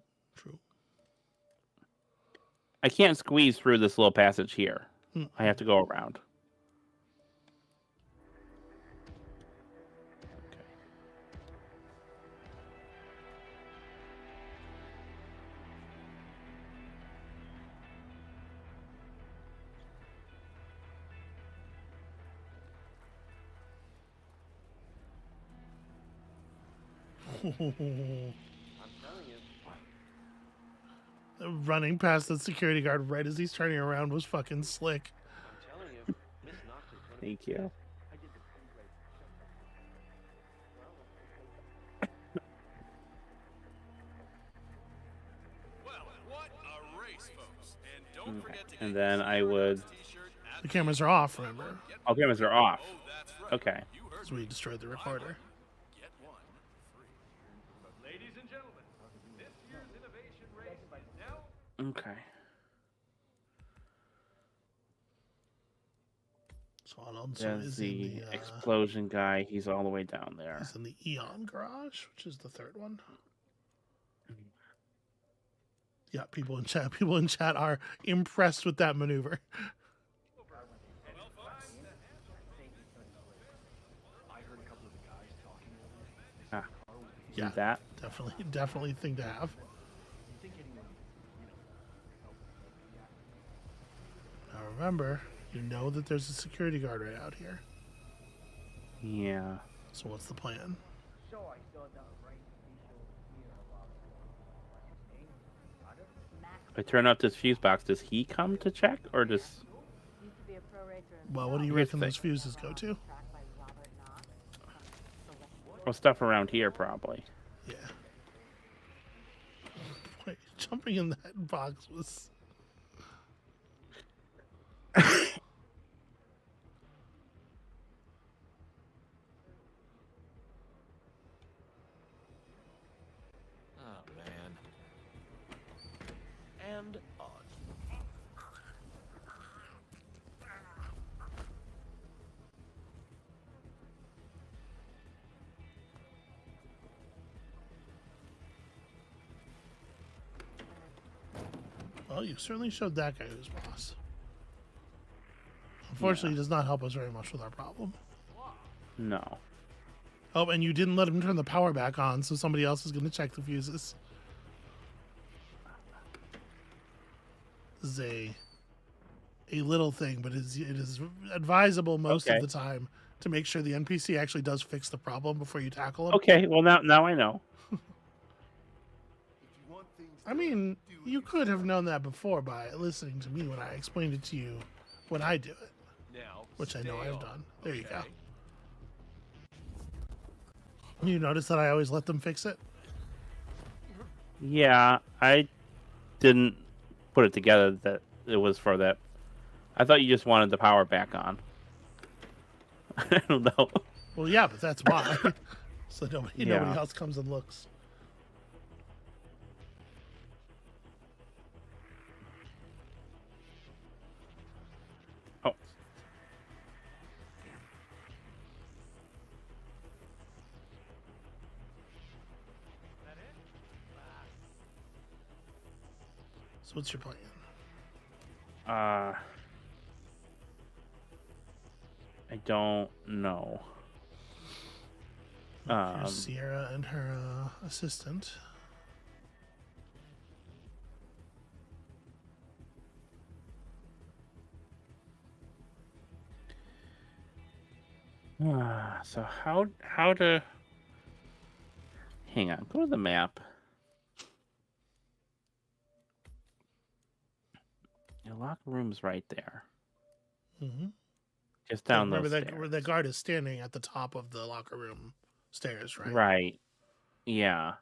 I can't squeeze through this little passage here. Mm. I have to go around. I'm telling you. Running past the security guard right as he's turning around was fucking slick. I'm telling you, Miss Knox is gonna Thank you. Well, what a race, folks. And don't forget to And then I would... The cameras are off, remember? Oh, cameras are off. Okay. So we destroyed the recorder. Ladies and gentlemen, this year's innovation race is now... Okay. So Alonso There's is the in the explosion guy. He's all the way down there. He's in the Eon garage, which is the third one. Yeah, people in chat are impressed with that maneuver. Ah, Yeah, that definitely thing to have. Now remember, you know that there's a security guard right out here. Yeah. So what's the plan? So I saw the right visual here about his name. If I turn off this fuse box, does he come to check or does... Well, what do you reckon those fuses go to? Well, stuff around here probably. Yeah. Wait, jumping in that box was... Oh, man. And on. Well, you certainly showed that guy who's boss. Unfortunately, it does not help us very much with our problem. No. Oh, and you didn't let him turn the power back on, so somebody else is going to check the fuses. This is a little thing, but it is advisable most of the time to make sure the NPC actually does fix the problem before you tackle him. Okay, well now I know. I mean, you could have known that before by listening to me when I explained it to you when I do it. Now, which I know stay I've on. done. There you go. You notice that I always let them fix it? Yeah, I didn't put it together that it was for that. I thought you just wanted the power back on. I don't know. Well, yeah, but that's why. So nobody else comes and looks. Oh. So what's your plan? I don't know. Here's Sierra and her assistant. So how to... Hang on, go to the map. Your locker room's right there. Mm-hmm. Just down remember those that stairs. where the guard is standing at the top of the locker room stairs, right? Right. Yeah.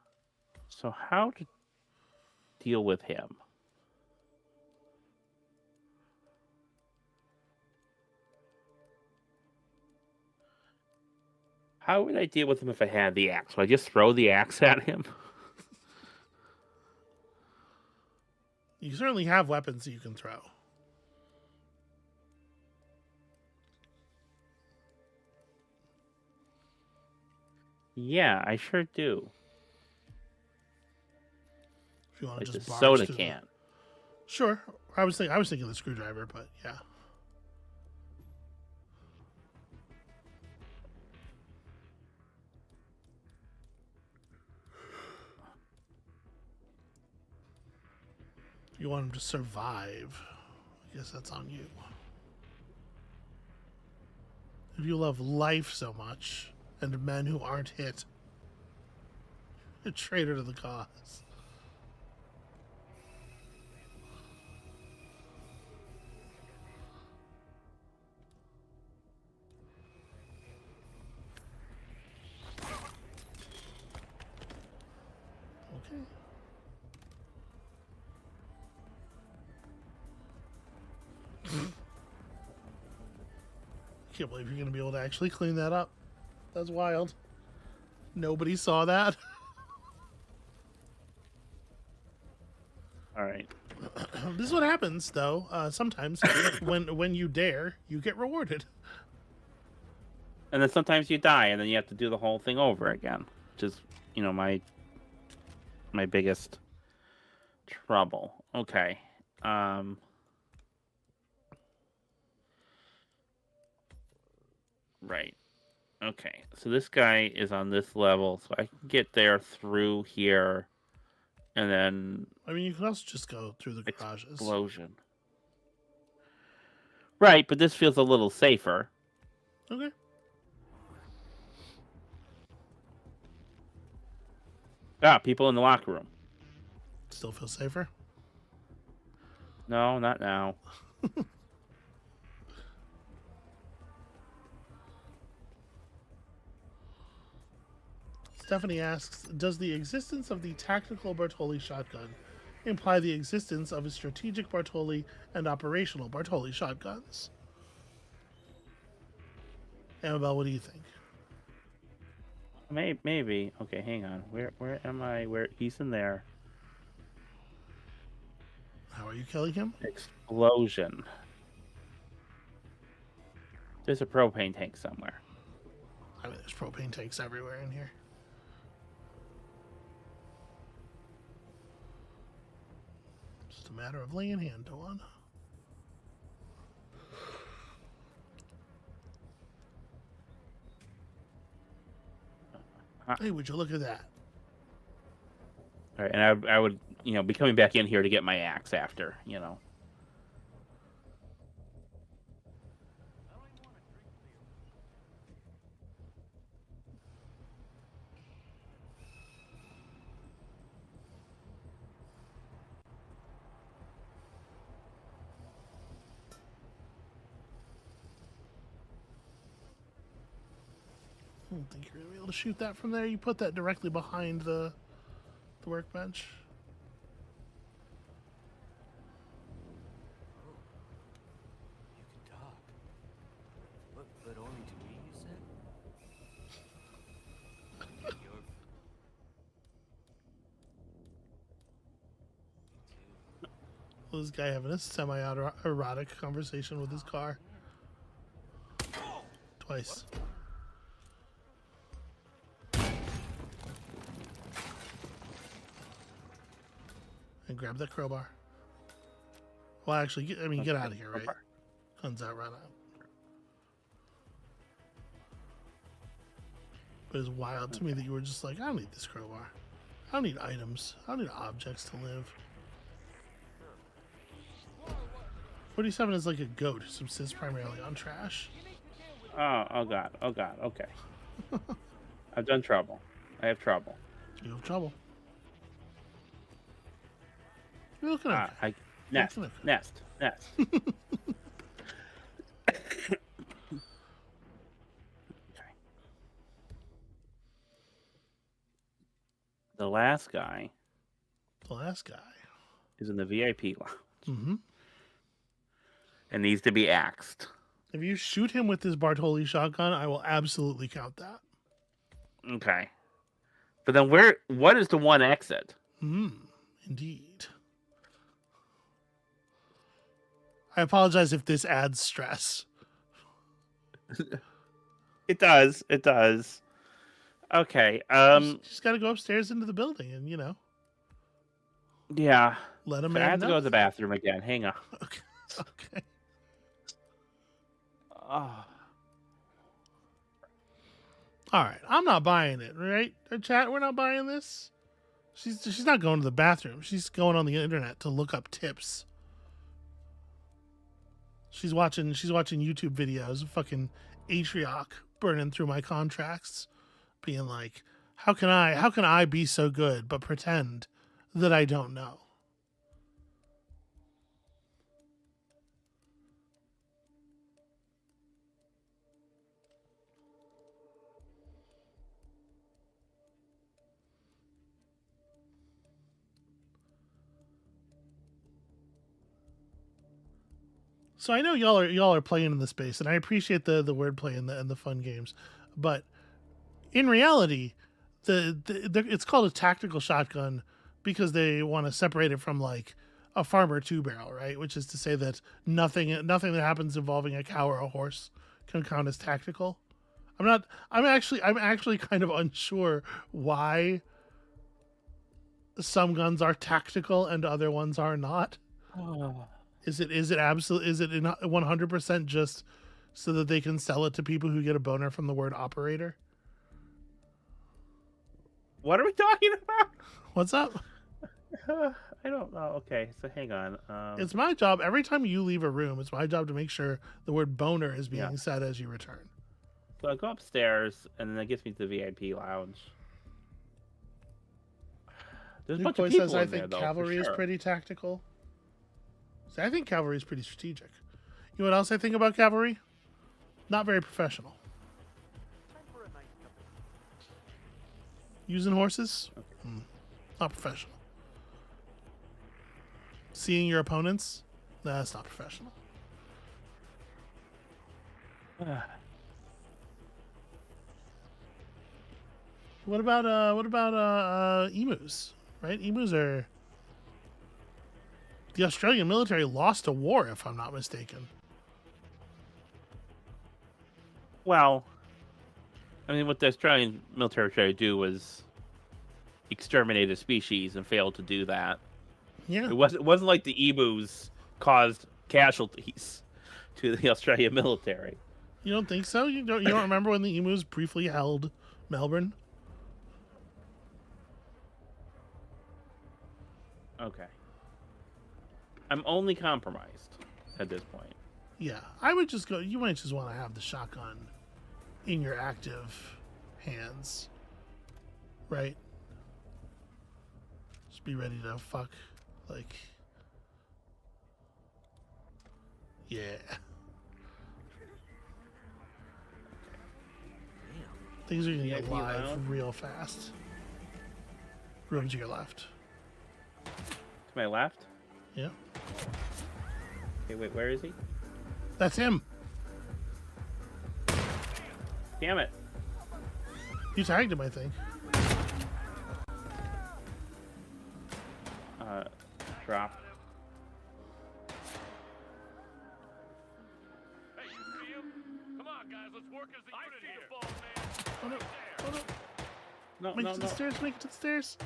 So how to deal with him? How would I deal with him if I had the axe? Would I just throw the axe at him? You certainly have weapons that you can throw. Yeah, I sure do. If you want Like to just the barge soda through can. Sure. I was thinking the screwdriver, but yeah. You want him to survive. I guess that's on you. If you love life so much and men who aren't hit, a traitor to the cause. Okay. Can't believe you're going to be able to actually clean that up. That's wild. Nobody saw that. All right. This is what happens, though. Sometimes when you dare, you get rewarded. And then sometimes you die, and then you have to do the whole thing over again, which is, my biggest trouble. Okay. Right. Okay. So this guy is on this level, so I can get there through here, and then... I mean, you can also just go through the garages. Explosion. Right, but this feels a little safer. Okay. People in the locker room. Still feel safer? No, not now. Stephanie asks, does the existence of the tactical Bartoli shotgun imply the existence of a strategic Bartoli and operational Bartoli shotguns? Amabel, what do you think? Maybe. Okay, hang on. Where am I? He's in there. How are you killing him? Explosion. There's a propane tank somewhere. I mean, there's propane tanks everywhere in here. Just a matter of laying hand on. Hey, would you look at that? All right, and I would, be coming back in here to get my axe after, I don't think you're going to be able to shoot that from there. You put that directly behind the workbench. This guy having a semi-erotic conversation with his car. Twice. And grab that crowbar. Well, actually, get out of here, right? Guns out, right out. But it's wild to me that you were just like, I don't need this crowbar. I don't need items. I don't need objects to live. 47 is like a goat who subsists primarily on trash. Oh god, okay. I've done trouble. I have trouble. You have trouble. You're looking at Nest. Okay. The last guy is in the VIP lounge. Mm-hmm. And needs to be axed. If you shoot him with this Bartoli shotgun, I will absolutely count that. Okay. But then what is the one exit? Indeed. I apologize if this adds stress. It does. Okay. Just got to go upstairs into the building and, Yeah. Let him I have to go to the bathroom again. Hang on. Okay. Oh. All right. I'm not buying it, right? Chat, we're not buying this. She's not going to the bathroom. She's going on the internet to look up tips. She's watching YouTube videos of fucking Atrioc burning through my contracts, being like, how can I be so good but pretend that I don't know? So I know y'all are playing in the space, and I appreciate the wordplay and the fun games, but in reality, it's called a tactical shotgun because they want to separate it from like a farmer 2-barrel, right? Which is to say that nothing that happens involving a cow or a horse can count as tactical. I'm actually kind of unsure why some guns are tactical and other ones are not. Is it 100% just so that they can sell it to people who get a boner from the word operator? What are we talking about? What's up? I don't know. Okay, so hang on. It's my job every time you leave a room. It's my job to make sure the word boner is being said as you return. So I go upstairs, and then that gets me to the VIP lounge. There's a bunch of people says, in there, think though, cavalry for is sure. pretty tactical. See, I think cavalry is pretty strategic. You know what else I think about cavalry? Not very professional. Using horses? Not professional. Seeing your opponents? Nah, that's not professional. What about emus? Right? Emus are... The Australian military lost a war, if I'm not mistaken. Well, I mean, what the Australian military tried to do was exterminate a species and failed to do that. Yeah. It wasn't like the emus caused casualties to the Australian military. You don't think so? You don't remember when the emus briefly held Melbourne? Okay. I'm only compromised at this point. Yeah, I would just go. You might just want to have the shotgun in your active hands, right? Just be ready to fuck, like, yeah. Things are gonna get live real fast. Room to your left. To my left? Yeah. Okay, wait, where is he? That's him. Damn it. You tagged him, I think. Drop. Oh no! Oh no! No, Make no, it to no. the stairs. Make it to the stairs.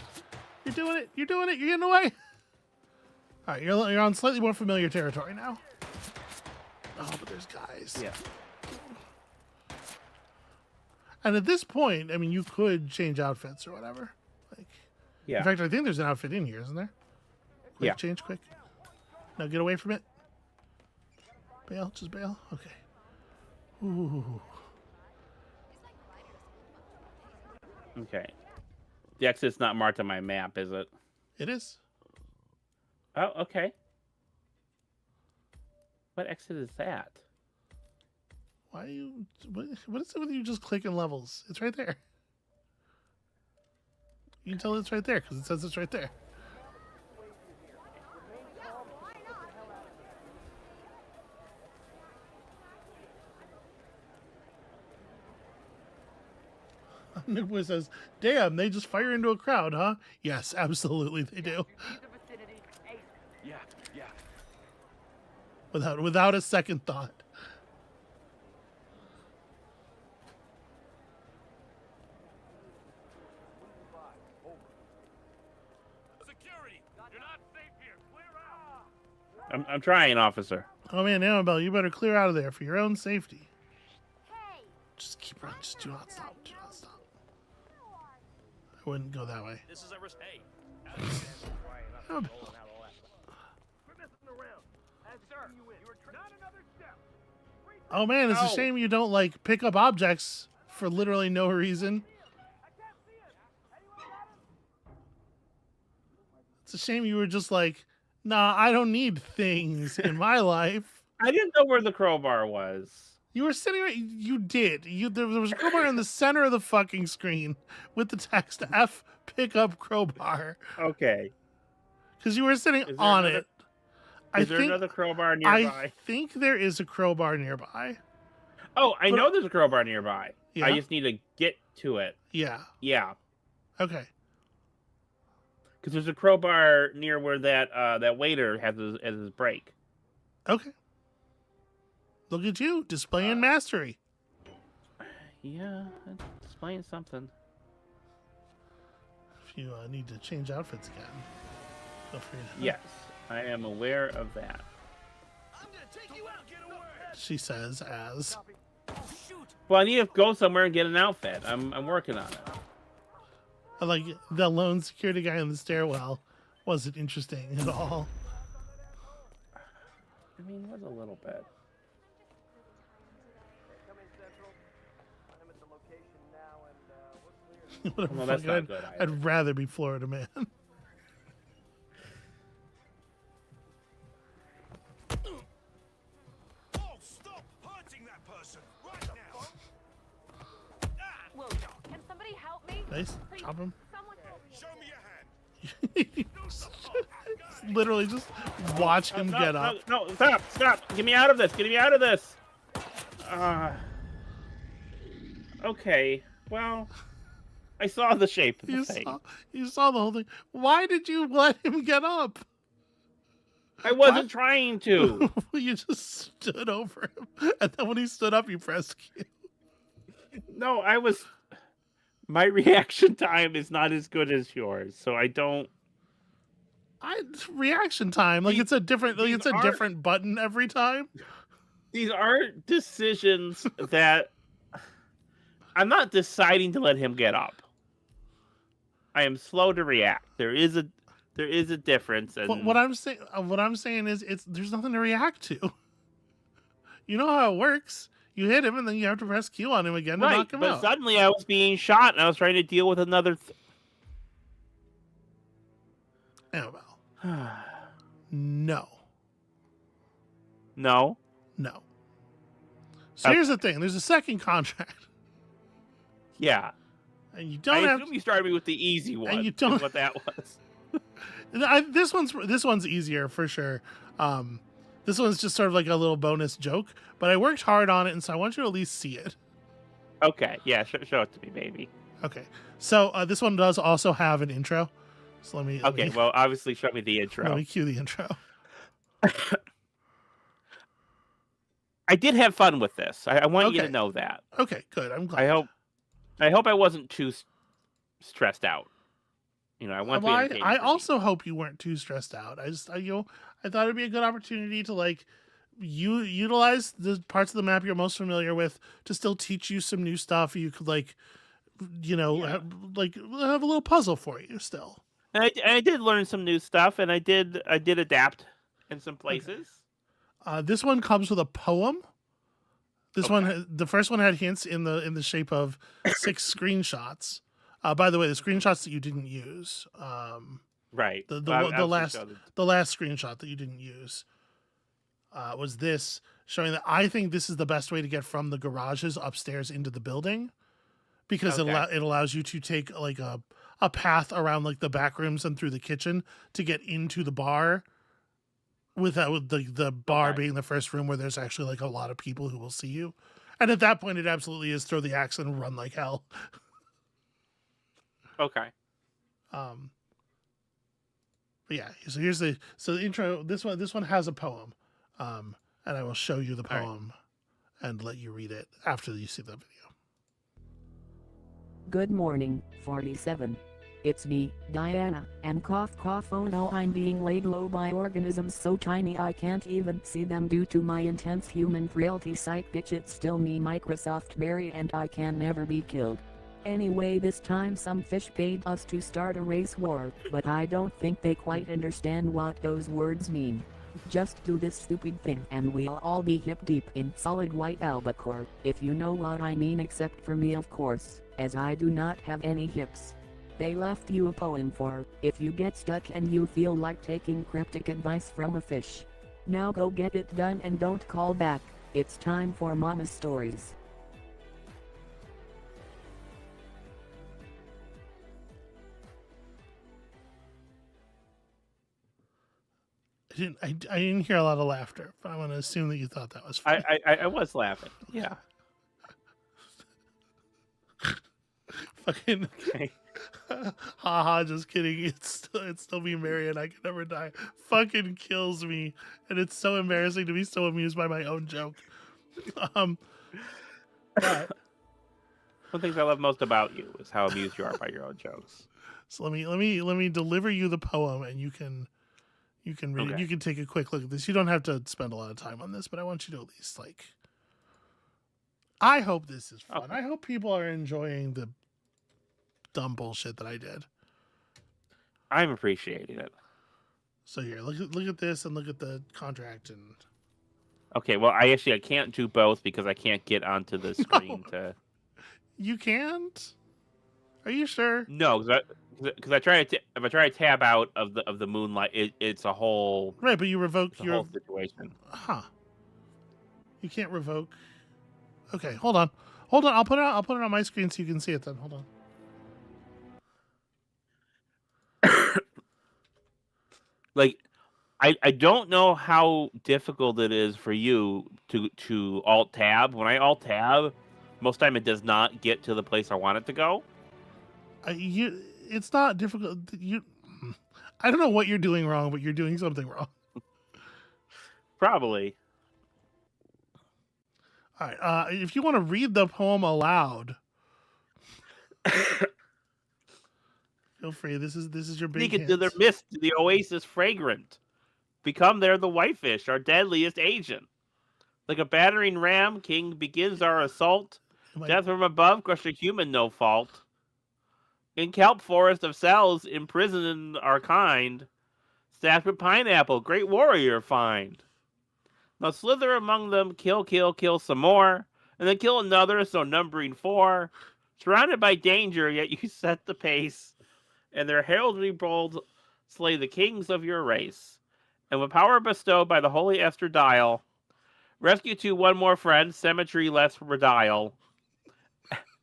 You're doing it. You're doing it. You're getting away. All right, you're on slightly more familiar territory now. Oh, but there's guys. Yeah. And at this point, I mean, you could change outfits or whatever. Like, Yeah. In fact, I think there's an outfit in here, isn't there? Quick, Yeah. change quick. Now get away from it. Bail, just bail. Okay. Ooh. Okay. The exit's not marked on my map, is it? It is. Oh, okay. What exit is that? Why are you? What is it with you just clicking levels? It's right there. You can tell it's right there because it says it's right there. Newboy says, "Damn, they just fire into a crowd, huh?" Yes, absolutely, they do. Yeah, yeah. Without a second thought. Security! You're not safe here. Clear out! I'm trying, officer. Oh man, Amabel, you better clear out of there for your own safety. Just keep running. Just do not stop. Do not stop. I wouldn't go that way. This is a risk. Hey. Amabel. Oh man, it's a shame you don't like pick up objects for literally no reason. It's a shame you were just like, nah, I don't need things in my life. I didn't know where the crowbar was. You were sitting right. You did. There was a crowbar in the center of the fucking screen with the text F pick up crowbar. Okay. Because you were sitting on it. Is there another crowbar nearby? I think there is a crowbar nearby. Oh, I know there's a crowbar nearby. Yeah? I just need to get to it. Yeah. Yeah. Okay. Because there's a crowbar near where that waiter has his break. Okay. Look at you, displaying mastery. Yeah, displaying something. If you need to change outfits again, feel free to. Yes, I am aware of that. I'm gonna take you out. Get away! She says as. Well, I need to go somewhere and get an outfit. I'm working on it. Like the lone security guy in the stairwell wasn't interesting at all. I mean, it was a little bit. Whatever, Well, that's not good either. I'd rather be Florida Man. Oh, stop hurting that person right now! Whoa, can somebody help me? Nice, chop him. Show me your hand. Literally, just watch him get up. No, stop! Get me out of this! Get me out of this! Okay, well, I saw the shape of the thing. You saw the whole thing. Why did you let him get up? I wasn't trying to. You just stood over him, and then when he stood up, you pressed Q. No, I was. My reaction time is not as good as yours, so I don't. Reaction time, like it's a different, like it's a different button every time. These aren't decisions that I'm not deciding to let him get up. I am slow to react. There is a difference. And What I'm saying is, there's nothing to react to. You know how it works. You hit him, and then you have to press Q on him again to knock him out. But suddenly I was being shot, and I was trying to deal with another. Amabel. No. No. No. So here's the thing. There's a second contract. Yeah. And you don't have. You started me with the easy one. And you don't. Is what that was. This one's easier for sure. This one's just sort of like a little bonus joke, but I worked hard on it, and so I want you to at least see it. Okay. Yeah. Show it to me, baby. Okay. So this one does also have an intro. So let me. Well, obviously, show me the intro. Let me cue the intro. I did have fun with this. I want you to Okay. know that. Okay, good. I'm glad. I hope I wasn't too stressed out. I want to be entertained. I also hope you weren't too stressed out. I thought it'd be a good opportunity to like utilize the parts of the map you're most familiar with to still teach you some new stuff. You could like, have a little puzzle for you still. And I did learn some new stuff, and I did adapt in some places. Okay. This one comes with a poem. The first one had hints in the shape of 6 screenshots. By the way, the screenshots that you didn't use, right? The last screenshot that you didn't use was this, showing that I think this is the best way to get from the garages upstairs into the building, because it allows you to take like a path around like the back rooms and through the kitchen to get into the bar. With the bar being the first room where there's actually like a lot of people who will see you, and at that point, it absolutely is throw the axe and run like hell. Okay. But yeah, so here's the intro. This one has a poem, and I will show you the poem and let you read it after you see the video. Good morning, 47. It's me, Diana, and cough cough, oh no, I'm being laid low by organisms so tiny I can't even see them due to my intense human frailty. Psych bitch, it's still me, Microsoft Berry, and I can never be killed. Anyway, this time some fish paid us to start a race war, but I don't think they quite understand what those words mean. Just do this stupid thing and we'll all be hip deep in solid white albacore, if you know what I mean, except for me of course, as I do not have any hips. They left you a poem for if you get stuck and you feel like taking cryptic advice from a fish. Now go get it done and don't call back. It's time for Mama's Stories. I didn't hear a lot of laughter, but I want to assume that you thought that was funny. I was laughing. Yeah. Fucking. Okay. Haha, just kidding. It's still me, Mary, and I can never die. Fucking kills me, and it's so embarrassing to be so amused by my own joke. But one of the things I love most about you is how amused you are by your own jokes. So let me deliver you the poem, and you can read it. You can take a quick look at this. You don't have to spend a lot of time on this, but I want you to at least like. I hope this is fun. Okay. I hope people are enjoying the dumb bullshit that I did. I'm appreciating it. So here, look at this and look at the contract and. Okay, well, I can't do both because I can't get onto the screen to. You can't? Are you sure? No, because if I try to tab out of the moonlight, it's a whole right. But you revoke your whole situation. Huh? You can't revoke. Okay, hold on. I'll put it on my screen so you can see it. Then hold on. Like, I don't know how difficult it is for you to alt tab. When I alt tab, most time it does not get to the place I want it to go. It's not difficult. I don't know what you're doing wrong, but you're doing something wrong. Probably. All right. If you want to read the poem aloud, feel free. This is your big. Speak into their mist, the oasis fragrant. Become there the whitefish, our deadliest agent. Like a battering ram, King begins our assault. Death from above, crush a human, no fault. In kelp forest of cells, imprisoned our kind. Staffed with pineapple, great warrior find. Now slither among them, kill some more. And then kill another, so numbering 4. Surrounded by danger, yet you set the pace. And their heraldry bold slay the kings of your race. And with power bestowed by the holy Esther Dial, rescue to one more friend, cemetery less redile.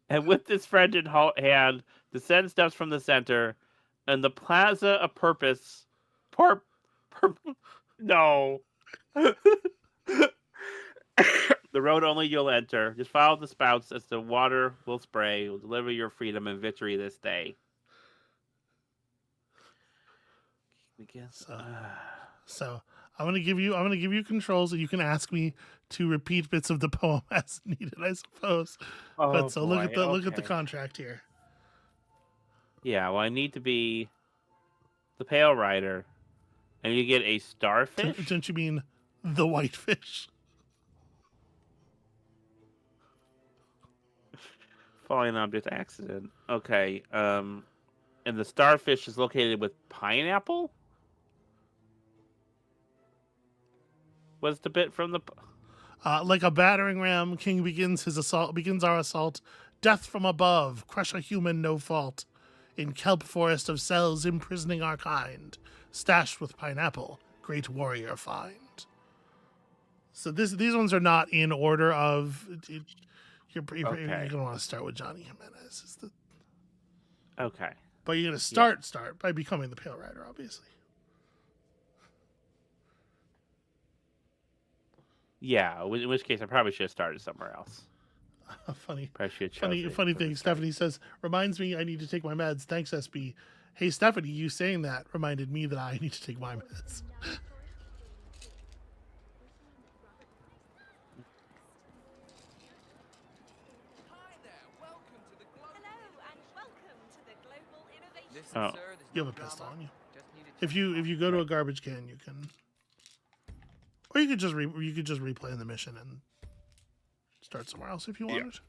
And with this friend in hand, descend steps from the center, and the plaza of purpose. No. The road only you'll enter. Just follow the spouts as the water will spray. Will deliver your freedom and victory this day. So I'm gonna give you controls, and you can ask me to repeat bits of the poem as needed, I suppose. Oh, But so look at boy, look at the okay. contract here. Yeah, well, I need to be the Pale Rider, and you get a starfish. Don't you mean the whitefish? Falling object accident. Okay. And the starfish is located with pineapple. What's the bit from the? Like a battering ram, King begins our assault. Death from above, crush a human, no fault. In kelp forest of cells imprisoning our kind. Stashed with pineapple, great warrior find. So these ones are not in order of. You're gonna want to start with Johnny Jimenez. Okay. But you're gonna start by becoming the Pale Rider, obviously. Yeah, in which case I probably should have started somewhere else. Funny thing. Stephanie says, reminds me I need to take my meds. Thanks, SB. Hey, Stephanie, you saying that reminded me that I need to take my meds. Oh, you have a pistol on you. If you go to a garbage can, you can, or you could just replay the mission and start somewhere else if you wanted.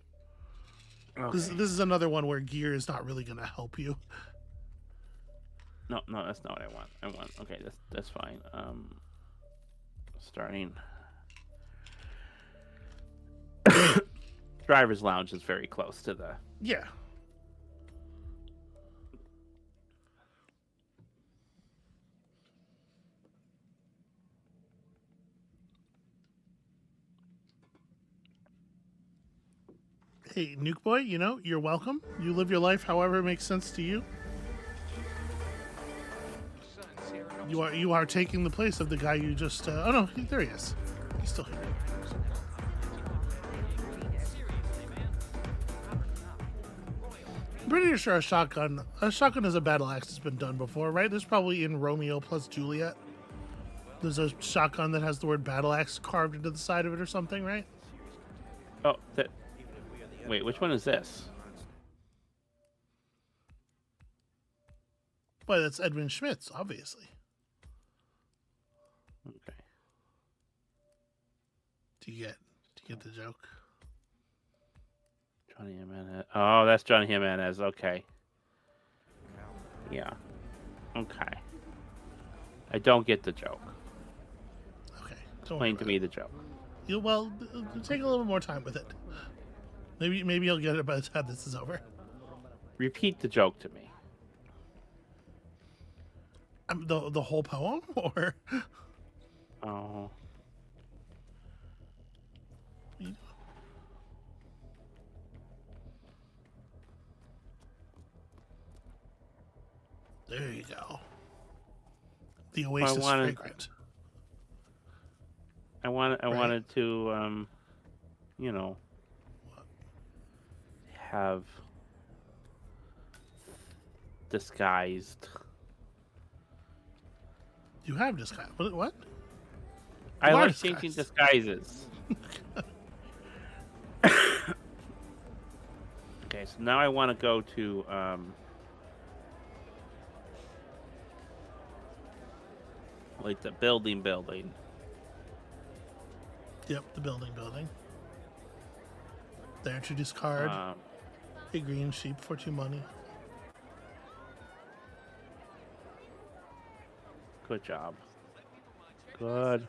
Okay. This is another one where gear is not really going to help you. No, that's not what I want. Okay, that's fine. Starting. Driver's lounge is very close to the. Yeah. Hey, Nuke Boy, you're welcome. You live your life however it makes sense to you. You are taking the place of the guy you just... oh, no, there he is. He's still here. I'm pretty sure a shotgun as a battle axe has been done before, right? There's probably in Romeo plus Juliet. There's a shotgun that has the word battle axe carved into the side of it or something, right? Oh, wait, which one is this? Boy, that's Edwin Schmitz, obviously. Okay. Do you get the joke? Johnny Jimenez. Oh, that's Johnny Jimenez. Okay. Yeah. Okay. I don't get the joke. Okay. Explain to me the joke. Well, take a little more time with it. Maybe you'll get it by the time this is over. Repeat the joke to me. The whole poem, or? Oh. There you go. The Oasis fragrant. I wanted to, have disguised. You have disguised. What? I like changing disguises. Okay, so now I want to go to like the building. Yep, the building. There to discard a green sheep for 2 money. Good job. Good.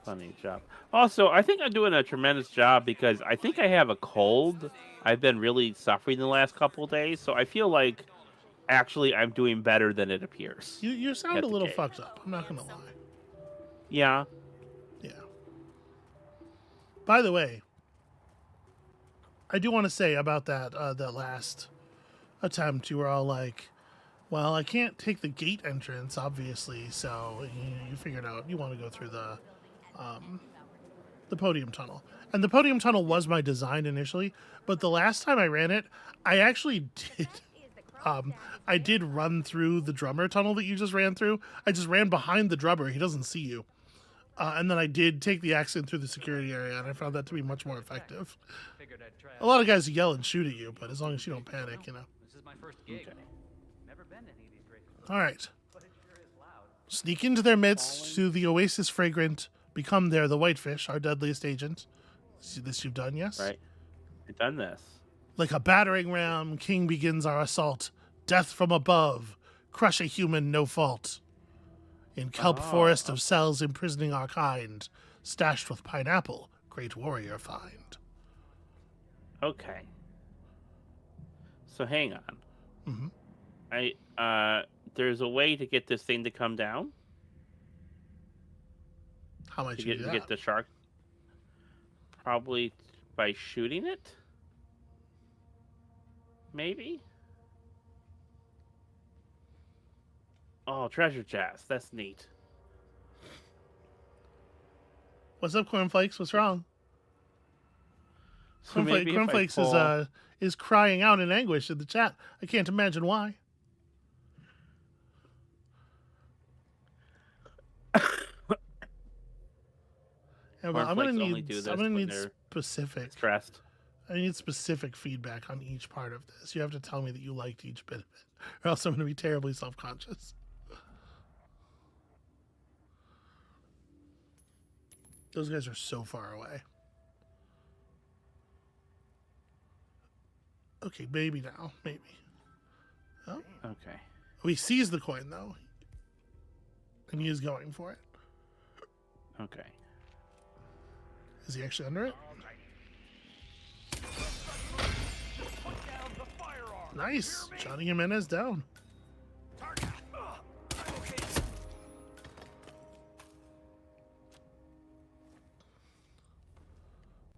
Funny job. Also, I think I'm doing a tremendous job because I think I have a cold. I've been really suffering the last couple of days, so I feel like actually I'm doing better than it appears. You sound a little fucked up. I'm not gonna lie. Yeah. Yeah. By the way, I do want to say about that last attempt, you were all like, well, I can't take the gate entrance, obviously, so you figured out you want to go through the podium tunnel. And the podium tunnel was my design initially, but the last time I ran it, I actually did I did run through the drummer tunnel that you just ran through. I just ran behind the drummer. He doesn't see you. And then I did take the accident through the security area, and I found that to be much more effective. A lot of guys yell and shoot at you, but as long as you don't panic, you know. This is my first gig. Never been to any of these races. All right. But it sure is loud. Sneak into their midst to the oasis fragrant. Become there the whitefish, our deadliest agent. See this you've done, yes? Right. I've done this. Like a battering ram, King begins our assault. Death from above. Crush a human, no fault. In kelp forest of cells imprisoning our kind. Stashed with pineapple, great warrior find. Okay. So hang on. Mm-hmm. There's a way to get this thing to come down. How much to get the shark? Probably by shooting it. Maybe. Oh, treasure chest. That's neat. What's up, Cornflakes? What's wrong? So maybe if I Cornflakes pull... is crying out in anguish in the chat. I can't imagine why. I'm gonna need specific. Stressed. I need specific feedback on each part of this. You have to tell me that you liked each bit of it, or else I'm gonna be terribly self-conscious. Those guys are so far away. Okay, maybe now. Maybe. Oh. Okay. Oh, he sees the coin, though. And he is going for it. Okay. Is he actually under it? Nice. Johnny Jimenez down.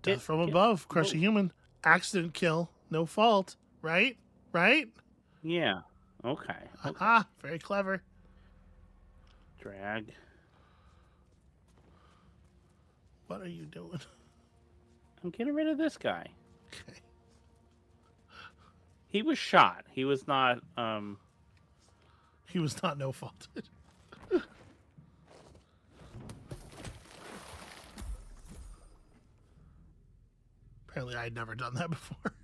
Death from above. Crush a human. Accident kill. No fault. Right? Right? Yeah. Okay. Ah, very clever. Drag. What are you doing? I'm getting rid of this guy. Okay. He was shot. He was not, He was not no faulted. Apparently I had never done that before.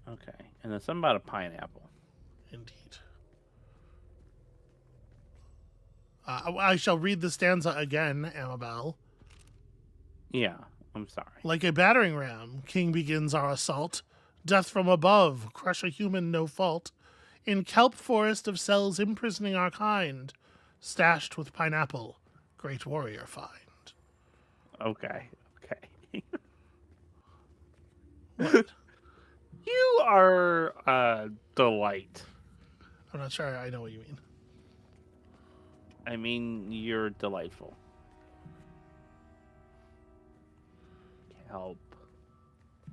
Okay. And then something about a pineapple. Indeed. I shall read the stanza again, Amabel. Yeah, I'm sorry. Like a battering ram, King begins our assault. Death from above, crush a human, no fault. In kelp forest of cells imprisoning our kind. Stashed with pineapple, great warrior find. Okay. What? You are a delight. I'm not sure I know what you mean. I mean, you're delightful. Help.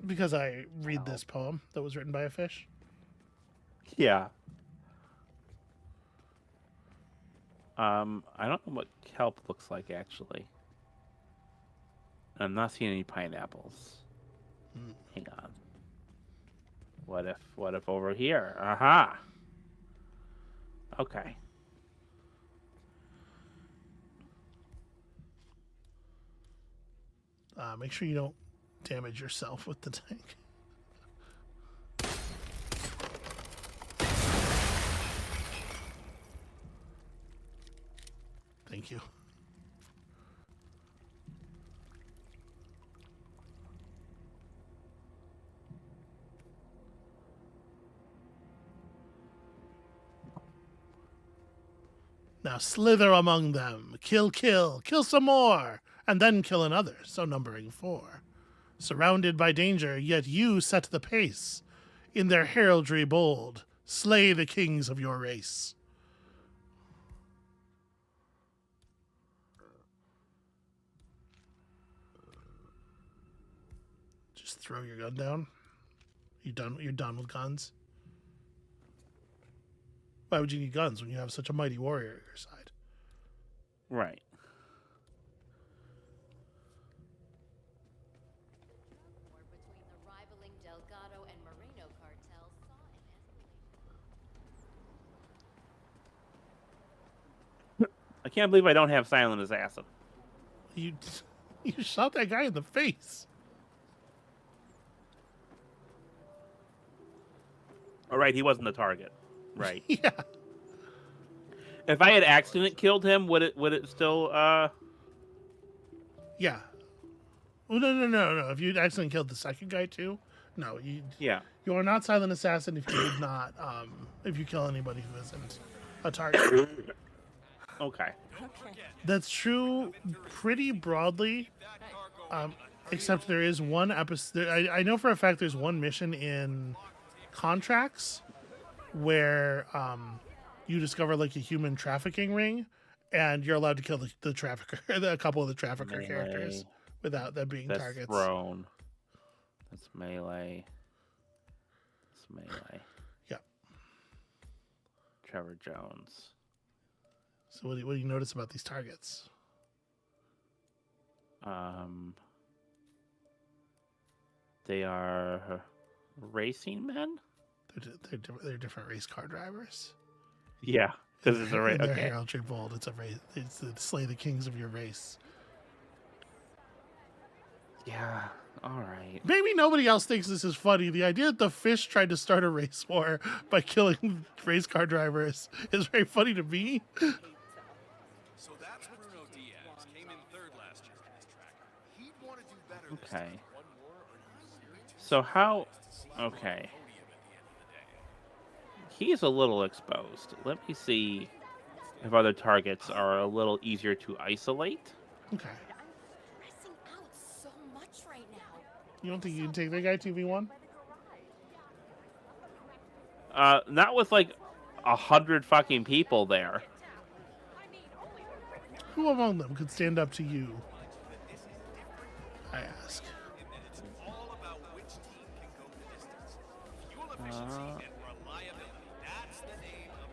Because I read this poem that was written by a fish? Yeah. I don't know what kelp looks like, actually. I'm not seeing any pineapples. Hang on. What if over here? Aha! Okay. Make sure you don't damage yourself with the tank. Thank you. Now slither among them, kill some more, and then kill another, so numbering 4. Surrounded by danger, yet you set the pace. In their heraldry bold, slay the kings of your race. Just throw your gun down. You're done with guns? Why would you need guns when you have such a mighty warrior at your side? Right. I can't believe I don't have Silent Assassin. You shot that guy in the face. All right, he wasn't the target. Right. Yeah. If I had accident killed him, would it still Yeah. Oh, no. If you accidentally killed the second guy too, no. Yeah. You are not Silent Assassin if you did not if you kill anybody who isn't a target. Okay. That's true pretty broadly, except there is one episode. I know for a fact there's one mission in Contracts where you discover like a human trafficking ring, and you're allowed to kill the trafficker, a couple of the trafficker characters without them being targets. Thrown. That's melee. That's melee. Yeah. Trevor Jones. So what do you notice about these targets? They are racing men. They're different race car drivers. Yeah, because it's a race. They're Okay. heraldry bold. It's a race. It's to slay the kings of your race. Yeah. All right. Maybe nobody else thinks this is funny. The idea that the fish tried to start a race war by killing race car drivers is very funny to me. So that's Bruno Diaz. Came in third last year on this tracker. He'd want to do better this Okay. time. One more, or are you serious? So how? Okay. He's a little exposed. Let me see if other targets are a little easier to isolate. Okay. Stressing out so much right now. You don't think you can take that guy 2v1? Not with like 100 fucking people there. Who among them could stand up to you? I ask.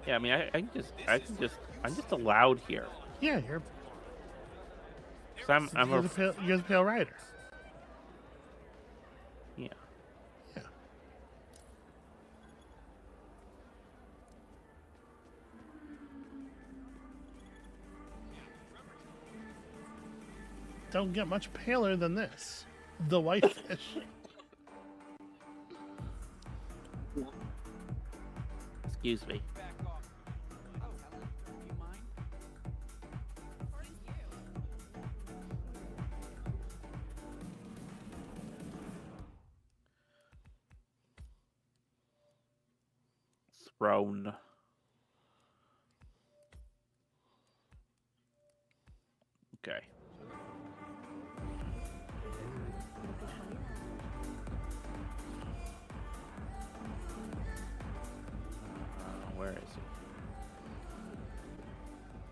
Yeah, I mean, I'm just allowed here. Yeah, you're the Pale Rider. Yeah. Yeah. Don't get much paler than this. The whitefish. Excuse me. Throne. Okay. Where is he?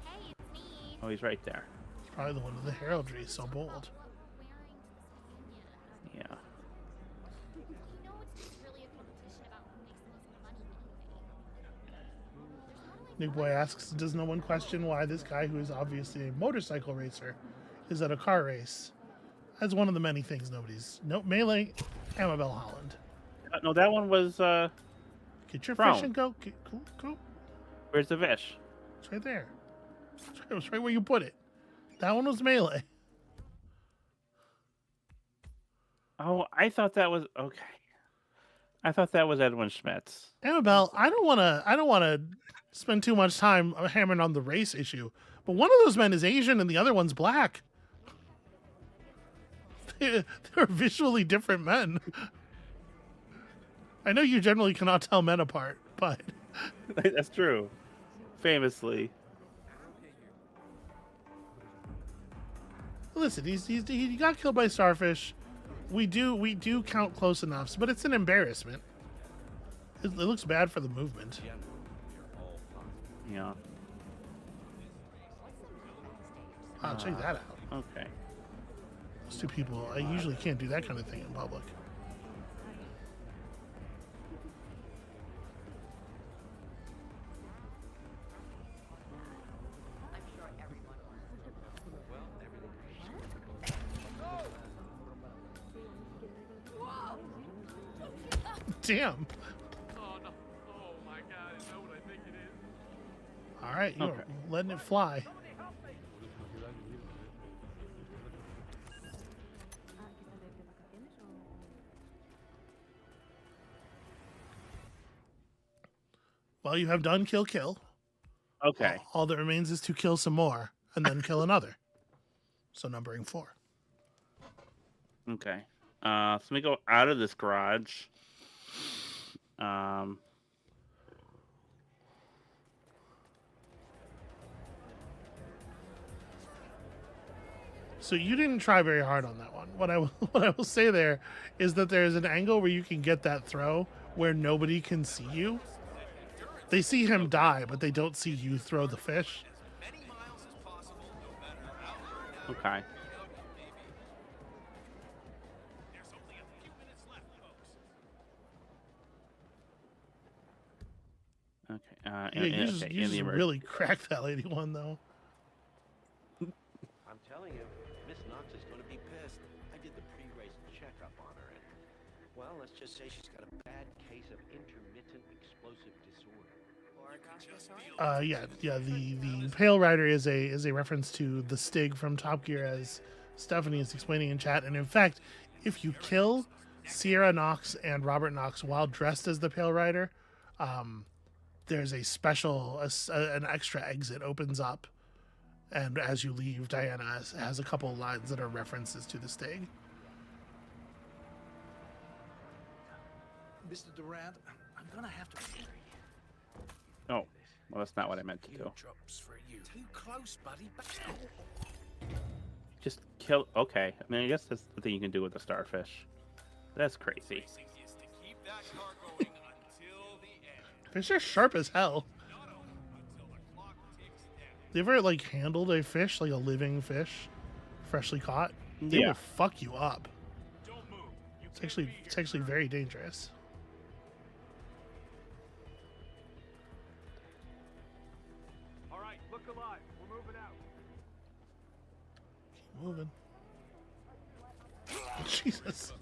Hey, it's me. Oh, he's right there. He's probably the one with the heraldry, so bold. Yeah. You know, it's just really a competition about who makes the most money anyway. Nick Boy asks, does no one question why this guy, who is obviously a motorcycle racer, is at a car race? That's one of the many things nobody's... No, Melee, Amabel Holland. No, that one was, Get your Throne. fish and go. Go. Where's the fish? It's right there. It's right where you put it. That one was Melee. Oh, I thought that was... Okay. I thought that was Edwin Schmitz. Amabel, I don't want to spend too much time hammering on the race issue, but one of those men is Asian and the other one's black. They're visually different men. I know you generally cannot tell men apart, but That's true. Famously. listen, he got killed by starfish. We do count close enoughs, but it's an embarrassment. It looks bad for the movement. Yeah. Wow, check that out. Okay. Those two people, I usually can't do that kind of thing in public. I'm sure everyone Damn. Oh no! Oh my God! Is that what I think it is? All right, you're letting it fly. Well, you have done kill. Okay. All that remains is to kill some more and then kill another. So numbering 4. Okay. So let me go out of this garage. So you didn't try very hard on that one. What I will say there is that there's an angle where you can get that throw where nobody can see you. They see him die, but they don't see you throw the fish. Okay. Okay. You just really cracked that lady one, though. I'm telling you, Miss Knox is going to be pissed. I did the pre-race checkup on her, and, well, let's just say she's got a bad case of intermittent explosive disorder. The Pale Rider is a reference to the Stig from Top Gear, as Stephanie is explaining in chat. And in fact, if you kill Sierra Knox and Robert Knox while dressed as the Pale Rider, there's a special, an extra exit opens up, and as you leave, Diana has a couple of lines that are references to the Stig. Mr. Durant, I'm gonna have to marry you. Oh, well, that's not what I meant to do. Too close, buddy. Just kill. Okay. I mean, I guess that's the thing you can do with the starfish. That's crazy. Fish are sharp as hell. You ever like handled a fish, like a living fish, freshly caught? They will fuck you up. It's actually very dangerous. All right, look alive. We're moving out. Keep moving. Jesus.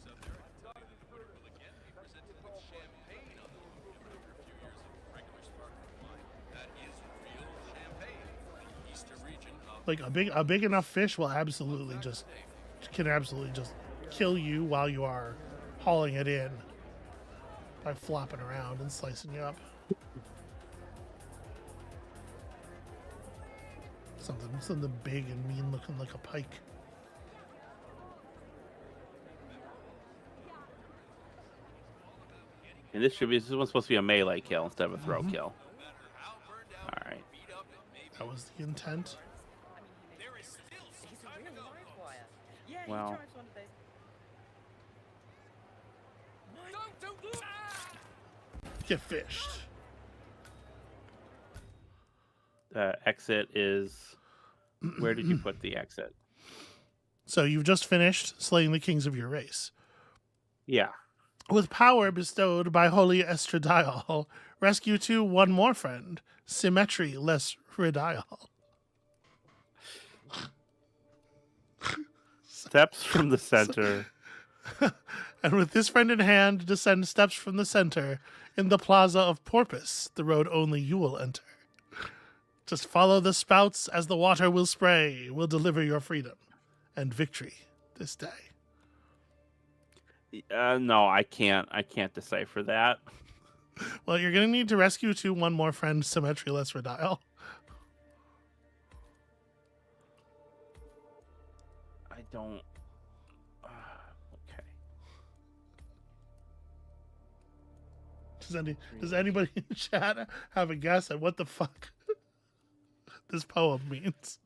Like a big enough fish will absolutely just kill you while you are hauling it in by flopping around and slicing you up. Something big and mean looking like a pike. And this one's supposed to be a melee kill instead of a throw kill. All right. That was the intent. Well. Get fished. The exit is... Where did you put the exit? So you've just finished slaying the kings of your race. Yeah. With power bestowed by Holy Estradiol, rescue to one more friend, Symmetry less Ridiol. Steps from the center. And with this friend in hand, descend steps from the center in the plaza of Porpoise, the road only you will enter. Just follow the spouts as the water will spray, will deliver your freedom and victory this day. No, I can't decipher that. Well, you're going to need to rescue to one more friend, Symmetry less Ridiol. I don't... okay. Does anybody in chat have a guess at what the fuck this poem means?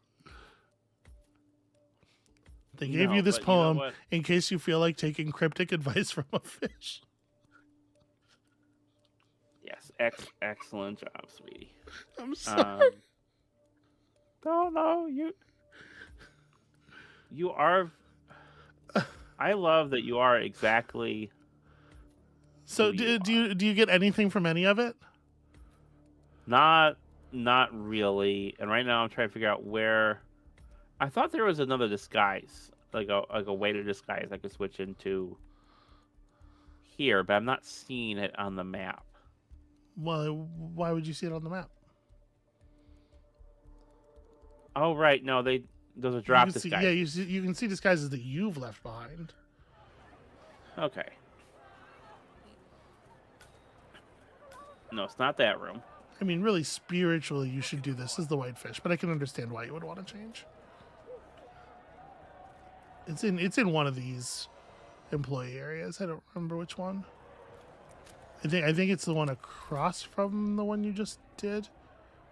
They gave you this poem in case you feel like taking cryptic advice from a fish. Yes, excellent job, sweetie. I'm sorry. No, you are... I love that you are exactly... So do you get anything from any of it? Not really. And right now I'm trying to figure out where... I thought there was another disguise, like a way to disguise I could switch into here, but I'm not seeing it on the map. Well, why would you see it on the map? Oh, right. No, those are drop disguises. You can see disguises that you've left behind. Okay. No, it's not that room. I mean, really, spiritually, you should do this as the whitefish, but I can understand why you would want to change. It's in one of these employee areas. I don't remember which one. I think it's the one across from the one you just did.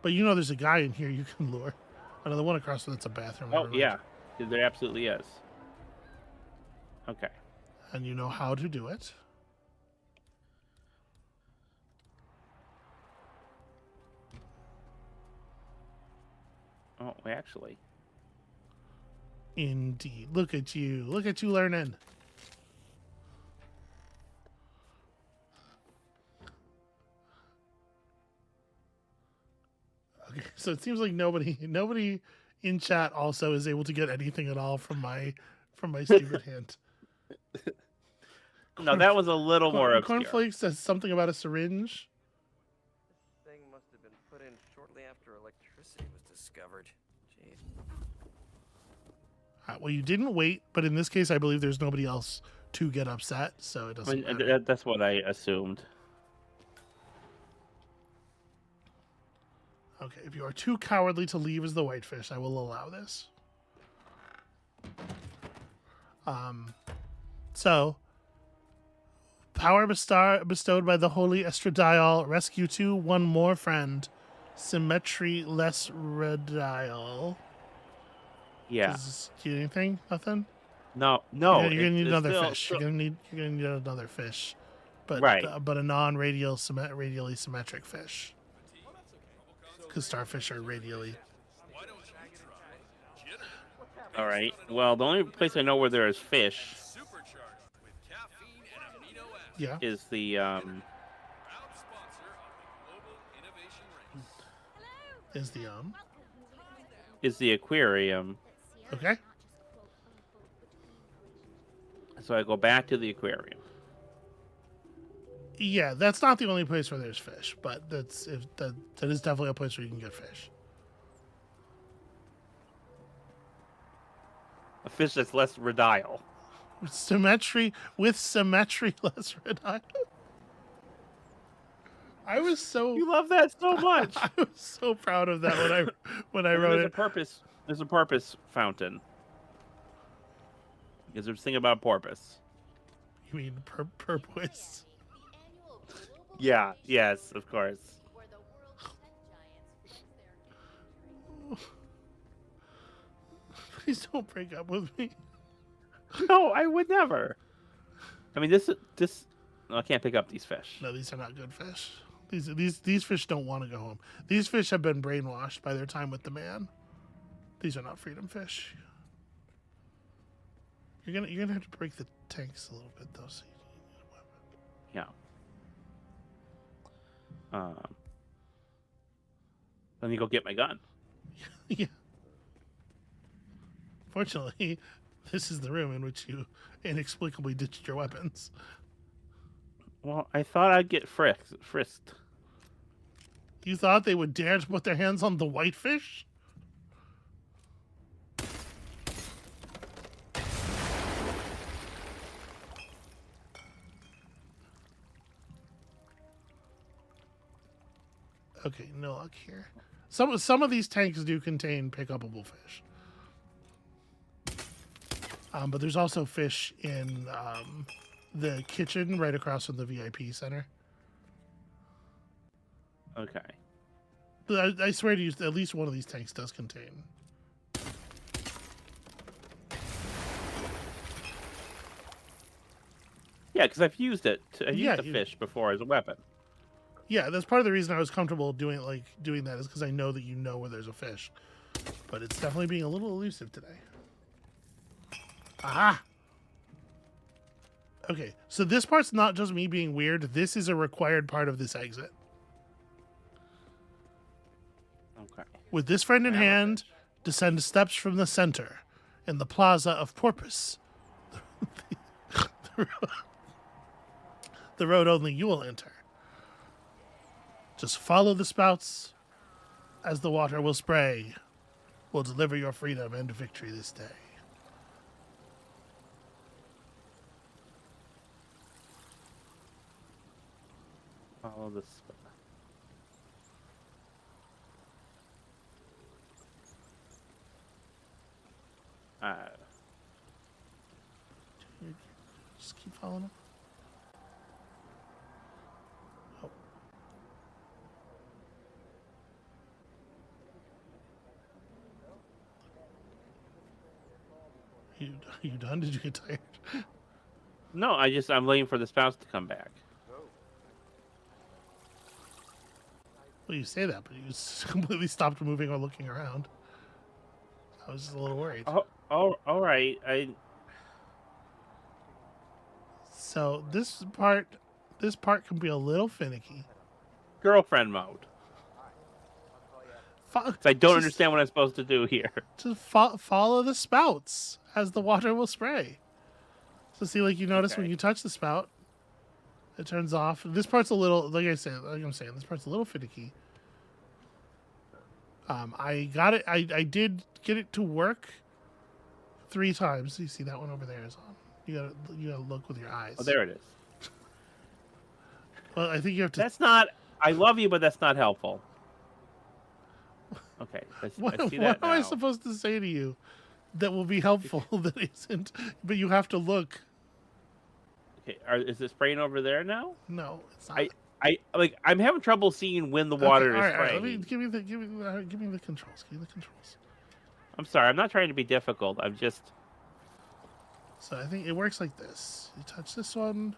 But you know there's a guy in here you can lure. Oh, no, the one across from that's a bathroom. Oh, yeah. There absolutely is. Okay. And you know how to do it. Oh, actually. Indeed. Look at you. Look at you learning. Okay, so it seems like nobody in chat also is able to get anything at all from my stupid hint. No, that was a little more obscure. Cornflakes says something about a syringe. This thing must have been put in shortly after electricity was discovered. Jeez. Well, you didn't wait, but in this case, I believe there's nobody else to get upset, so it doesn't matter. That's what I assumed. Okay, if you are too cowardly to leave as the whitefish, I will allow this. So, power bestowed by the holy estradiol, rescue 2, one more friend, symmetry less radial. Yeah. Does this do anything? Nothing? No. You're gonna need another fish. You're gonna need another fish, but but a non-radial radially symmetric fish. Because starfish are radially. All right. Well, the only place I know where there is fish is the is the aquarium. Okay. So I go back to the aquarium. Yeah, that's not the only place where there's fish, but that is definitely a place where you can get fish. A fish that's less radial. Symmetry less radial. I was so You love that so much. I was so proud of that when I wrote it. There's a porpoise fountain. Because there's a thing about porpoise. You mean porpoise? Yeah. Yes. Of course. Please don't break up with me. No, I would never. I mean, this. I can't pick up these fish. No, these are not good fish. These fish don't want to go home. These fish have been brainwashed by their time with the man. These are not freedom fish. You're gonna have to break the tanks a little bit though. So you need a weapon. Yeah. Let me go get my gun. Yeah. Fortunately, this is the room in which you inexplicably ditched your weapons. Well, I thought I'd get frisked. You thought they would dare to put their hands on the whitefish? Okay, no luck here. Some of these tanks do contain pick-upable fish. But there's also fish in the kitchen right across from the VIP center. Okay. But I swear to you, at least one of these tanks does contain. Yeah, because I've used it. I've used the fish before as a weapon. Yeah, that's part of the reason I was comfortable doing that is because I know that you know where there's a fish. But it's definitely being a little elusive today. Aha! Okay, so this part's not just me being weird. This is a required part of this exit. Okay. With this friend in hand, descend steps from the center in the plaza of Porpoise. The road only you will enter. Just follow the spouts as the water will spray. Will deliver your freedom and victory this day. Follow the Just keep following him. Oh. You done? Did you get tired? No, I'm waiting for the spouse to come back. Well, you say that, but you completely stopped moving or looking around. I was just a little worried. Oh, all right. So this part can be a little finicky. Girlfriend mode. I don't understand what I'm supposed to do here. Just follow the spouts as the water will spray. So see, like you notice when you touch the spout, it turns off. This part's a little, like I'm saying, this part's a little finicky. I got it. I did get it to work 3 times. You see that one over there is on. You gotta look with your eyes. Oh, there it is. Well, I think you have to. That's not. I love you, but that's not helpful. Okay. What I see am that now. I supposed to say to you that will be helpful that isn't? But you have to look. Okay. Is it spraying over there now? No, it's not. I'm having trouble seeing when the water is spraying. All right. Give me the controls. Give me the controls. I'm sorry. I'm not trying to be difficult. I'm just. So I think it works like this. You touch this one,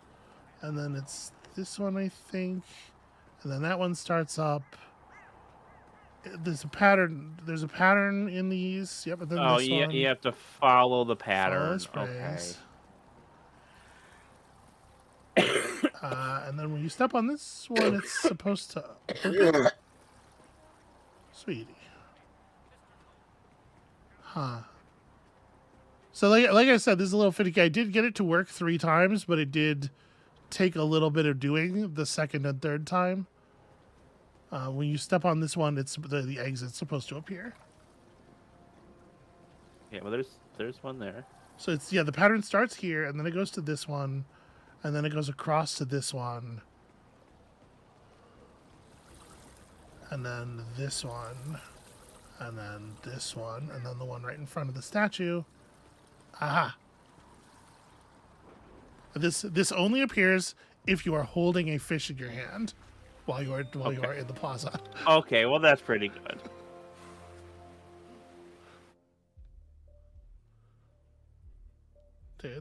and then it's this one, I think, and then that one starts up. There's a pattern. There's a pattern in these. Yep. And then this one. You have to follow the pattern. Follow the okay. And then when you step on this one, it's supposed to open. Sweetie. Huh. So like I said, this is a little finicky. I did get it to work 3 times, but it did take a little bit of doing the second and third time. When you step on this one, it's the exit's supposed to appear. Yeah, well, there's one there. So it's the pattern starts here, and then it goes to this one, and then it goes across to this one, and then this one, and then this one, and then the one right in front of the statue. Aha! This only appears if you are holding a fish in your hand while you are in the plaza. Okay, well that's pretty good.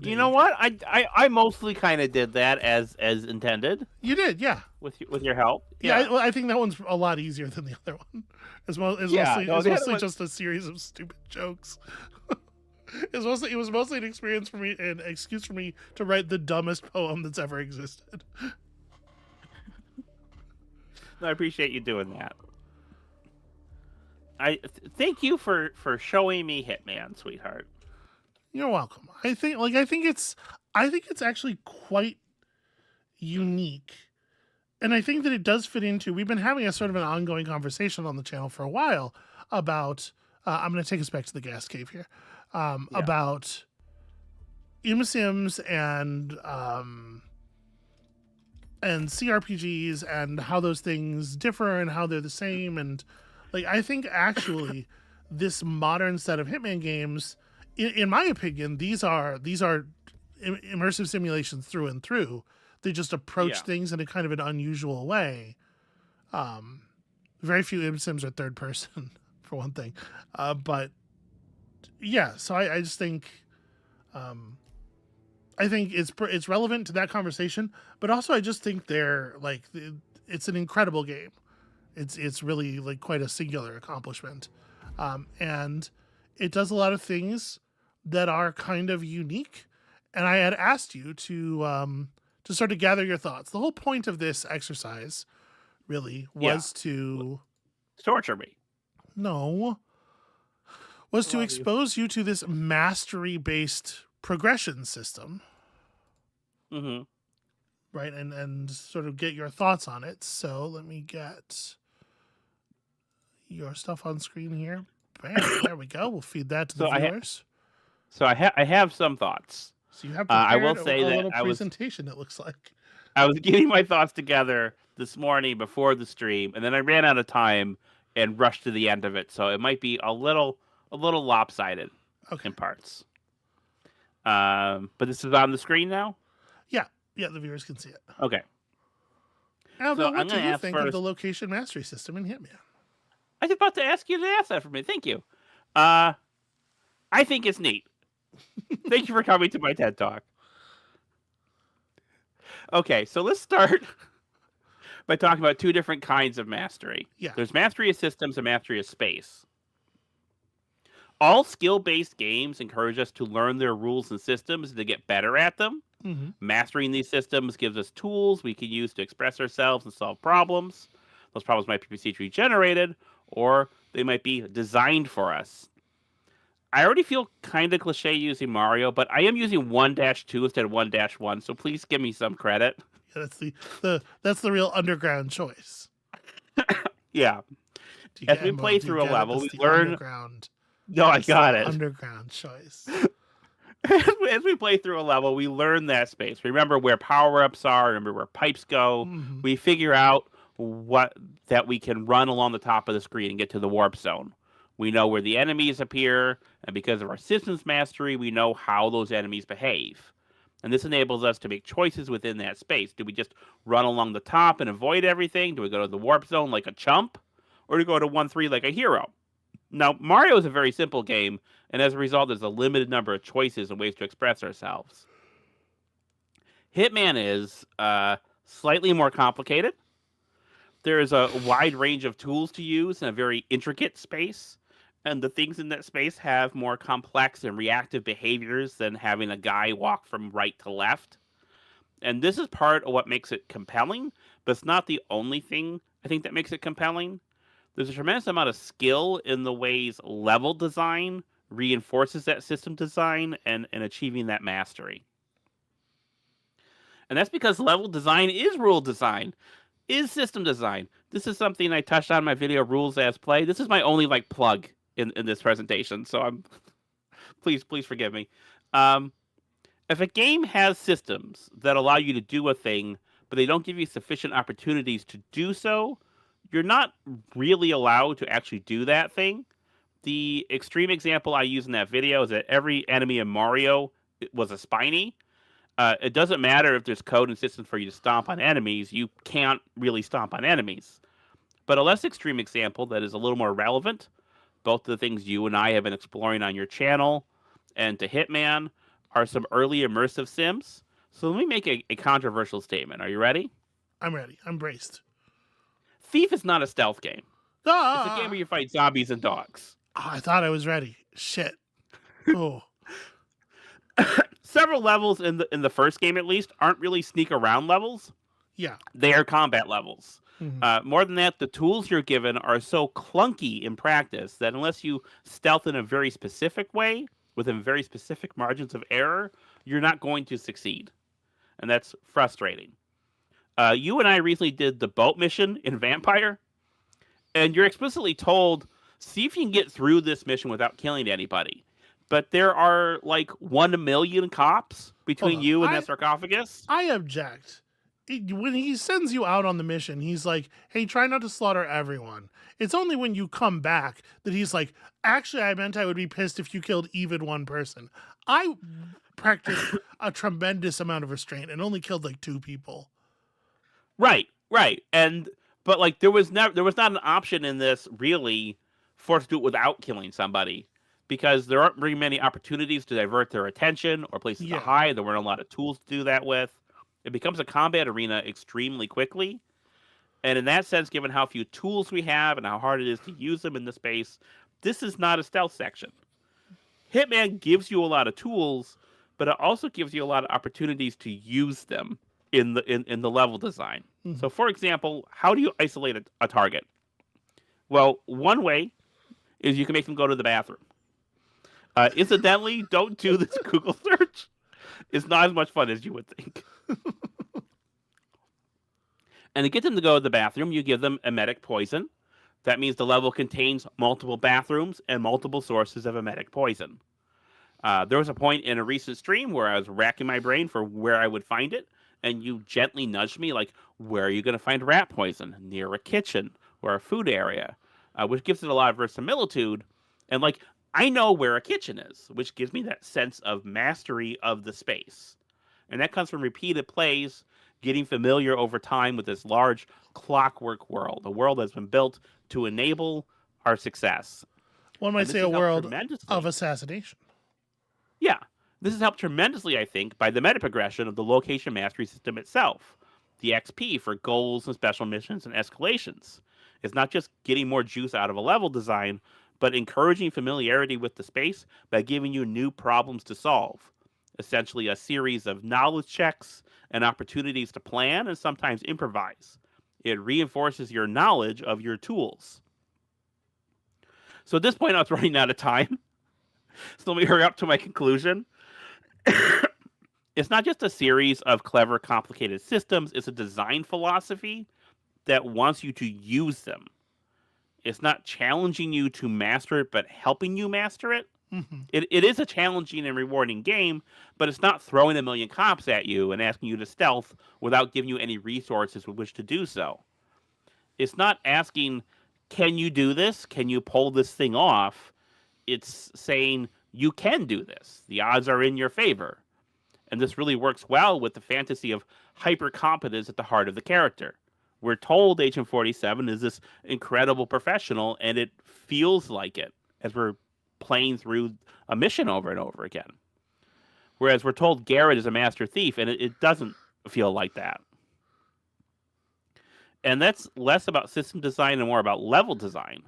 You know what? I mostly kind of did that as intended. You did, yeah. With your help. Yeah, I think that one's a lot easier than the other one. It's mostly just a series of stupid jokes. It was mostly an excuse for me to write the dumbest poem that's ever existed. No, I appreciate you doing that. Thank you for showing me Hitman, sweetheart. You're welcome. I think it's actually quite unique. And I think that it does fit into, we've been having a sort of an ongoing conversation on the channel for a while about, I'm going to take us back to the gas cave here, about ImSims and CRPGs and how those things differ and how they're the same. And like, I think actually this modern set of Hitman games, in my opinion, these are immersive simulations through and through. They just approach things in a kind of an unusual way. Very few ImSims are third person, for one thing. But yeah, so I just think, I think it's relevant to that conversation. But also, I just think it's an incredible game. It's really like quite a singular accomplishment, and it does a lot of things that are kind of unique. And I had asked you to sort of gather your thoughts. The whole point of this exercise really was to torture me. No. Was to expose you to this mastery-based progression system. Mm-hmm. Right, and sort of get your thoughts on it. So let me get your stuff on screen here. Bam, there we go. We'll feed that to the viewers. I have some thoughts. So you have prepared I will say a that little presentation, it looks like. I was getting my thoughts together this morning before the stream, and then I ran out of time and rushed to the end of it. So it might be a little lopsided. in parts. But this is on the screen now? Yeah, the viewers can see it. Okay. Amabel, So what I'm do going to you ask think first. of the location mastery system in Hitman? I was about to ask you to ask that for me. Thank you. I think it's neat. Thank you for coming to my TED Talk. Okay, so let's start by talking about two different kinds of mastery. Yeah. There's mastery of systems and mastery of space. All skill-based games encourage us to learn their rules and systems to get better at them. Mm-hmm. Mastering these systems gives us tools we can use to express ourselves and solve problems. Those problems might be procedurally generated, or they might be designed for us. I already feel kind of cliche using Mario, but I am using 1-2 instead of 1-1, so please give me some credit. Yeah, that's the real underground choice. Yeah. As we play through a level, we learn. Underground. No, I got it. Underground choice. As we play through a level, we learn that space. Remember where power-ups are. Remember where pipes go. Mm-hmm. We figure out that we can run along the top of the screen and get to the warp zone. We know where the enemies appear, and because of our systems mastery, we know how those enemies behave. And this enables us to make choices within that space. Do we just run along the top and avoid everything? Do we go to the warp zone like a chump? Or do we go to 1-3 like a hero? Now, Mario is a very simple game, and as a result, there's a limited number of choices and ways to express ourselves. Hitman is slightly more complicated. There is a wide range of tools to use in a very intricate space, and the things in that space have more complex and reactive behaviors than having a guy walk from right to left. And this is part of what makes it compelling, but it's not the only thing I think that makes it compelling. There's a tremendous amount of skill in the ways level design reinforces that system design and achieving that mastery. And that's because level design is rule design, is system design. This is something I touched on in my video, Rules as Play. This is my only plug in this presentation, so I'm please forgive me. If a game has systems that allow you to do a thing, but they don't give you sufficient opportunities to do so, you're not really allowed to actually do that thing. The extreme example I use in that video is that every enemy in Mario was a spiny. It doesn't matter if there's code and systems for you to stomp on enemies. You can't really stomp on enemies. But a less extreme example that is a little more relevant, both the things you and I have been exploring on your channel and to Hitman, are some early immersive sims. So let me make a controversial statement. Are you ready? I'm ready. I'm braced. Thief is not a stealth game. Ah! It's a game where you fight zombies and dogs. Oh, I thought I was ready. Shit. Oh. Several levels in the first game, at least, aren't really sneak around levels. Yeah. They are combat levels. Mm-hmm. More than that, the tools you're given are so clunky in practice that unless you stealth in a very specific way, within very specific margins of error, you're not going to succeed. And that's frustrating. You and I recently did the boat mission in Vampire, and you're explicitly told, see if you can get through this mission without killing anybody. But there are 1 million cops between you and that sarcophagus. I object. When he sends you out on the mission, he's like, hey, try not to slaughter everyone. It's only when you come back that he's like, actually, I meant I would be pissed if you killed even one person. I practiced a tremendous amount of restraint and only killed 2 people. Right. But there was not an option in this really for us to do it without killing somebody, because there aren't very many opportunities to divert their attention or places to hide. There weren't a lot of tools to do that with. It becomes a combat arena extremely quickly. And in that sense, given how few tools we have and how hard it is to use them in the space, this is not a stealth section. Hitman gives you a lot of tools, but it also gives you a lot of opportunities to use them in the level design. Mm-hmm. So, for example, how do you isolate a target? Well, one way is you can make them go to the bathroom. Incidentally, don't do this Google search. It's not as much fun as you would think. And to get them to go to the bathroom, you give them emetic poison. That means the level contains multiple bathrooms and multiple sources of emetic poison. There was a point in a recent stream where I was racking my brain for where I would find it, and you gently nudged me, where are you going to find rat poison? Near a kitchen or a food area, which gives it a lot of verisimilitude. And I know where a kitchen is, which gives me that sense of mastery of the space. And that comes from repeated plays, getting familiar over time with this large clockwork world, a world that's been built to enable our success. One might And this say has a helped world tremendously. of assassination. Yeah. This has helped tremendously, I think, by the meta progression of the location mastery system itself. The XP for goals and special missions and escalations. It's not just getting more juice out of a level design, but encouraging familiarity with the space by giving you new problems to solve. Essentially, a series of knowledge checks and opportunities to plan and sometimes improvise. It reinforces your knowledge of your tools. So at this point, I was running out of time. So let me hurry up to my conclusion. It's not just a series of clever, complicated systems. It's a design philosophy that wants you to use them. It's not challenging you to master it, but helping you master it. Mm-hmm. It is a challenging and rewarding game, but it's not throwing a million cops at you and asking you to stealth without giving you any resources with which to do so. It's not asking, can you do this? Can you pull this thing off? It's saying, you can do this. The odds are in your favor. And this really works well with the fantasy of hyper-competence at the heart of the character. We're told Agent 47 is this incredible professional, and it feels like it as we're playing through a mission over and over again. Whereas we're told Garrett is a master thief, and it doesn't feel like that. And that's less about system design and more about level design.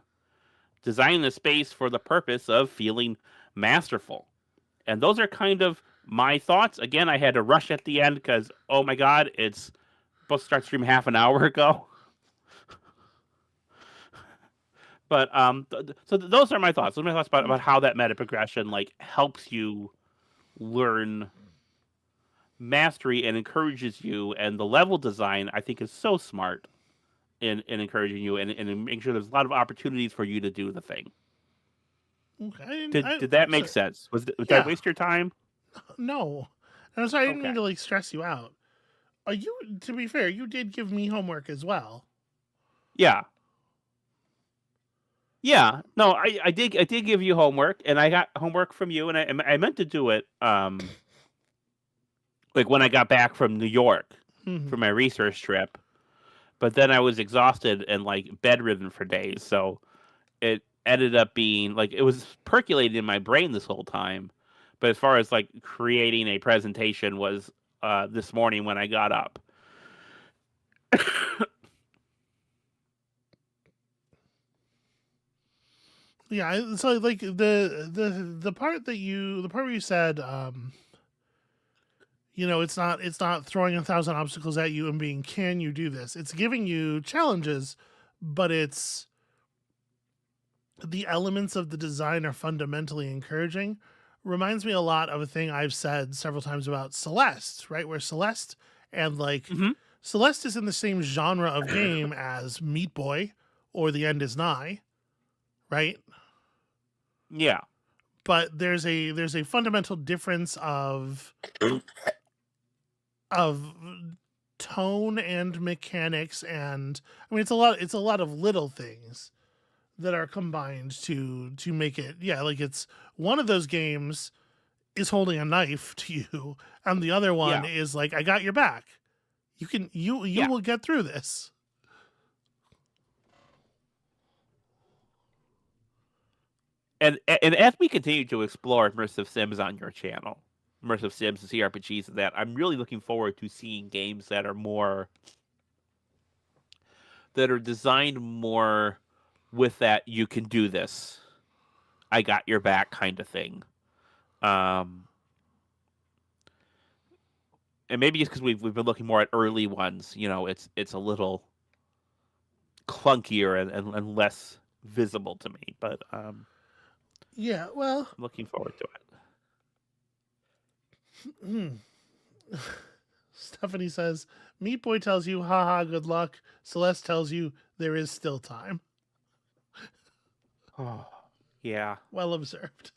Designing the space for the purpose of feeling masterful. And those are kind of my thoughts. Again, I had to rush at the end because, oh my God, it's supposed to start stream half an hour ago. But so those are my thoughts. Those are my thoughts about how that meta progression like helps you learn mastery and encourages you. And the level design, I think, is so smart in encouraging you and making sure there's a lot of opportunities for you to do the thing. Okay. Did that make sense? Did I waste your time? No. I'm sorry, I didn't mean to like stress you out. To be fair, you did give me homework as well. Yeah. Yeah. No, I did give you homework, and I got homework from you, and I meant to do it like when I got back from New York for my research trip. But then I was exhausted and like bedridden for days, so it ended up being like it was percolating in my brain this whole time. But as far as like creating a presentation was this morning when I got up. Yeah, so like the part where you said it's not throwing 1,000 obstacles at you and being, can you do this? It's giving you challenges, but it's the elements of the design are fundamentally encouraging. Reminds me a lot of a thing I've said several times about Celeste, right? Where Celeste and Celeste is in the same genre of game as Meat Boy or The End Is Nigh, right? Yeah. But there's a fundamental difference of tone and mechanics, and I mean it's a lot of little things that are combined to make it, like it's one of those games is holding a knife to you and the other one is like, I got your back. You will get through this. And as we continue to explore immersive sims on your channel, immersive sims and CRPGs and that, I'm really looking forward to seeing games that are designed more with that you can do this, I got your back kind of thing. And maybe just because we've been looking more at early ones, it's a little clunkier and less visible to me. But yeah, well, I'm looking forward to it. Stephanie says, Meat Boy tells you, haha, good luck. Celeste tells you there is still time. Oh, yeah. Well observed.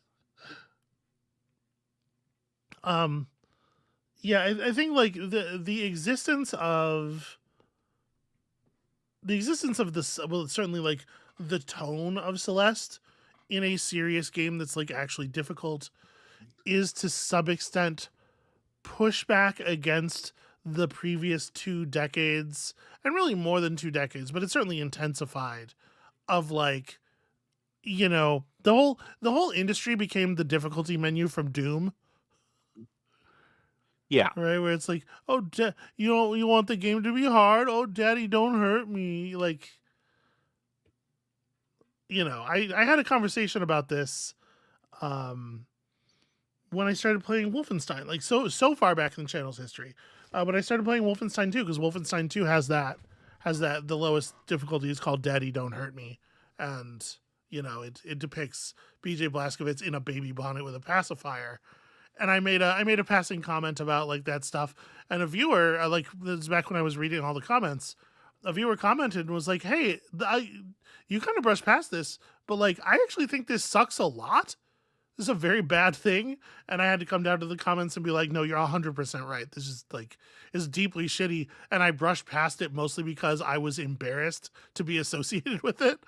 Yeah, I think like the existence of this, well, certainly like the tone of Celeste in a serious game that's like actually difficult is to some extent push back against the previous 2 decades, and really more than 2 decades, but it's certainly intensified, of like, you know, the whole industry became the difficulty menu from Doom. Yeah. Right, where it's like, oh, you want the game to be hard? Oh, daddy, don't hurt me. Like, you know, I had a conversation about this when I started playing Wolfenstein, like so far back in the channel's history. But I started playing Wolfenstein 2 because Wolfenstein 2 has that the lowest difficulty is called Daddy Don't Hurt Me, and you know it depicts BJ Blazkowicz in a baby bonnet with a pacifier. And I made a passing comment about like that stuff, and a viewer like this is back when I was reading all the comments. A viewer commented and was like, "Hey, you kind of brushed past this, but like I actually think this sucks a lot. This is a very bad thing." And I had to come down to the comments and be like, "No, you're 100% right. This is like is deeply shitty." And I brushed past it mostly because I was embarrassed to be associated with it.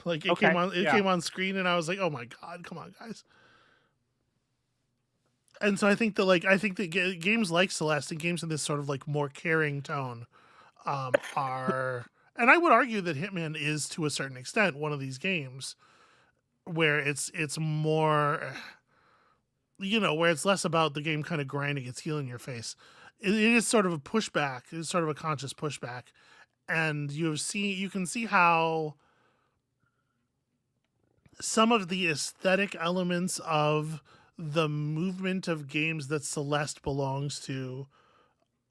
Like it came on screen, and I was like, "Oh my god, come on, guys." And so I think that games like Celeste and games in this sort of like more caring tone are, and I would argue that Hitman is to a certain extent one of these games where it's more, you know, where it's less about the game kind of grinding its heel in your face. It is sort of a pushback. It is sort of a conscious pushback, and you can see how some of the aesthetic elements of the movement of games that Celeste belongs to,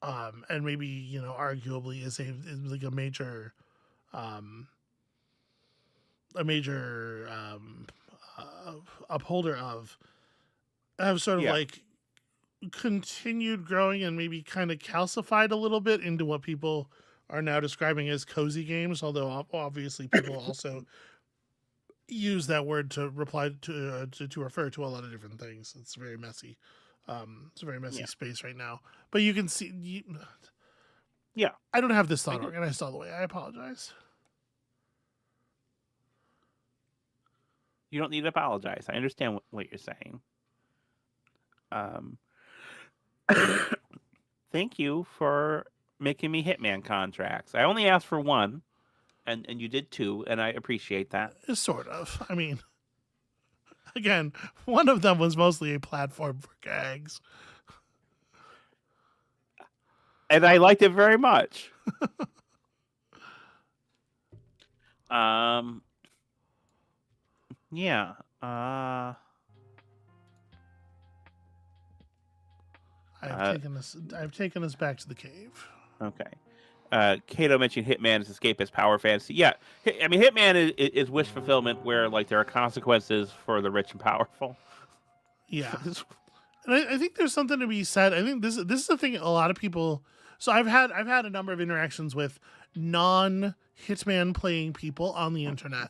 and maybe, you know, arguably is like a major upholder of, have sort of like continued growing and maybe kind of calcified a little bit into what people are now describing as cozy games. Although obviously people also use that word to reply to refer to a lot of different things. It's very messy. It's a very messy space right now. But you can see, I don't have this thought organized all the way. I apologize. You don't need to apologize. I understand what you're saying. Thank you for making me Hitman contracts. I only asked for one, and you did 2, and I appreciate that. Sort of. I mean, again, one of them was mostly a platform for gags. And I liked it very much. Yeah. I've taken us back to the cave. Okay. Kato mentioned Hitman as escapist power fantasy. Yeah, I mean Hitman is wish fulfillment where like there are consequences for the rich and powerful. Yeah, and I think there's something to be said. I think this is the thing. A lot of people. So I've had a number of interactions with non-Hitman playing people on the internet,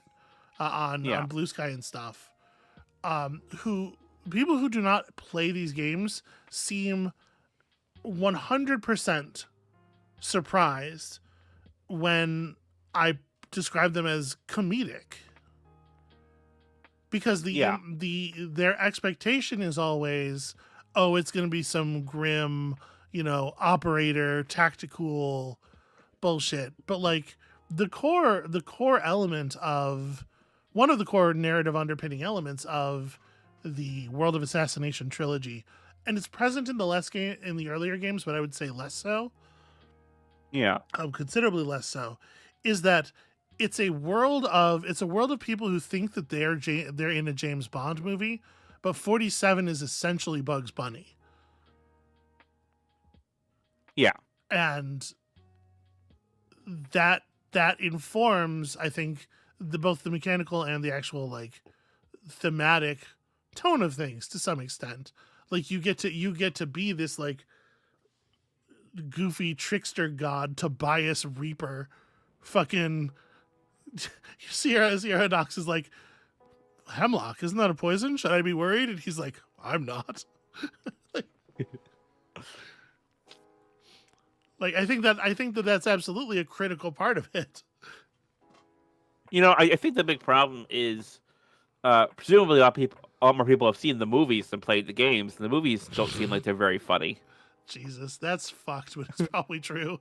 on Blue Sky and stuff. People who do not play these games seem 100% surprised when I describe them as comedic, because their expectation is always, oh, it's going to be some grim, you know, operator tactical bullshit. But like the core element of one of the core narrative underpinning elements of the World of Assassination trilogy, and it's present in the earlier games, but I would say less so. Yeah, considerably less so, is that it's a world of people who think that they're in a James Bond movie, but 47 is essentially Bugs Bunny. Yeah, and that informs, I think, both the mechanical and the actual like thematic tone of things to some extent. Like you get to be this like goofy trickster god Tobias Reaper, fucking Sierra Knox is like, hemlock, isn't that a poison? Should I be worried? And he's like, I'm not. Like I think that that's absolutely a critical part of it. You know, I think the big problem is presumably a lot more people have seen the movies than played the games, and the movies don't seem like they're very funny. Jesus, that's fucked, but it's probably true.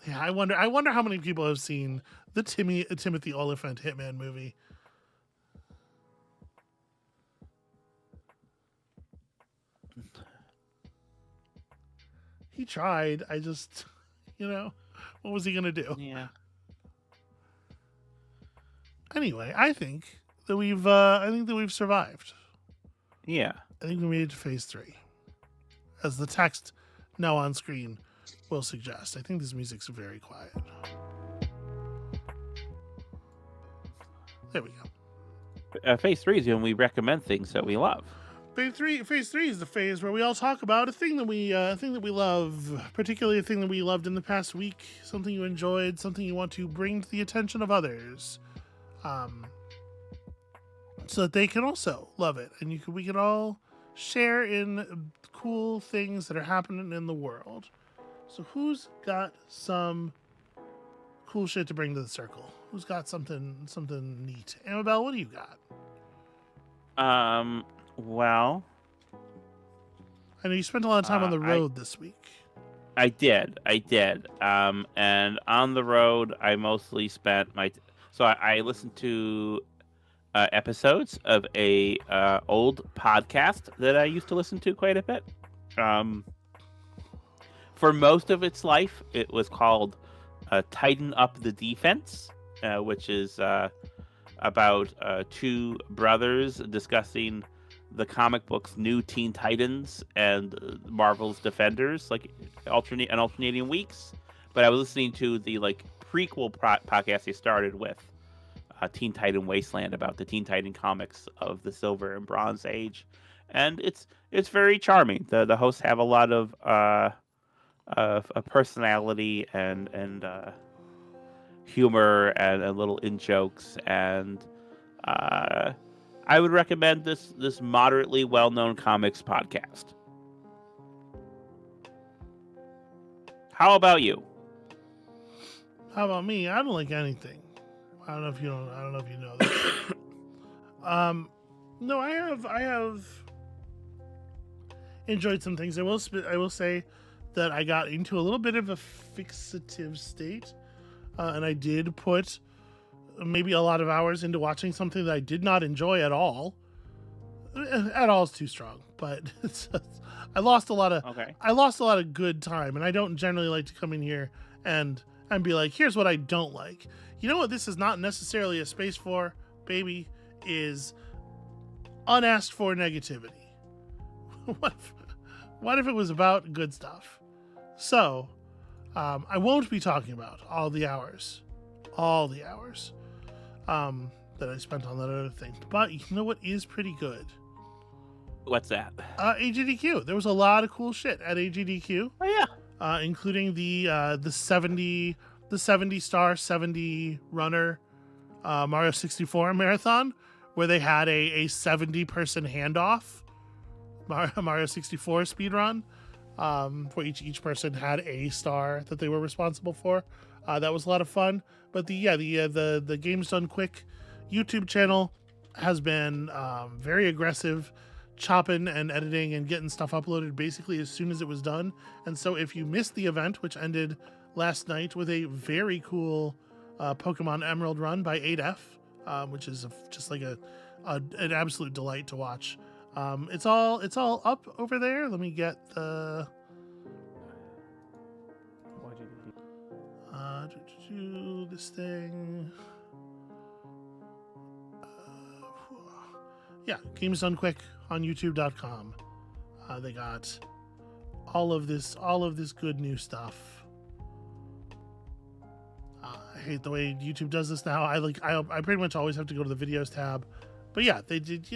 Yeah, I wonder how many people have seen the Timothy Oliphant Hitman movie. He tried. I just, what was he gonna do? Yeah. Anyway, I think that we've survived. Yeah. I think we made it to phase 3, as the text now on screen will suggest. I think this music's very quiet. There we go. Phase 3 is when we recommend things that we love. Phase three is the phase where we all talk about a thing that we love, particularly a thing that we loved in the past week, something you enjoyed, something you want to bring to the attention of others, so that they can also love it, and we can all share in cool things that are happening in the world. So who's got some cool shit to bring to the circle? Who's got something neat? Amabel, what do you got? Well, I know you spent a lot of time on the road this week. I did. And on the road, I mostly spent so I listened to episodes of a old podcast that I used to listen to quite a bit. For most of its life, it was called Tighten Up the Defense, which is about two brothers discussing the comic book's new Teen Titans and Marvel's Defenders, like alternating weeks. But I was listening to the prequel podcast they started with, Teen Titan Wasteland, about the Teen Titan comics of the Silver and Bronze Age, and it's very charming. The hosts have a lot of personality and humor and little in jokes, and I would recommend this moderately well-known comics podcast. How about you? How about me? I don't like anything. I don't know if you know that. No, I have enjoyed some things. I will say that I got into a little bit of a fixative state, and I did put maybe a lot of hours into watching something that I did not enjoy at all. At all is too strong, but I lost a lot of good time, and I don't generally like to come in here and be like, here's what I don't like. You know what this is not necessarily a space for, baby, is unasked for negativity. What if it was about good stuff? So, I won't be talking about all the hours that I spent on that other thing. But you know what is pretty good? What's that? AGDQ. There was a lot of cool shit at AGDQ. Oh yeah. Including the 70 star 70 runner Mario 64 marathon, where they had a 70 person handoff Mario 64 speed run, where each person had a star that they were responsible for. That was a lot of fun. But the Games Done Quick YouTube channel has been very aggressive, chopping and editing and getting stuff uploaded basically as soon as it was done. And so if you missed the event, which ended last night with a very cool Pokemon Emerald run by 8F, which is just like an absolute delight to watch. It's all up over there. Let me get the this thing. Yeah, Games Done Quick on YouTube.com. They got all of this good new stuff. I hate the way YouTube does this now. I pretty much always have to go to the videos tab. But yeah, they did.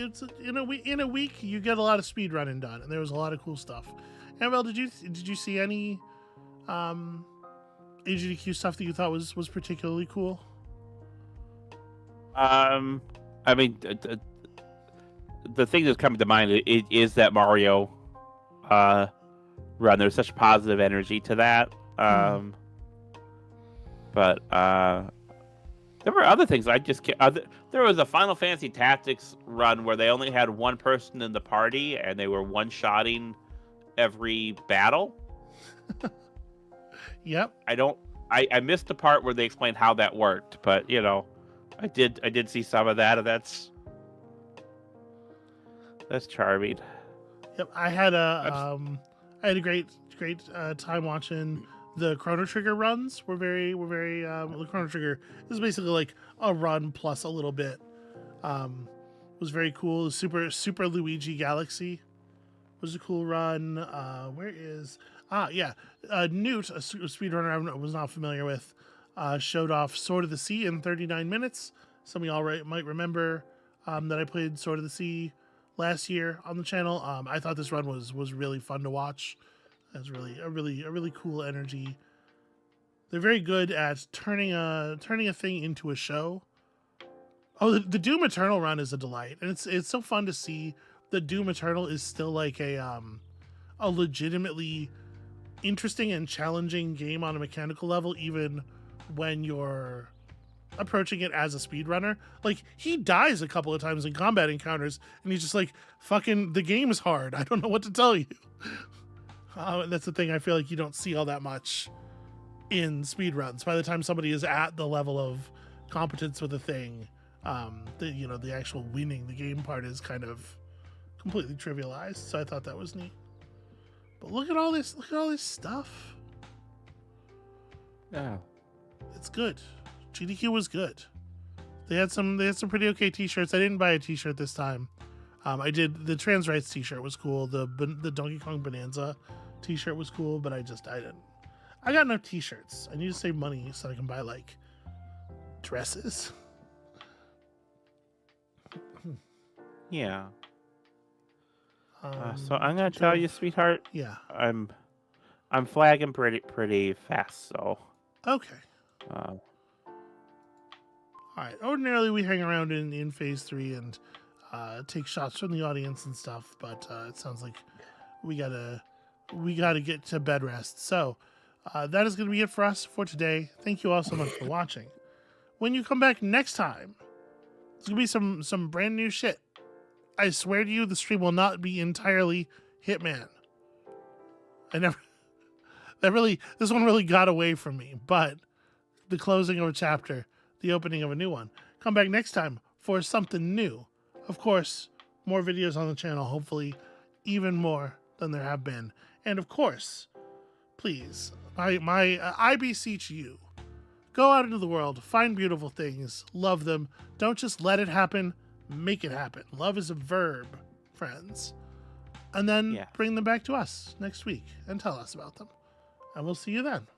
In a week you get a lot of speed running done, and there was a lot of cool stuff. Amabel, did you see any AGDQ stuff that you thought was particularly cool? I mean, the thing that's coming to mind is that Mario run. There's such positive energy to that. But There were other things I just can't. There was a Final Fantasy Tactics run where they only had one person in the party and they were one-shotting every battle. Yep. I missed the part where they explained how that worked, but you know, I did see some of that, and that's charming. Yep, I had a great time watching the Chrono Trigger runs. Were very the Chrono Trigger is basically like a run plus a little bit. Was very cool. Super Luigi Galaxy was a cool run. Where is Newt, a speedrunner I was not familiar with, showed off Sword of the Sea in 39 minutes. Some of y'all might remember that I played Sword of the Sea last year on the channel. I thought this run was really fun to watch. It was really a really cool energy. They're very good at turning a thing into a show. Oh, the Doom Eternal run is a delight, and it's so fun to see that Doom Eternal is still like a legitimately interesting and challenging game on a mechanical level, even when you're approaching it as a speedrunner. Like, he dies a couple of times in combat encounters, and he's just like, fucking, the game is hard. I don't know what to tell you. That's the thing I feel like you don't see all that much in speedruns. By the time somebody is at the level of competence with a thing, the actual winning the game part is kind of completely trivialized. So I thought that was neat. But look at all this stuff. Yeah. It's good. GDQ was good. They had some pretty okay t-shirts. I didn't buy a t-shirt this time. I did the trans rights t-shirt was cool. The Donkey Kong Bonanza t-shirt was cool, but I didn't. I got no t-shirts. I need to save money so I can buy like dresses. Yeah. So I'm gonna tell you, sweetheart. Yeah. I'm flagging pretty fast. So. Okay. All right. Ordinarily, we hang around in phase 3 and take shots from the audience and stuff, but it sounds like we gotta get to bed rest. So that is gonna be it for us for today. Thank you all so much for watching. When you come back next time, there's gonna be some brand new shit. I swear to you, the stream will not be entirely Hitman. This one really got away from me, but the closing of a chapter, the opening of a new one. Come back next time for something new. Of course, more videos on the channel, hopefully even more than there have been. And of course, please, I beseech you, go out into the world, find beautiful things, love them. Don't just let it happen, make it happen. Love is a verb, friends. And then bring them back to us next week and tell us about them. And we'll see you then.